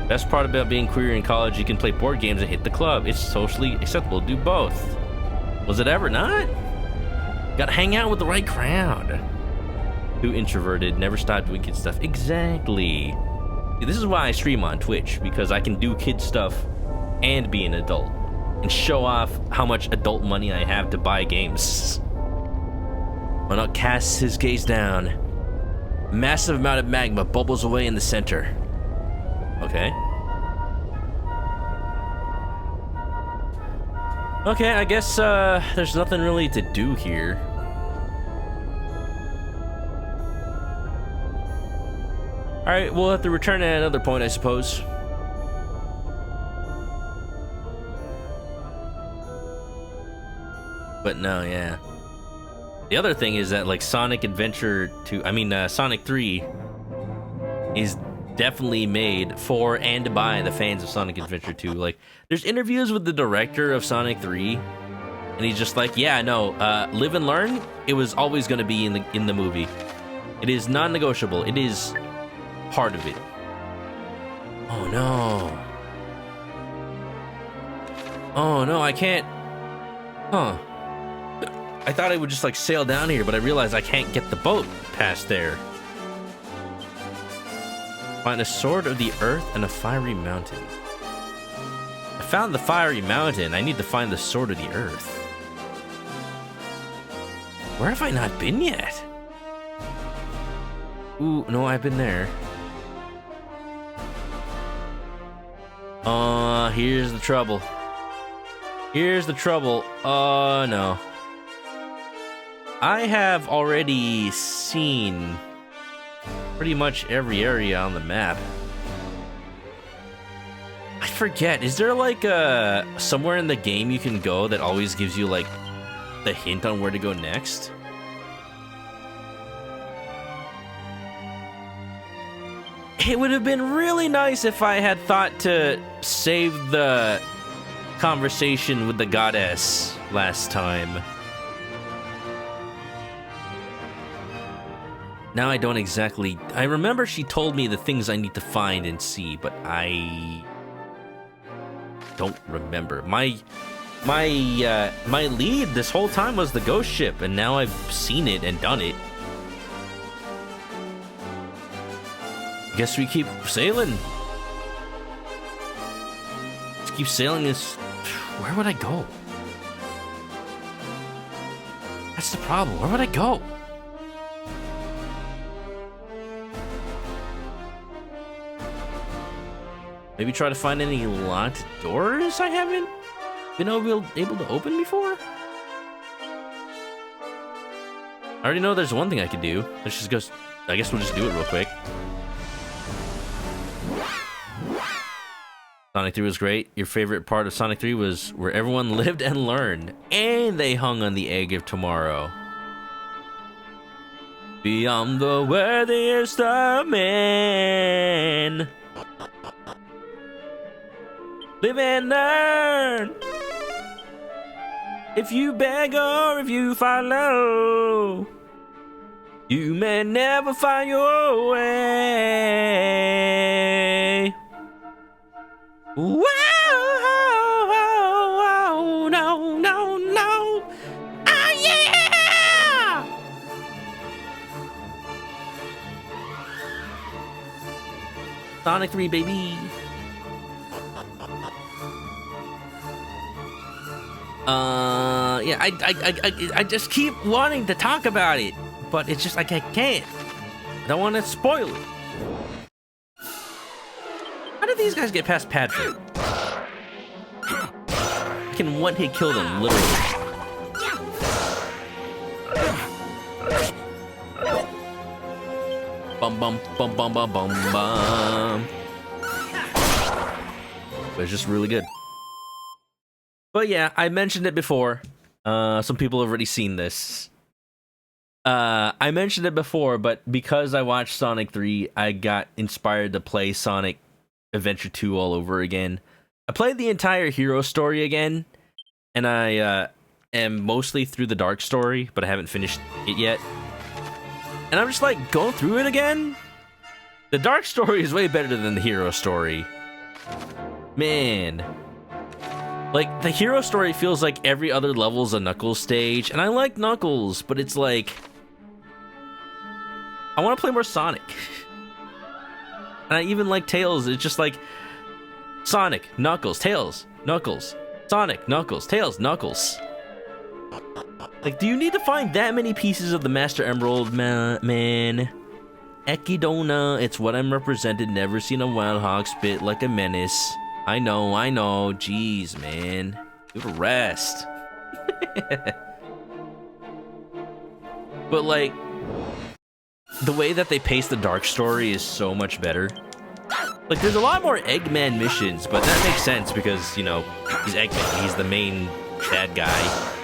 [SPEAKER 1] Best part about being queer in college, you can play board games and hit the club. It's socially acceptable to do both. Was it ever not? Gotta hang out with the right crowd. Too introverted, never stopped doing kid stuff. Exactly. See, this is why I stream on Twitch, because I can do kid stuff and be an adult and show off how much adult money I have to buy games. Manok casts his gaze down. A massive amount of magma bubbles away in the center. Okay. Okay, I guess there's nothing really to do here. Alright, we'll have to return at another point, I suppose. But no, yeah. The other thing is that, like, Sonic 3 is definitely made for and by the fans of Sonic Adventure 2. Like, there's interviews with the director of Sonic 3, and he's just like, yeah, no, live and learn, it was always going to be in the movie. It is non-negotiable. It is part of it. Oh no. Oh no, I can't. Huh. I thought I would just like sail down here, but I realized I can't get the boat past there. Find a sword of the earth and a fiery mountain. I found the fiery mountain. I need to find the sword of the earth. Where have I not been yet? Ooh, no, I've been there. Here's the trouble. Here's the trouble. Oh, no. I have already seen pretty much every area on the map. I forget. Is there like somewhere in the game you can go that always gives you like the hint on where to go next? It would have been really nice if I had thought to save the conversation with the goddess last time. Now I don't exactly... I remember she told me the things I need to find and see, but I don't remember. My lead this whole time was the ghost ship, and now I've seen it and done it. Guess we keep sailing. Let's keep sailing this... Where would I go? That's the problem. Where would I go? Maybe try to find any locked doors I haven't been able to open before? I already know there's one thing I could do. Let's just go... I guess we'll just do it real quick. Sonic 3 was great. Your favorite part of Sonic 3 was where everyone lived and learned, and they hung on the egg of tomorrow. Beyond the worthiest of men. Live and learn. If you beg or if you follow, you may never find your way. Whoa, no, no, no. Oh, yeah! Sonic 3, baby. Yeah, I just keep wanting to talk about it, but it's just like I can't. I don't want to spoil it. How did these guys get past Padfoot? I can one-hit kill them, literally. Bum bum bum bum bum bum bum. But it's just really good. But yeah, I mentioned it before. Some people have already seen this. I mentioned it before, but because I watched Sonic 3, I got inspired to play Sonic Adventure 2 all over again. I played the entire hero story again, and I am mostly through the dark story, but I haven't finished it yet. And I'm just like going through it again. The dark story is way better than the hero story. Man. Like, the hero story feels like every other level's a Knuckles stage, and I like Knuckles, but it's like... I want to play more Sonic. And I even like Tails. It's just like... Sonic, Knuckles, Tails, Knuckles. Sonic, Knuckles, Tails, Knuckles. Like, do you need to find that many pieces of the Master Emerald, man? Echidna, it's what I'm represented. Never seen a Wild Hog spit like a menace. I know. Jeez, man. Give a rest. But, like, the way that they pace the dark story is so much better. Like, there's a lot more Eggman missions, but that makes sense because, you know, he's Eggman. He's the main bad guy.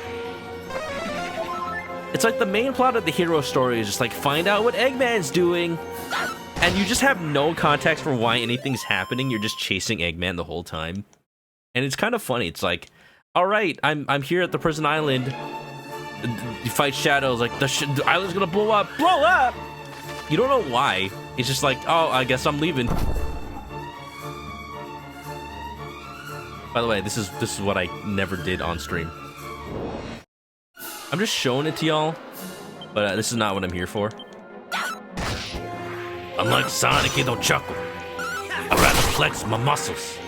[SPEAKER 1] It's like the main plot of the hero story is just, like, find out what Eggman's doing. And you just have no context for why anything's happening. You're just chasing Eggman the whole time. And it's kind of funny. It's like, all right, I'm here at the prison island. You fight shadows. Like, the island's gonna blow up. Blow up! You don't know why. It's just like, oh, I guess I'm leaving. By the way, this is what I never did on stream. I'm just showing it to y'all, but this is not what I'm here for.
[SPEAKER 2] Unlike Sonic, he don't chuckle. I'd rather flex my muscles.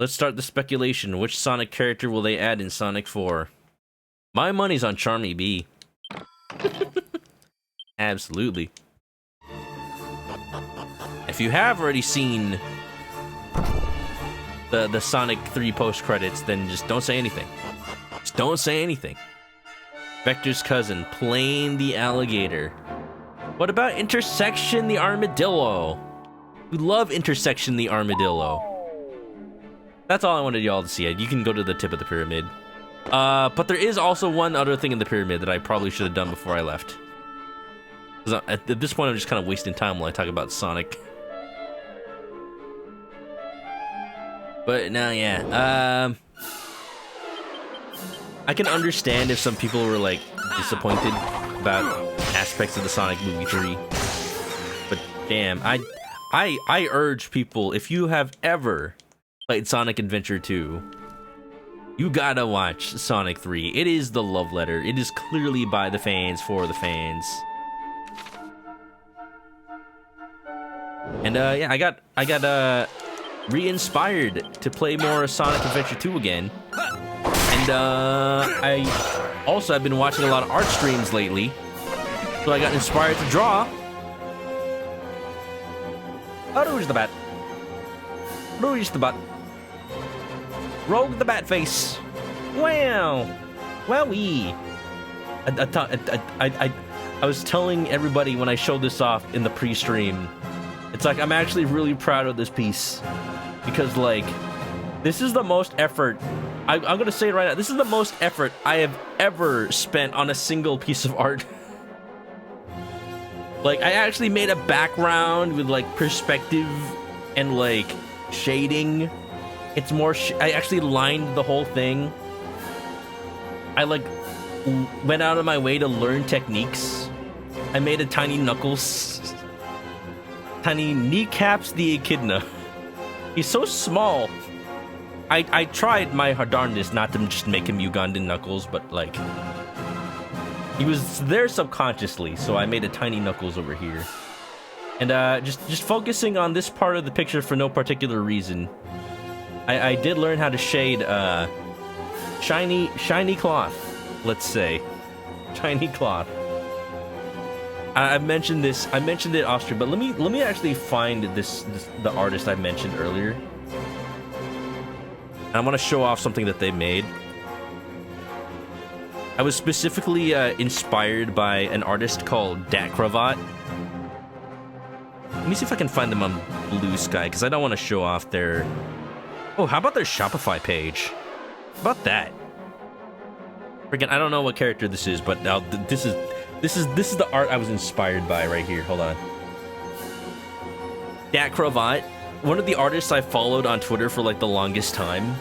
[SPEAKER 1] Let's start the speculation. Which Sonic character will they add in Sonic 4? My money's on Charmy B. Absolutely. If you have already seen the Sonic 3 post-credits, then just don't say anything. Just don't say anything. Vector's cousin, playing the alligator. What about Intersection the Armadillo? We love Intersection the Armadillo. That's all I wanted y'all to see. You can go to the tip of the pyramid. But there is also one other thing in the pyramid that I probably should have done before I left. 'Cause at this point, I'm just kind of wasting time while I talk about Sonic. But now, yeah. I can understand if some people were like disappointed about aspects of the Sonic movie 3. But damn, I urge people, if you have ever played Sonic Adventure 2, you gotta watch Sonic 3. It is the love letter. It is clearly by the fans for the fans. And yeah, I got re-inspired to play more Sonic Adventure 2 again. And I've been watching a lot of art streams lately, so I got inspired to draw. Rouge the Bat. Rouge the Bat. Rogue the Batface. Wow. Wowee. I was telling everybody when I showed this off in the pre-stream, it's like I'm actually really proud of this piece. Because, like, this is the most effort, I'm gonna say it right now, this is the most effort I have ever spent on a single piece of art. Like, I actually made a background with, like, perspective and, like, shading. It's more, I actually lined the whole thing. I, like, went out of my way to learn techniques. I made a tiny Knuckles. Tiny Kneecaps the Echidna. He's so small. I tried my darndest not to just make him Ugandan Knuckles, but, like, he was there subconsciously, so I made a tiny Knuckles over here. And just focusing on this part of the picture for no particular reason. I did learn how to shade shiny cloth, let's say. Shiny cloth. I mentioned this. I mentioned it off stream, but let me actually find the artist I mentioned earlier. And I want to show off something that they made. I was specifically inspired by an artist called Dat Cravat. Let me see if I can find them on Blue Sky, because I don't want to show off their... Oh, how about their Shopify page? How about that? Freaking, I don't know what character this is, but now this is the art I was inspired by right here. Hold on. Dat Cravat, one of the artists I followed on Twitter for like the longest time,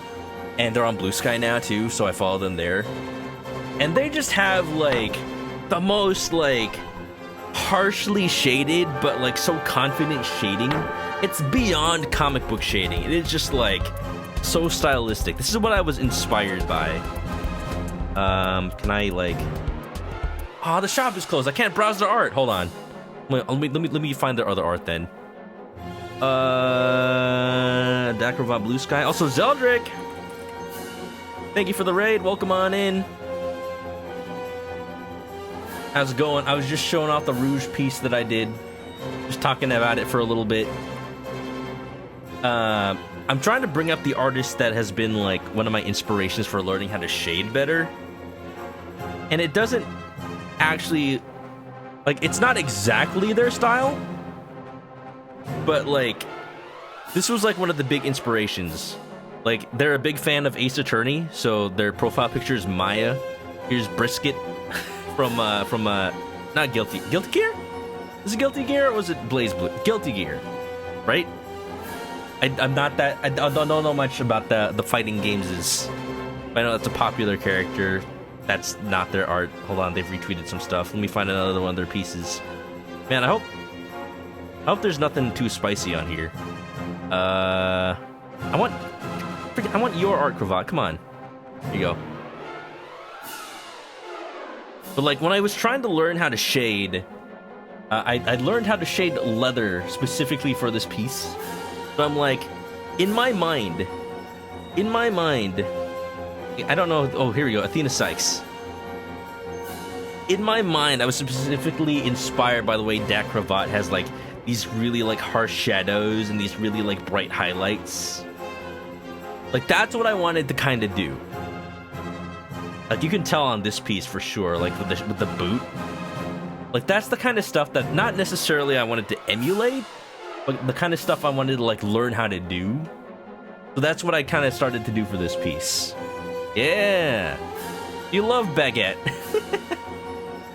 [SPEAKER 1] and they're on Blue Sky now too, so I follow them there. And they just have like the most like harshly shaded, but like so confident shading. It's beyond comic book shading. It is just like so stylistic. This is what I was inspired by. Can I like? Oh, the shop is closed. I can't browse their art. Hold on. Let me find their other art then. Dat Cravat Blue Sky. Also Zeldrick. Thank you for the raid. Welcome on in. How's it going? I was just showing off the Rouge piece that I did. Just talking about it for a little bit. I'm trying to bring up the artist that has been like one of my inspirations for learning how to shade better. And it doesn't actually, like, it's not exactly their style, but like this was like one of the big inspirations. Like, they're a big fan of Ace Attorney, so their profile picture is Maya. Here's Brisket from not Guilty Gear? Is it Guilty Gear or was it Blaze Blue? Guilty Gear, right? I'm not that, I don't know much about the fighting games. I know that's a popular character. That's not their art. Hold on, they've retweeted some stuff. Let me find another one of their pieces. Man, I hope there's nothing too spicy on here. I want your art, Cravat. Come on. Here you go. But like when I was trying to learn how to shade, I learned how to shade leather specifically for this piece. But I'm like, in my mind, I don't know. Oh, here we go. Athena Sykes. In my mind, I was specifically inspired by the way Dat Cravat has like these really like harsh shadows and these really like bright highlights. Like, that's what I wanted to kind of do. Like, you can tell on this piece for sure, like with the boot. Like, that's the kind of stuff that not necessarily I wanted to emulate, but the kind of stuff I wanted to, like, learn how to do. So that's what I kind of started to do for this piece. Yeah! You love baguette.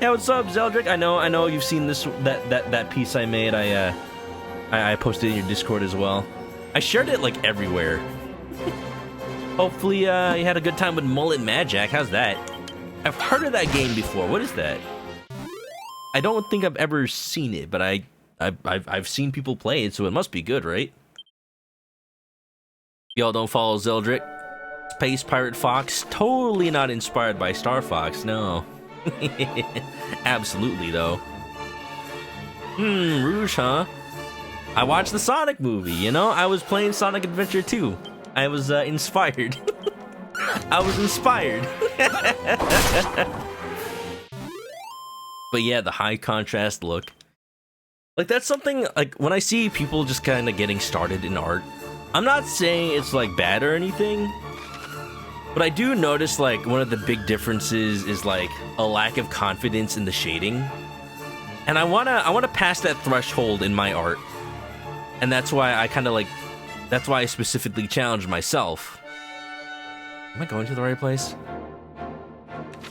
[SPEAKER 1] Yeah, what's up, Zeldrick? I know you've seen this that piece I made. I posted it in your Discord as well. I shared it, like, everywhere. Hopefully, you had a good time with Mullet Magic. How's that? I've heard of that game before. What is that? I don't think I've ever seen it, but I've seen people play it, so it must be good, right? Y'all don't follow Zeldrick? Space Pirate Fox? Totally not inspired by Star Fox, no. Absolutely, though. Rouge, huh? I watched the Sonic movie, you know? I was playing Sonic Adventure 2. I was inspired. I was inspired. But yeah, the high contrast look. Like, that's something, like, when I see people just kind of getting started in art, I'm not saying it's, like, bad or anything, but I do notice, like, one of the big differences is, like, a lack of confidence in the shading. And I wanna pass that threshold in my art. And that's why I kind of, like, that's why I specifically challenged myself. Am I going to the right place?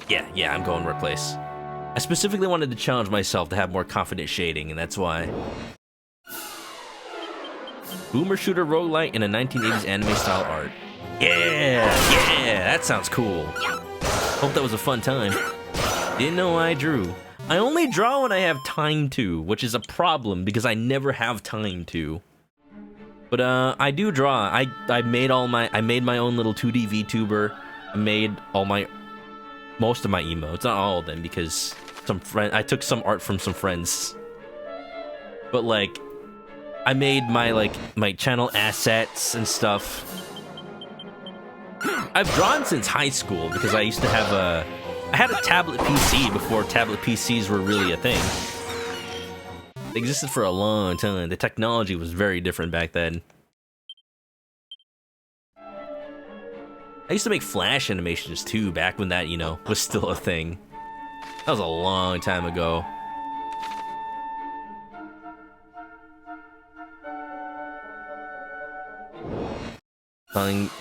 [SPEAKER 1] Yeah, I'm going right place. I specifically wanted to challenge myself to have more confident shading, and that's why. Boomer shooter roguelite in a 1980s anime style art. Yeah, that sounds cool. Hope that was a fun time. Didn't know I drew. I only draw when I have time to, which is a problem because I never have time to. But I do draw. I made my own little 2D VTuber. I made most of my emotes, not all of them, because I took some art from some friends. But like, I made my channel assets and stuff. I've drawn since high school because I used to have I had a tablet PC before tablet PCs were really a thing. They existed for a long time. The technology was very different back then. I used to make Flash animations too, back when that, you know, was still a thing. That was a long time ago.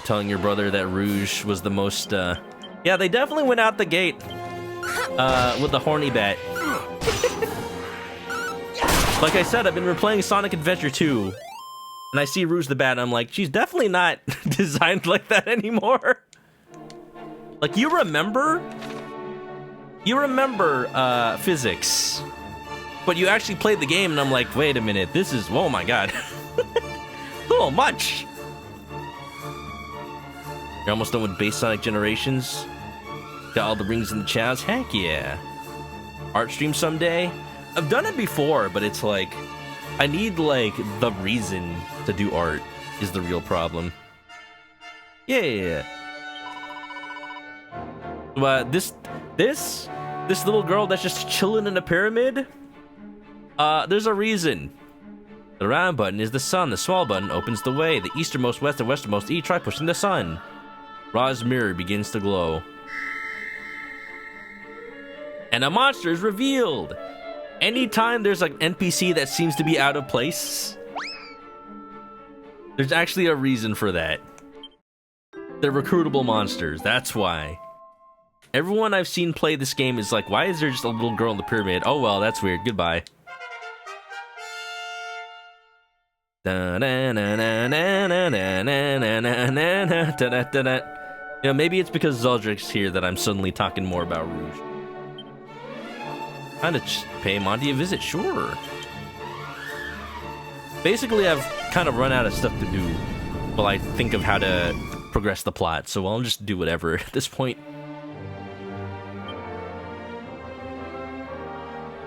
[SPEAKER 1] Telling your brother that Rouge was the most, Yeah, they definitely went out the gate, with the horny bat. Like I said, I've been replaying Sonic Adventure 2, and I see Rouge the Bat, and I'm like, she's definitely not designed like that anymore. Like, you remember physics, but you actually played the game, and I'm like, wait a minute, this is, oh my god. A little much. You're almost done with base Sonic Generations? Got all the rings in the chows? Heck yeah. Art stream someday? I've done it before, but it's like, I need, like, the reason to do art is the real problem. Yeah. But this little girl that's just chilling in a pyramid, there's a reason. The round button is the sun. The small button opens the way. The easternmost, west, and westernmost E. Try pushing the sun. Ra's mirror begins to glow. And a monster is revealed. Anytime there's like NPC that seems to be out of place, there's actually a reason for that. They're recruitable monsters, that's why. Everyone I've seen play this game is like, why is there just a little girl in the pyramid? Oh well, that's weird, goodbye. You know, maybe it's because Zeldrick's here that I'm suddenly talking more about Rouge. Kind of pay Monty a visit, sure. Basically, I've kind of run out of stuff to do while I think of how to progress the plot, so I'll just do whatever at this point.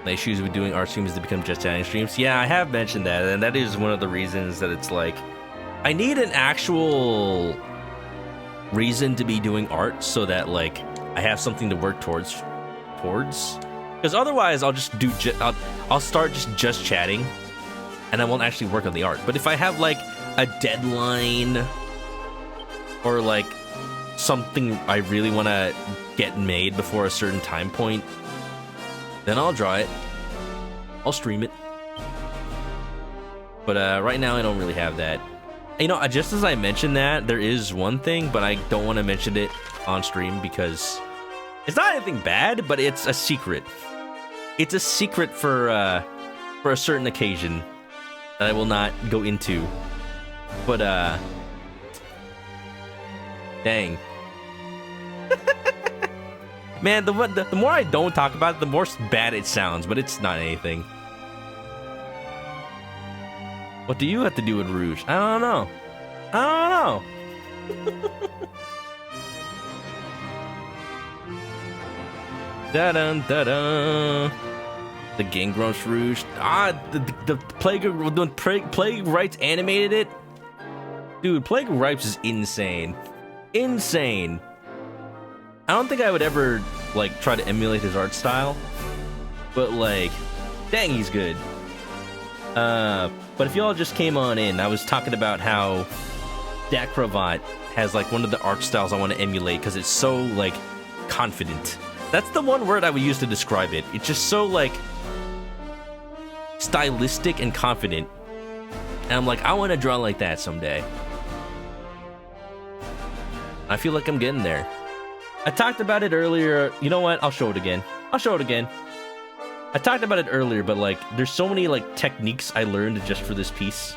[SPEAKER 1] My issues with doing art streams is to become just chatting streams. Yeah, I have mentioned that, and that is one of the reasons that it's like, I need an actual reason to be doing art so that like I have something to work towards. Because otherwise, I'll just do. I'll start just chatting, and I won't actually work on the art. But if I have like a deadline or like something I really want to get made before a certain time point, then I'll draw it. I'll stream it. But right now I don't really have that. You know, just as I mentioned that, there is one thing, but I don't want to mention it on stream because it's not anything bad, but it's a secret. It's a secret for a certain occasion that I will not go into. But dang. Man, the more I don't talk about it, the more bad it sounds, but it's not anything. What do you have to do with Rouge? I don't know. I don't know. Da-dun, da-dun. The Game Grumps Rouge. The Plague Rights animated it. Dude, Plague Rights is insane. Insane. I don't think I would ever, like, try to emulate his art style. But, like, dang, he's good. But if y'all just came on in, I was talking about how Dak Cravat has, like, one of the art styles I want to emulate because it's so, like, confident. That's the one word I would use to describe it. It's just so, like, stylistic and confident. And I'm like, I want to draw like that someday. I feel like I'm getting there. I talked about it earlier. You know what? I'll show it again. I'll show it again. I talked about it earlier, but, like, there's so many, like, techniques I learned just for this piece.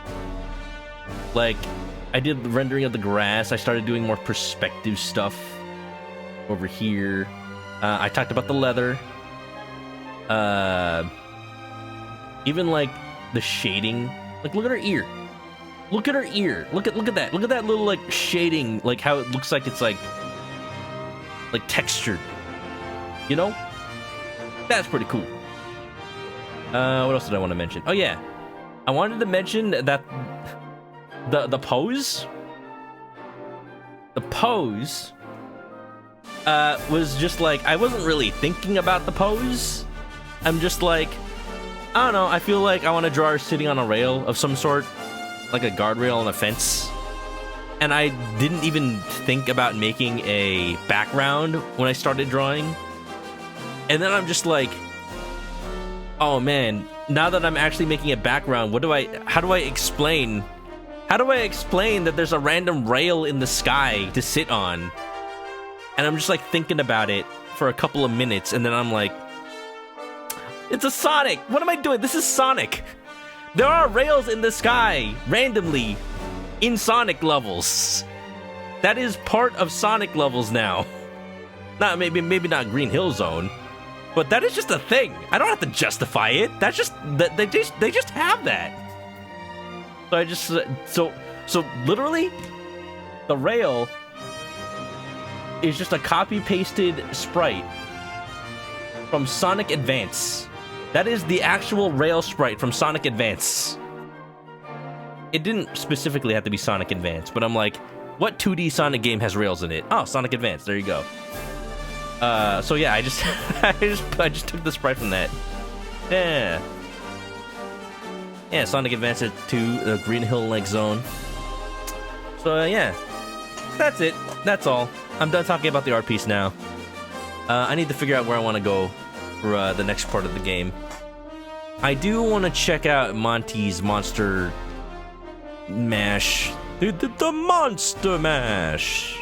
[SPEAKER 1] Like, I did the rendering of the grass. I started doing more perspective stuff over here. I talked about the leather. Even, like, the shading. Like, look at her ear. Look at her ear. Look at that. Look at that little, like, shading. Like, how it looks like it's, like textured. You know? That's pretty cool. What else did I want to mention? Oh, yeah. I wanted to mention that the pose. The pose was just like, I wasn't really thinking about the pose. I'm just like, I don't know, I feel like I want to draw her sitting on a rail of some sort, like a guardrail on a fence. And I didn't even think about making a background when I started drawing. And then I'm just like, oh man, now that I'm actually making a background, how do I explain that there's a random rail in the sky to sit on? And I'm just like thinking about it for a couple of minutes, and then I'm like, it's a Sonic! What am I doing? This is Sonic! There are rails in the sky, randomly, in Sonic levels. That is part of Sonic levels now. Not maybe not Green Hill Zone, but that is just a thing. I don't have to justify it. That's just they just have that. So I just so literally, the rail is just a copy-pasted sprite from Sonic Advance. That is the actual rail sprite from Sonic Advance. It didn't specifically have to be Sonic Advance, but I'm like, what 2D Sonic game has rails in it? Oh, Sonic Advance. There you go. So yeah, I just I just took the sprite from that. Yeah. Yeah, Sonic Advance 2, the Green Hill Lake Zone. So yeah, that's it. That's all. I'm done talking about the art piece now. I need to figure out where I want to go for the next part of the game. I do want to check out Monty's Monster Mash. The Monster Mash.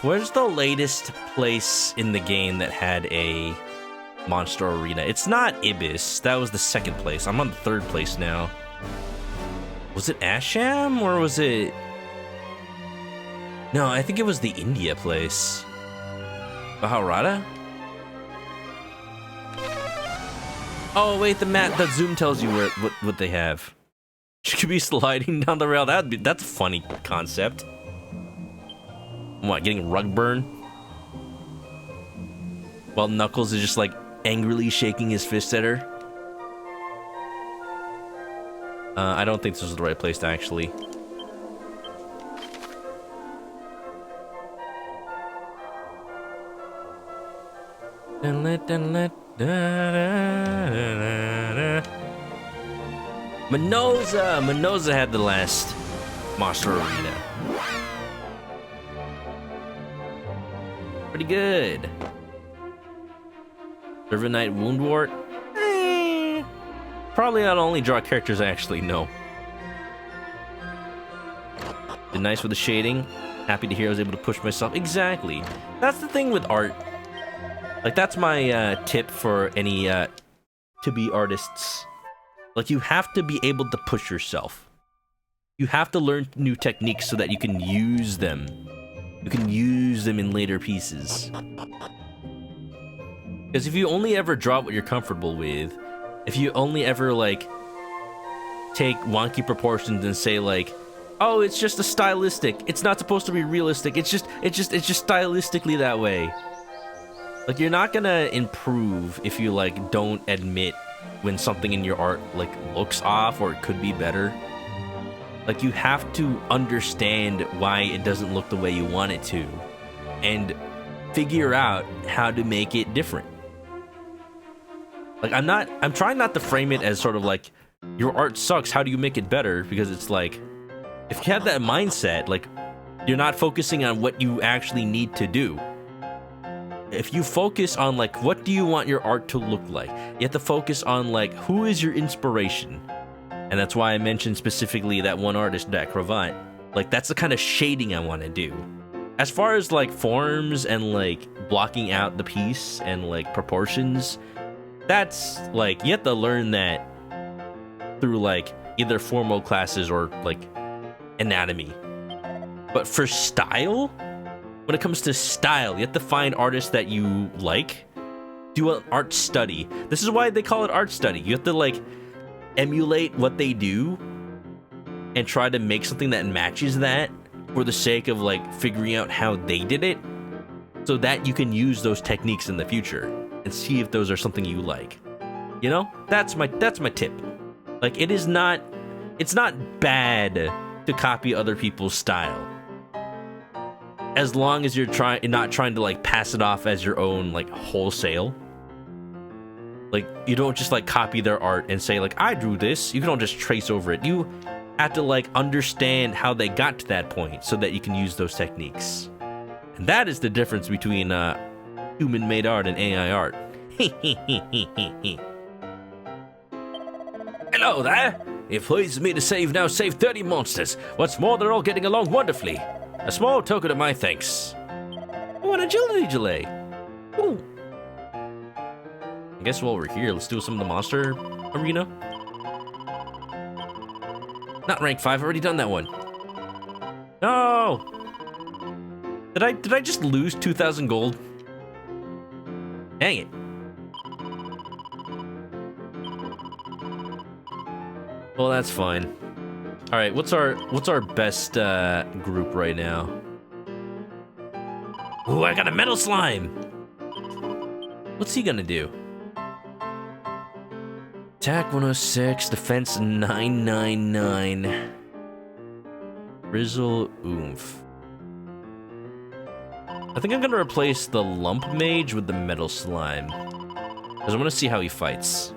[SPEAKER 1] Where's the latest place in the game that had a Monster Arena? It's not Ibis. That was the second place. I'm on the third place now. Was it Asham or was it... No, I think it was the India place. Baharata? Oh wait, the zoom tells you what they have. She could be sliding down the rail. That's a funny concept. What, getting rug burn? While Knuckles is just like angrily shaking his fist at her. I don't think this was the right place to actually. Minoza had the last Monster Arena. Pretty good. Servant Knight Woundwort. probably I'll only draw characters I actually know. Been nice with the shading. Happy to hear I was able to push myself. Exactly. That's the thing with art. Like, that's my tip for any to-be artists. Like, you have to be able to push yourself. You have to learn new techniques so that you can use them. You can use them in later pieces. Because if you only ever draw what you're comfortable with, if you only ever, like, take wonky proportions and say, like, oh, it's just a stylistic. It's not supposed to be realistic. It's just stylistically that way. Like, you're not gonna improve if you, like, don't admit when something in your art, like, looks off or it could be better. Like, you have to understand why it doesn't look the way you want it to and figure out how to make it different. Like, I'm trying not to frame it as sort of like, your art sucks, how do you make it better? Because it's like, if you have that mindset, like, you're not focusing on what you actually need to do. If you focus on, like, what do you want your art to look like? You have to focus on, like, who is your inspiration? And that's why I mentioned specifically that one artist, that Cravat. Like, that's the kind of shading I want to do. As far as, like, forms and, like, blocking out the piece and, like, proportions, that's, like, you have to learn that through, like, either formal classes or, like, anatomy. But for style, when it comes to style, you have to find artists that you like, do an art study. This is why they call it art study. You have to, like, emulate what they do and try to make something that matches that for the sake of, like, figuring out how they did it so that you can use those techniques in the future and see if those are something you like. You know? That's my tip. Like, it's not bad to copy other people's style, as long as you're not trying to, like, pass it off as your own, like, wholesale. Like, you don't just, like, copy their art and say, like, I drew this. You don't just trace over it. You have to, like, understand how they got to that point so that you can use those techniques. And that is the difference between human-made art and AI art.
[SPEAKER 2] Hello there! It pleases me to save 30 monsters. What's more, they're all getting along wonderfully. A small token of my thanks.
[SPEAKER 1] Oh, an agility delay. Ooh. I guess while we're here, let's do some of the monster arena. Not rank 5, I've already done that one. No! Did I just lose 2,000 gold? Dang it. Well, that's fine. All right, what's our best group right now?
[SPEAKER 2] Ooh, I got a metal slime.
[SPEAKER 1] What's he gonna do? Attack 106, defense 999. Rizzle oomph. I think I'm gonna replace the lump mage with the metal slime, because I want to see how he fights.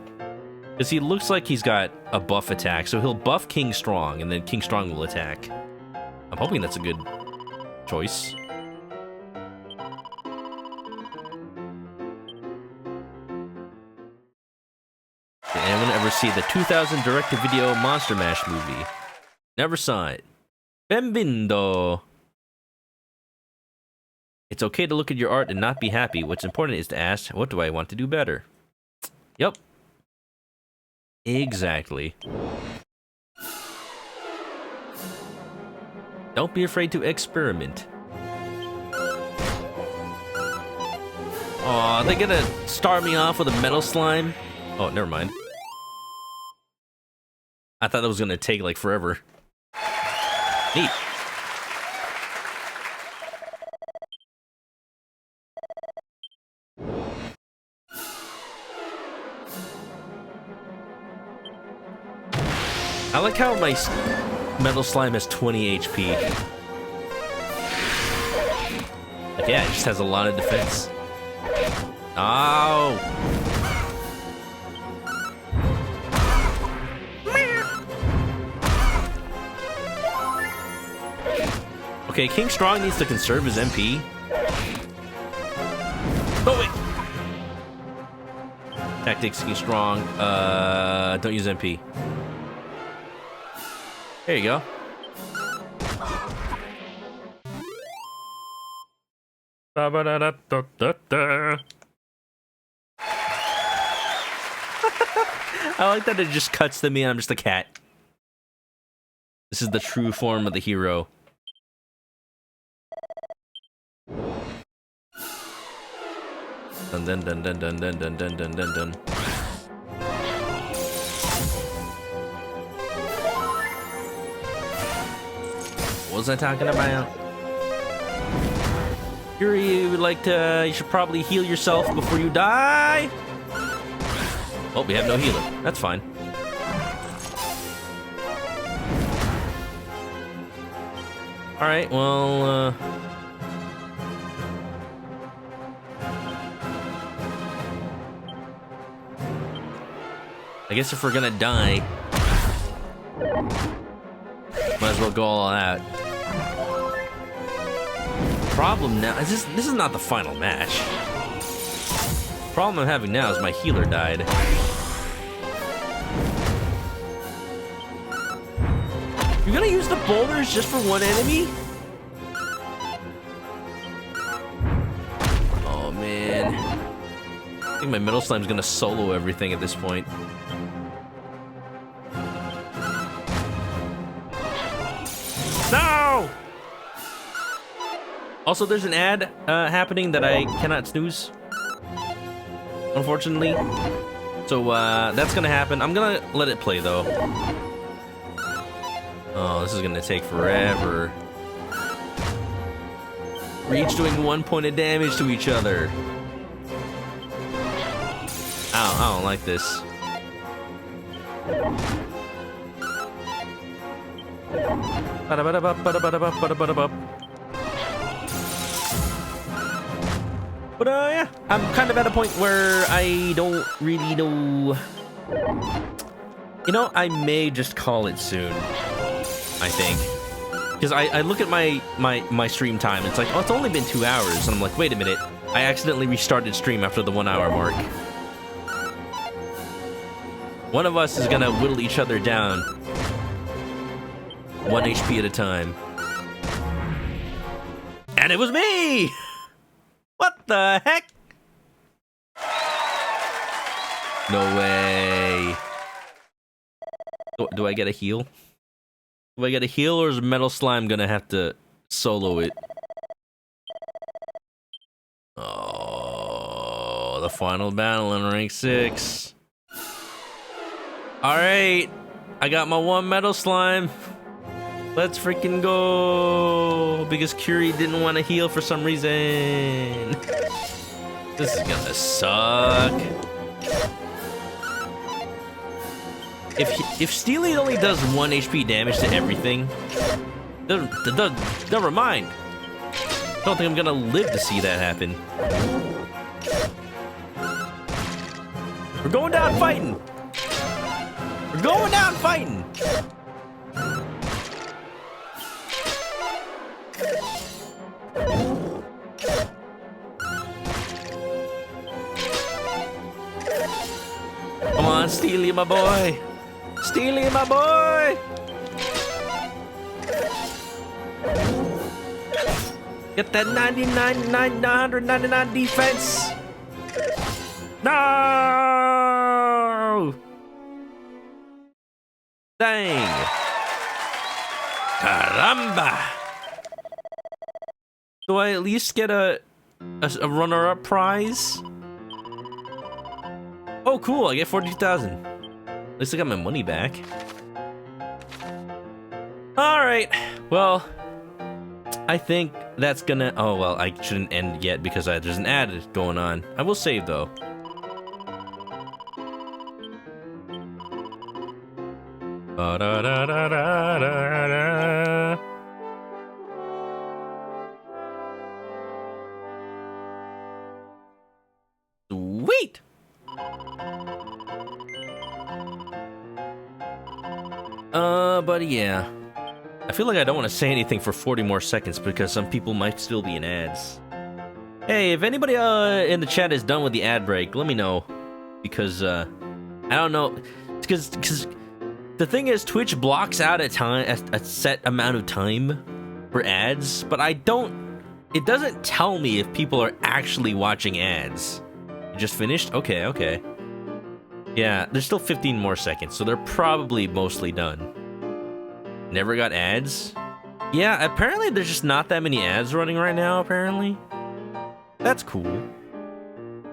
[SPEAKER 1] Because he looks like he's got a buff attack, so he'll buff King Strong, and then King Strong will attack. I'm hoping that's a good choice. Did anyone ever see the 2000 direct-to-video Monster Mash movie? Never saw it. Benvindo! It's okay to look at your art and not be happy. What's important is to ask, what do I want to do better? Yep. Exactly. Don't be afraid to experiment. Aw, they gonna start me off with a metal slime? Oh, never mind. I thought that was gonna take, like, forever. Neat. I like how my metal slime has 20 HP. Like, yeah, it just has a lot of defense. Oh! Okay, King Strong needs to conserve his MP. Oh, wait! Tactics, ski strong. Don't use MP. There you go. I like that it just cuts to me and I'm just a cat. This is the true form of the hero. Dun dun dun dun dun dun dun dun dun dun dun. What was I talking about? Yuri, you would like to... You should probably heal yourself before you die. Oh, we have no healer. That's fine. Alright, well, I guess if we're gonna die, might as well go all out. Problem now is this is not the final match. Problem I'm having now is my healer died. You're gonna use the boulders just for one enemy? Oh man. I think my metal slime's gonna solo everything at this point. No! Also, there's an ad happening that I cannot snooze, unfortunately. So that's gonna happen. I'm gonna let it play though. Oh, this is gonna take forever. We're each doing 1 point of damage to each other. Ow, I don't like this. But yeah, I'm kind of at a point where I don't really know. You know, I may just call it soon. I think, because I look at my stream time. It's like, oh, it's only been 2 hours, and I'm like, wait a minute, I accidentally restarted stream after the 1 hour mark. One of us is gonna whittle each other down, 1 HP at a time. And it was me! What the heck? No way. Do I get a heal? Do I get a heal, or is Metal Slime gonna have to solo it? Oh, the final battle in rank 6. Alright, I got my 1 Metal Slime. Let's freaking go! Because Curie didn't want to heal for some reason. This is gonna suck. If Steely only does 1 HP damage to everything, never mind. I don't think I'm gonna live to see that happen. We're going down fighting. We're going down fighting. Come on, Steely, my boy. Steely, my boy. Get that 999 defense. No! Dang. Caramba. Do I at least get a runner-up prize? Oh, cool. I get 42,000. At least I got my money back. Alright. Well, I think that's gonna... Oh, well, I shouldn't end yet because there's an ad going on. I will save, though. Ba-da-da-da-da-da-da. Sweet! But yeah. I feel like I don't want to say anything for 40 more seconds because some people might still be in ads. Hey, if anybody in the chat is done with the ad break, let me know. because I don't know, because the thing is, Twitch blocks out a set amount of time for ads, but it doesn't tell me if people are actually watching ads. You just finished? Okay. Yeah, there's still 15 more seconds, so they're probably mostly done. Never got ads? Yeah, apparently there's just not that many ads running right now, apparently. That's cool.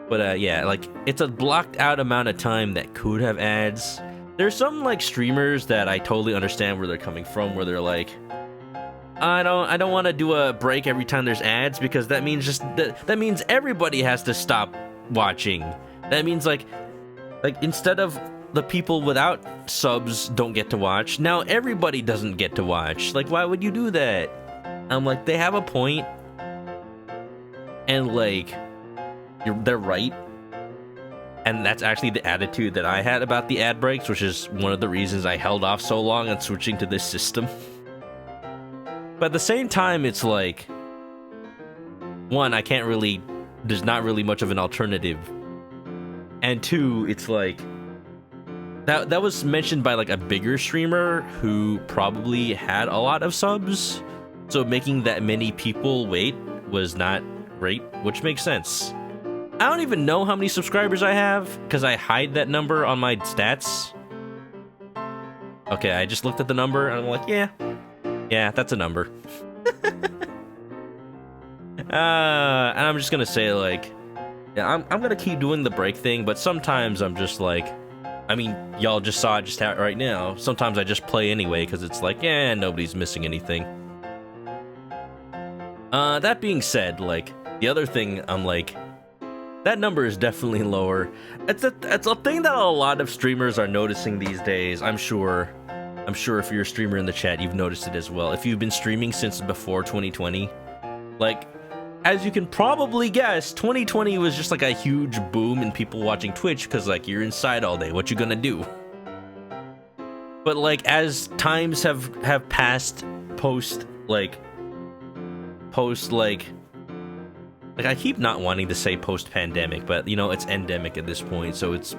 [SPEAKER 1] But yeah, like, it's a blocked out amount of time that could have ads. There's some, like, streamers that I totally understand where they're coming from, where they're like, I don't want to do a break every time there's ads, because that means that means everybody has to stop watching. That means like instead of the people without subs don't get to watch, now everybody doesn't get to watch. Like, why would you do that? I'm like, they have a point, and like, they're right. And that's actually the attitude that I had about the ad breaks, which is one of the reasons I held off so long on switching to this system. But at the same time, it's like, one, there's not really much of an alternative. And two, it's like, that was mentioned by like a bigger streamer who probably had a lot of subs. So making that many people wait was not great, which makes sense. I don't even know how many subscribers I have, because I hide that number on my stats. Okay, I just looked at the number, and I'm like, yeah, that's a number. And I'm just gonna say, like, yeah, I'm gonna keep doing the break thing, but sometimes I'm just like, I mean, y'all just saw it just right now. Sometimes I just play anyway, because it's like, nobody's missing anything. That being said, like, the other thing, I'm like, that number is definitely lower. It's a thing that a lot of streamers are noticing these days, I'm sure. I'm sure if you're a streamer in the chat, you've noticed it as well. If you've been streaming since before 2020, like, as you can probably guess, 2020 was just like a huge boom in people watching Twitch, because, like, you're inside all day. What you gonna do? But, like, as times have passed post, I keep not wanting to say post-pandemic, but, you know, it's endemic at this point, so it's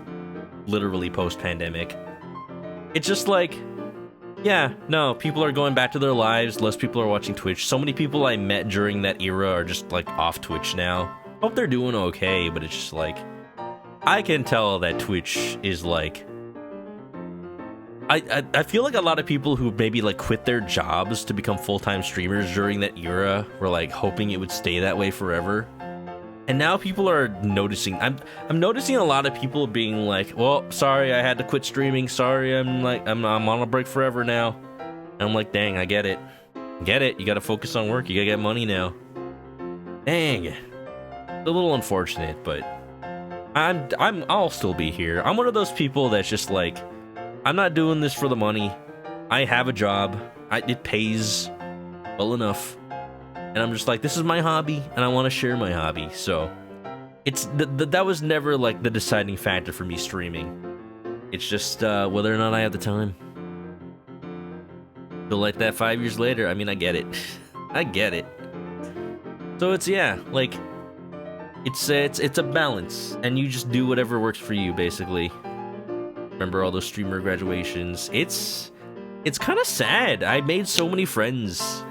[SPEAKER 1] literally post-pandemic. It's just like, yeah, no, people are going back to their lives, less people are watching Twitch. So many people I met during that era are just, like, off Twitch now. Hope they're doing okay, but it's just like, I can tell that Twitch is, like, I feel like a lot of people who maybe, like, quit their jobs to become full-time streamers during that era were, like, hoping it would stay that way forever. And now people are noticing. I'm noticing a lot of people being like, well, sorry, I had to quit streaming. Sorry, I'm on a break forever now. And I'm like, dang, I get it. You gotta focus on work. You gotta get money now. Dang. It's a little unfortunate, but I'll still be here. I'm one of those people that's just like, I'm not doing this for the money. I have a job. It pays well enough. And I'm just like, this is my hobby, and I want to share my hobby. So, that was never, like, the deciding factor for me streaming. It's just whether or not I have the time. Feel like that 5 years later, I mean, I get it. I get it. So it's, yeah, like, it's a balance, and you just do whatever works for you, basically. Remember all those streamer graduations? It's kind of sad. I made so many friends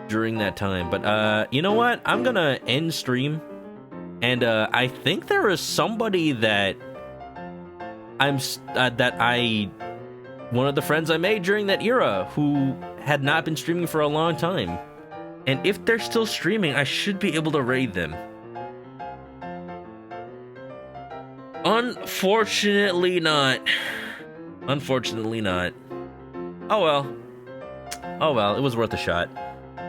[SPEAKER 1] during that time, but you know what? I'm gonna end stream, and I think there is somebody that one of the friends I made during that era who had not been streaming for a long time, and if they're still streaming, I should be able to raid them. Unfortunately not. Oh well, it was worth a shot.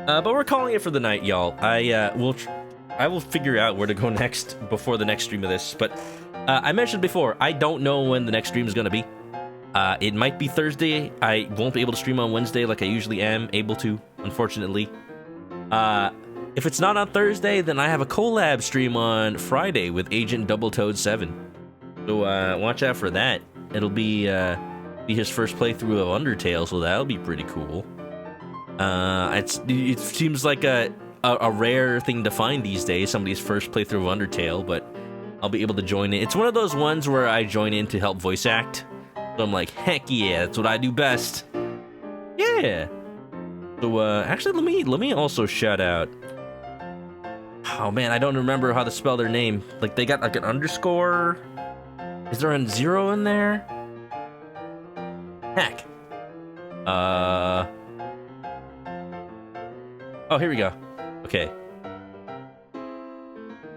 [SPEAKER 1] But we're calling it for the night, y'all. I will figure out where to go next before the next stream of this. But I mentioned before, I don't know when the next stream is gonna be. It might be Thursday. I won't be able to stream on Wednesday like I usually am able to, unfortunately. If it's not on Thursday, then I have a collab stream on Friday with Agent Double Toad 7. So watch out for that. It'll be his first playthrough of Undertale, so that'll be pretty cool. It seems like a rare thing to find these days, somebody's first playthrough of Undertale, but I'll be able to join in. It's one of those ones where I join in to help voice act. So I'm like, heck yeah, that's what I do best. Yeah. So actually, let me also shout out. Oh man, I don't remember how to spell their name. Like they got like an underscore. Is there a 0 in there? Heck. Oh, here we go. Okay.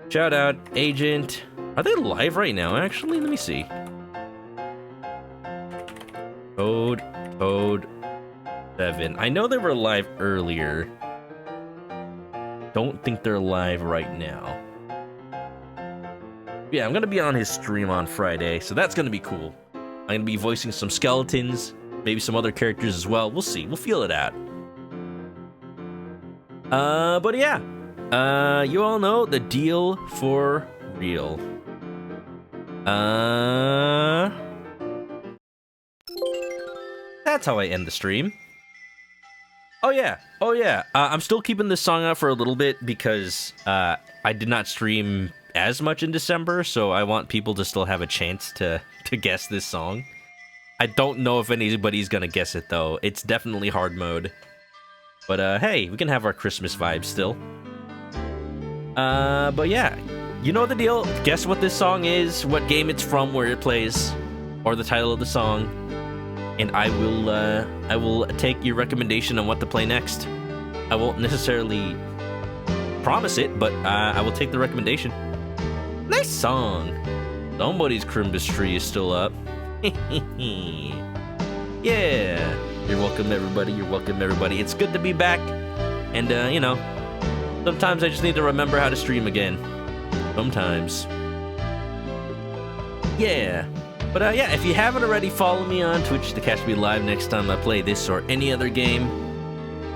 [SPEAKER 1] Shout out, Agent. Are they live right now? Actually, let me see. Code 7. I know they were live earlier. Don't think they're live right now. Yeah, I'm gonna be on his stream on Friday, so that's gonna be cool. I'm gonna be voicing some skeletons, maybe some other characters as well. We'll see. We'll feel it out. But yeah. You all know the deal for real. That's how I end the stream. Oh yeah. I'm still keeping this song out for a little bit because I did not stream as much in December, so I want people to still have a chance to guess this song. I don't know if anybody's gonna guess it though. It's definitely hard mode. But hey, we can have our Christmas vibes still. But yeah, you know the deal. Guess what this song is, what game it's from, where it plays, or the title of the song, and I will take your recommendation on what to play next. I won't necessarily promise it, but I will take the recommendation. Nice song. Somebody's Christmas tree is still up. Yeah. You're welcome, everybody. You're welcome, everybody. It's good to be back, and you know. Sometimes I just need to remember how to stream again. Sometimes. Yeah. But yeah, if you haven't already, follow me on Twitch to catch me live next time I play this or any other game.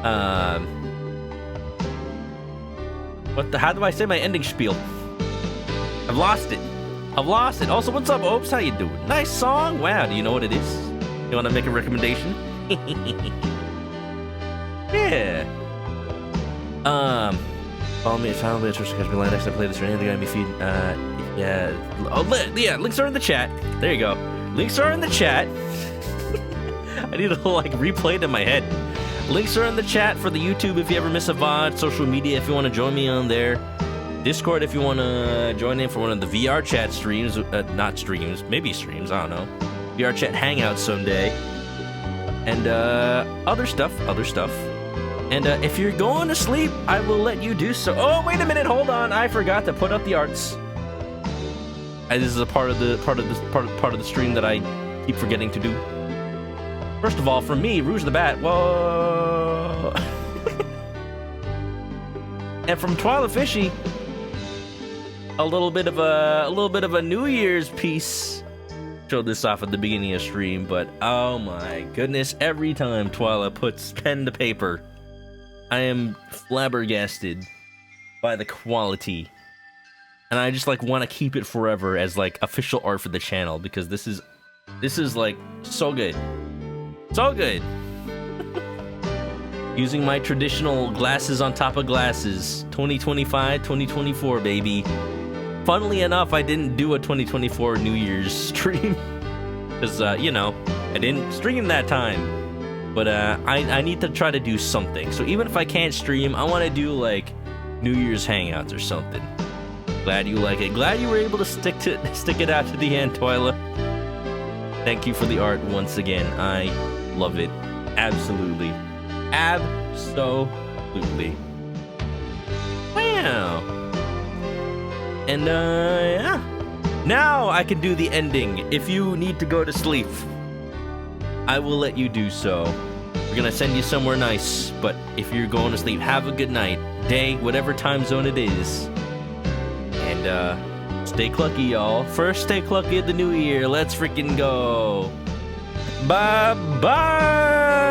[SPEAKER 1] How do I say my ending spiel? I've lost it. Also, what's up, Opes? How you doing? Nice song. Wow, do you know what it is? You want to make a recommendation? Yeah. Follow me at Twitch to catch me live next time I play this or anything on me feed. Yeah. Oh, yeah, links are in the chat. There you go. Links are in the chat. I need to like replay it in my head. Links are in the chat for the YouTube if you ever miss a VOD, social media if you want to join me on there, Discord if you want to join in for one of the VR chat streams, not streams, maybe streams, I don't know. VR chat hangouts someday. And other stuff. And if you're going to sleep, I will let you do so. Oh, wait a minute, hold on. I forgot to put up the arts. This is a part of the stream that I keep forgetting to do. First of all, from me, Rouge the Bat. Whoa. And from Twyla Fishy, a little bit of a New Year's piece. Showed this off at the beginning of stream, but oh my goodness, every time Twyla puts pen to paper, I am flabbergasted by the quality. And I just like want to keep it forever as like official art for the channel because this is like so good. So good. Using my traditional glasses on top of glasses. 2025, 2024, baby. Funnily enough, I didn't do a 2024 New Year's stream. Because, you know, I didn't stream that time. But I need to try to do something. So even if I can't stream, I want to do like New Year's hangouts or something. Glad you like it. Glad you were able to stick it out to the end, Twyla. Thank you for the art once again. I love it. Absolutely. Absolutely. Wow. And yeah. Now I can do the ending. If you need to go to sleep, I will let you do so. We're gonna send you somewhere nice, but if you're going to sleep, have a good night, day, whatever time zone it is. And stay clucky, y'all. First, stay clucky at the new year. Let's freaking go. Bye-bye!